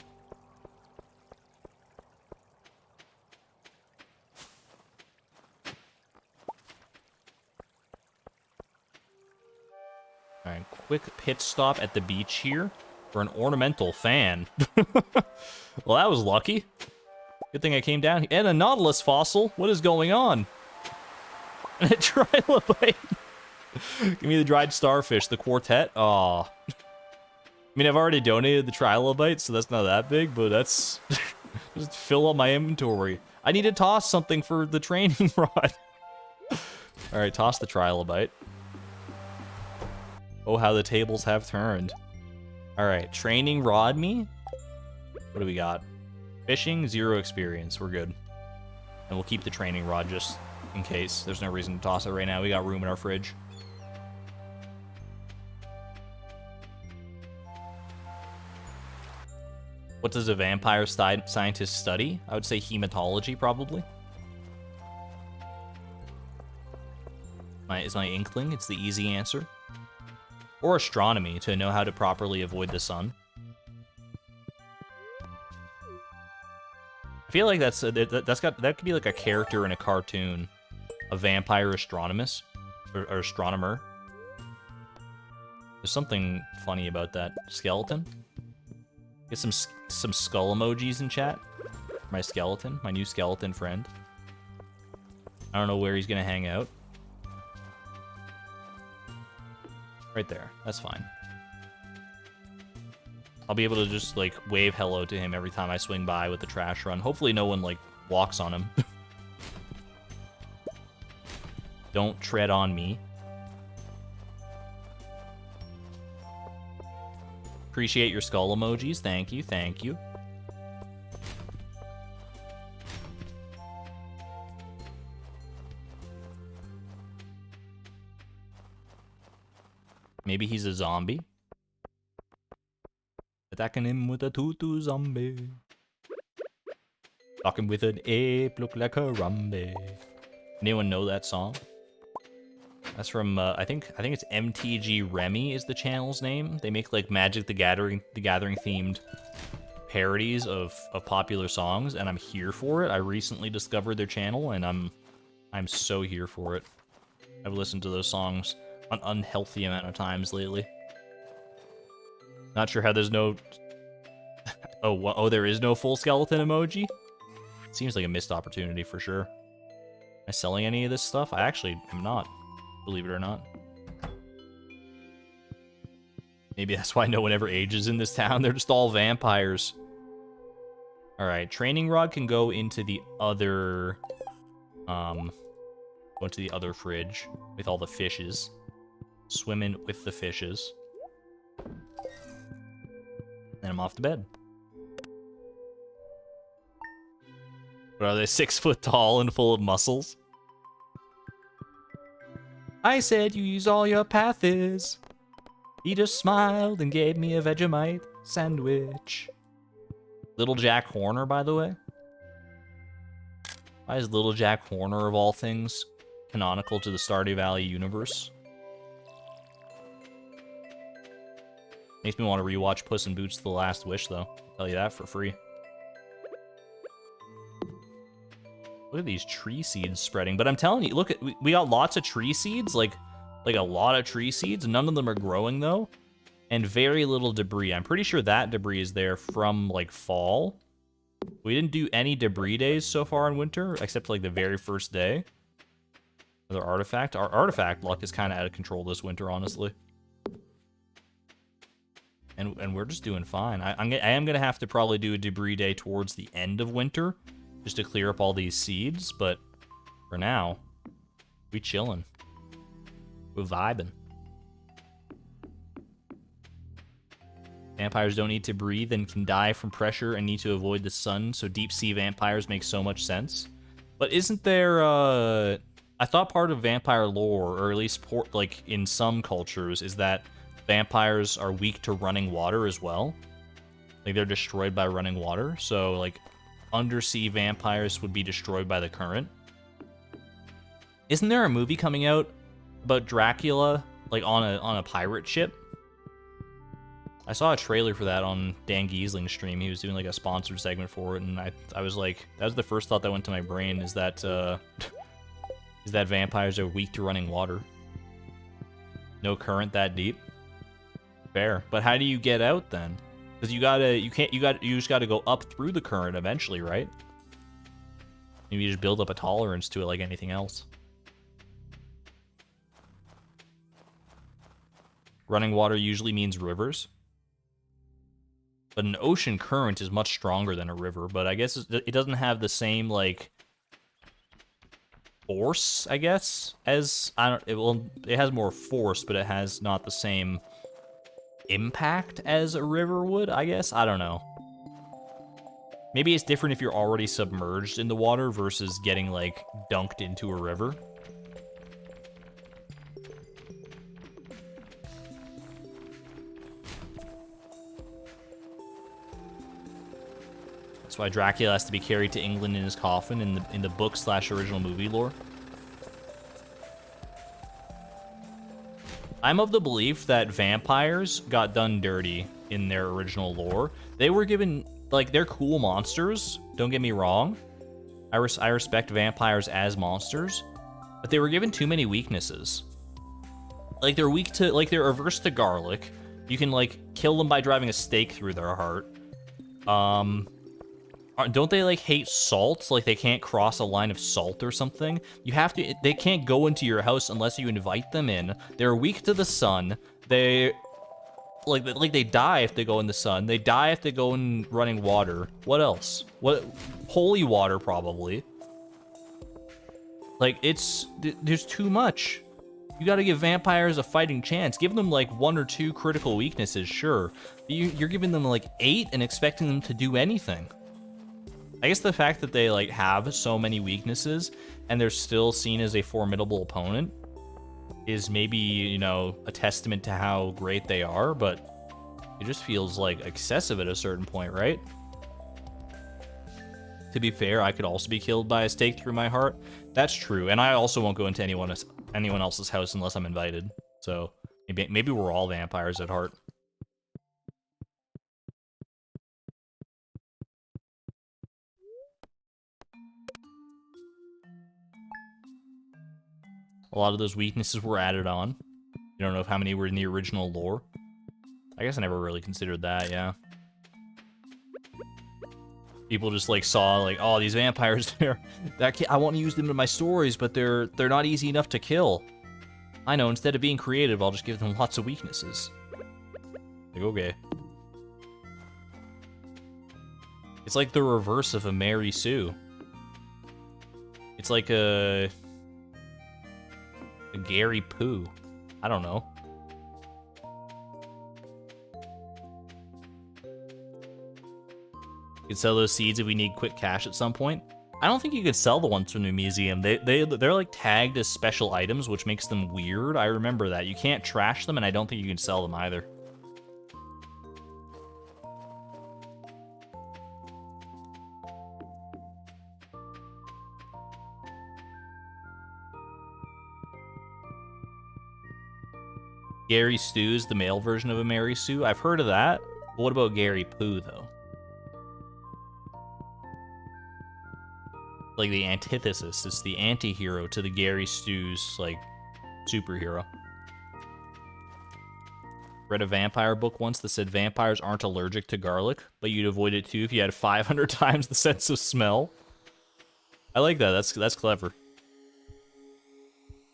Alright, quick pit stop at the beach here for an ornamental fan. Well, that was lucky. Good thing I came down here. And a nautilus fossil. What is going on? And a trilobite. Give me the dried starfish. The quartet. Aw. I mean, I've already donated the trilobite, so that's not that big, but that's... just fill up my inventory. I need to toss something for the training rod. Alright, toss the trilobite. Oh, how the tables have turned. Alright, training rod me. What do we got? Fishing, 0 experience. We're good. And we'll keep the training rod just in case. There's no reason to toss it right now. We got room in our fridge. What does a vampire scientist study? I would say hematology, probably. Is my inkling? It's the easy answer. Or astronomy, to know how to properly avoid the sun. I feel like that could be like a character in a cartoon, a vampire astronomist or astronomer. There's something funny about that skeleton. Get some skull emojis in chat. My skeleton, my new skeleton friend. I don't know where he's gonna hang out. Right there. That's fine. I'll be able to just, like, wave hello to him every time I swing by with the trash run. Hopefully no one, like, walks on him. Don't tread on me. Appreciate your skull emojis. Thank you, thank you. Maybe he's a zombie. Attacking him with a tutu zombie. Talking with an ape, look like a rumby. Anyone know that song? That's from I think it's MTG Remy is the channel's name. They make like Magic the Gathering themed parodies of popular songs, and I'm here for it. I recently discovered their channel, and I'm so here for it. I've listened to those songs an unhealthy amount of times lately. Not sure how there's no... oh, there is no full skeleton emoji? Seems like a missed opportunity for sure. Am I selling any of this stuff? I actually am not, believe it or not. Maybe that's why no one ever ages in this town. They're just all vampires. Alright, training rod can go into the other... go into the other fridge with all the fishes. Swimming with the fishes. Then I'm off to bed. But are they 6 foot tall and full of muscles? I said you use all your pathes. He just smiled and gave me a Vegemite sandwich. Little Jack Horner, by the way. Why is Little Jack Horner, of all things, canonical to the Stardew Valley universe? Makes me want to rewatch Puss in Boots: The Last Wish, though. I'll tell you that for free. Look at these tree seeds spreading. But I'm telling you, look at we got lots of tree seeds, like a lot of tree seeds. None of them are growing though, and very little debris. I'm pretty sure that debris is there from like fall. We didn't do any debris days so far in winter, except like the very first day. Another artifact. Our artifact luck is kind of out of control this winter, honestly. And we're just doing fine. I am gonna have to probably do a debris day towards the end of winter, just to clear up all these seeds. But for now, we chilling. We're vibing. Vampires don't need to breathe and can die from pressure and need to avoid the sun, so deep sea vampires make so much sense. But isn't there, I thought part of vampire lore, or at least like in some cultures, is that vampires are weak to running water as well. Like they're destroyed by running water, so like undersea vampires would be destroyed by the current. Isn't there a movie coming out about Dracula, like on a pirate ship? I saw a trailer for that on Dan Giesling's stream. He was doing like a sponsored segment for it, and I was like, that was the first thought that went to my brain, is that is that vampires are weak to running water. No current that deep. Fair. But how do you get out then? Because you just gotta go up through the current eventually, right? Maybe you just build up a tolerance to it like anything else. Running water usually means rivers. But an ocean current is much stronger than a river, but I guess it doesn't have the same, like, force, I guess, as, it has more force, but it has not the same impact as a river would, I guess? I don't know. Maybe it's different if you're already submerged in the water versus getting, like, dunked into a river. That's why Dracula has to be carried to England in his coffin in the book/original movie lore. I'm of the belief that vampires got done dirty in their original lore. They were given, like, they're cool monsters, don't get me wrong. I respect vampires as monsters, but they were given too many weaknesses. Like, they're weak to, like, they're averse to garlic. You can, like, kill them by driving a stake through their heart. Don't they, like, hate salt? Like, they can't cross a line of salt or something? You have to... They can't go into your house unless you invite them in. They're weak to the sun. They... Like, they die if they go in the sun. They die if they go in running water. What else? What... Holy water, probably. Like, it's... There's too much. You gotta give vampires a fighting chance. Give them, like, 1 or 2 critical weaknesses, sure. You're giving them, like, 8 and expecting them to do anything. I guess the fact that they, like, have so many weaknesses and they're still seen as a formidable opponent is maybe, you know, a testament to how great they are, but it just feels, like, excessive at a certain point, right? To be fair, I could also be killed by a stake through my heart. That's true, and I also won't go into anyone else's house unless I'm invited. So maybe we're all vampires at heart. A lot of those weaknesses were added on. You don't know how many were in the original lore. I guess I never really considered that, yeah. People just, like, saw, like, oh, these vampires, I want to use them in my stories, but they're not easy enough to kill. I know, instead of being creative, I'll just give them lots of weaknesses. Like, okay. It's like the reverse of a Mary Sue. It's like a Gary Poo. I don't know. You could sell those seeds if we need quick cash at some point. I don't think you could sell the ones from the museum. They're like tagged as special items, which makes them weird. I remember that. You can't trash them, and I don't think you can sell them either. Gary Stew's the male version of a Mary Sue. I've heard of that. But what about Gary Poo, though? like the antithesis. It's the anti-hero to the Gary Stu's like superhero. Read a vampire book once that said vampires aren't allergic to garlic, but you'd avoid it too if you had 500 times the sense of smell. I like that. That's clever.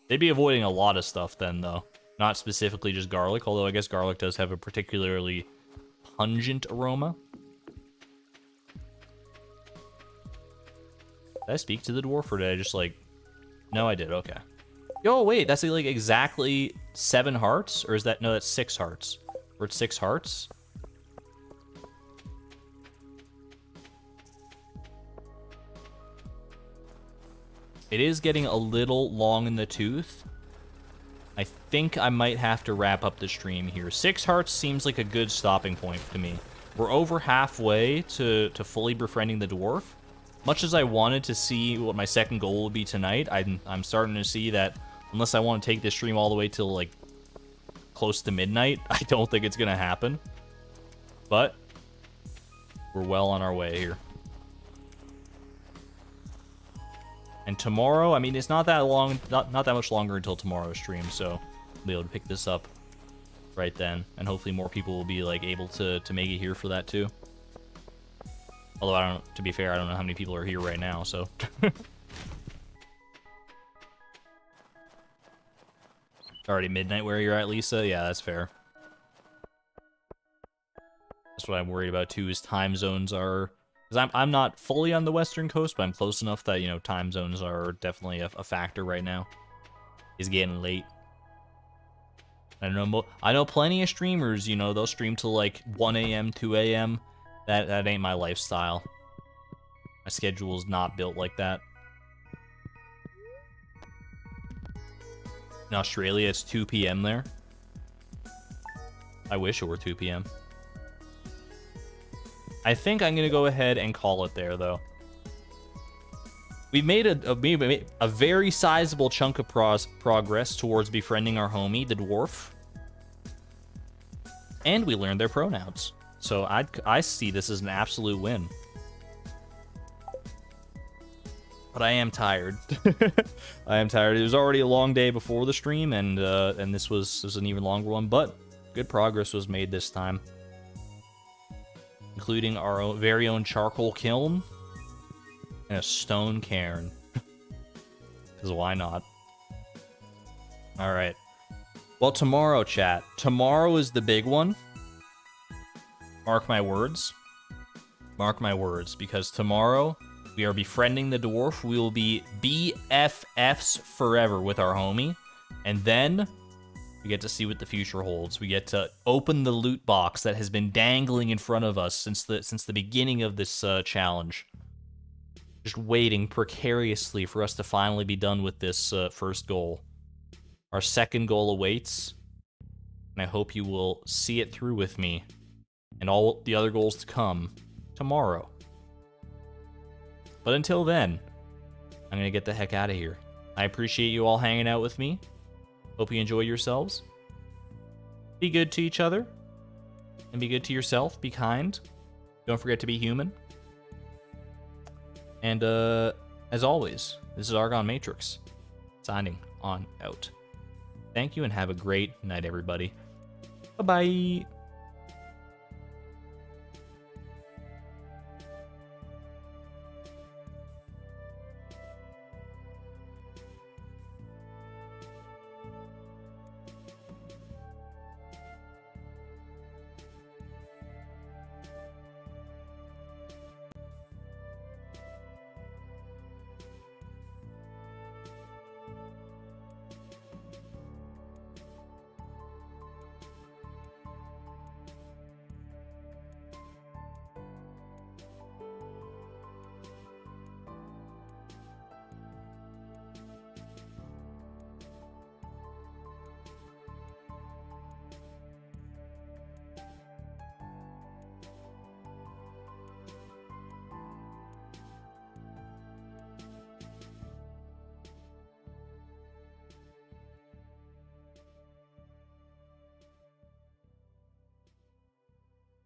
They'd be avoiding a lot of stuff then, though. Not specifically just garlic, although I guess garlic does have a particularly pungent aroma. Did I speak to the dwarf, or did I just, like... No, I did. Okay. Yo, wait, that's like exactly 7 hearts? Or is that... No, that's 6 hearts. Or it's 6 hearts? It is getting a little long in the tooth. I think I might have to wrap up the stream here. 6 hearts seems like a good stopping point to me. We're over halfway to fully befriending the dwarf. Much as I wanted to see what my second goal will be tonight, I'm starting to see that unless I want to take this stream all the way till like close to midnight, I don't think it's gonna happen. But we're well on our way here. And tomorrow, I mean, it's not that long, not that much longer until tomorrow's stream, so I'll be able to pick this up right then, and hopefully more people will be like able to make it here for that too. Although I don't, to be fair, I don't know how many people are here right now, so. Already midnight where you're at, Lisa? Yeah, that's fair. That's what I'm worried about too, is time zones are... Because I'm not fully on the western coast, but I'm close enough that, you know, time zones are definitely a factor right now. It's getting late. I know plenty of streamers, you know, they'll stream till like 1 a.m., 2 a.m. That ain't my lifestyle. My schedule's not built like that. In Australia, it's 2 p.m. there. I wish it were 2 p.m. I think I'm gonna go ahead and call it there, though. We've made a very sizable chunk of progress towards befriending our homie, the dwarf. And we learned their pronouns. So I see this as an absolute win. But I am tired. I am tired. It was already a long day before the stream, and this was an even longer one. But good progress was made this time, including our very own charcoal kiln and a stone cairn. Because why not? All right. Well, tomorrow, chat. Tomorrow is the big one. Mark my words. Mark my words, because tomorrow we are befriending the dwarf. We will be BFFs forever with our homie. And then we get to see what the future holds. We get to open the loot box that has been dangling in front of us since the beginning of this challenge. Just waiting precariously for us to finally be done with this first goal. Our second goal awaits, and I hope you will see it through with me and all the other goals to come tomorrow. But until then, I'm gonna get the heck out of here. I appreciate you all hanging out with me. Hope you enjoy yourselves. Be good to each other. And be good to yourself. Be kind. Don't forget to be human. And as always, this is Argon Matrix, signing on out. Thank you and have a great night, everybody. Bye-bye.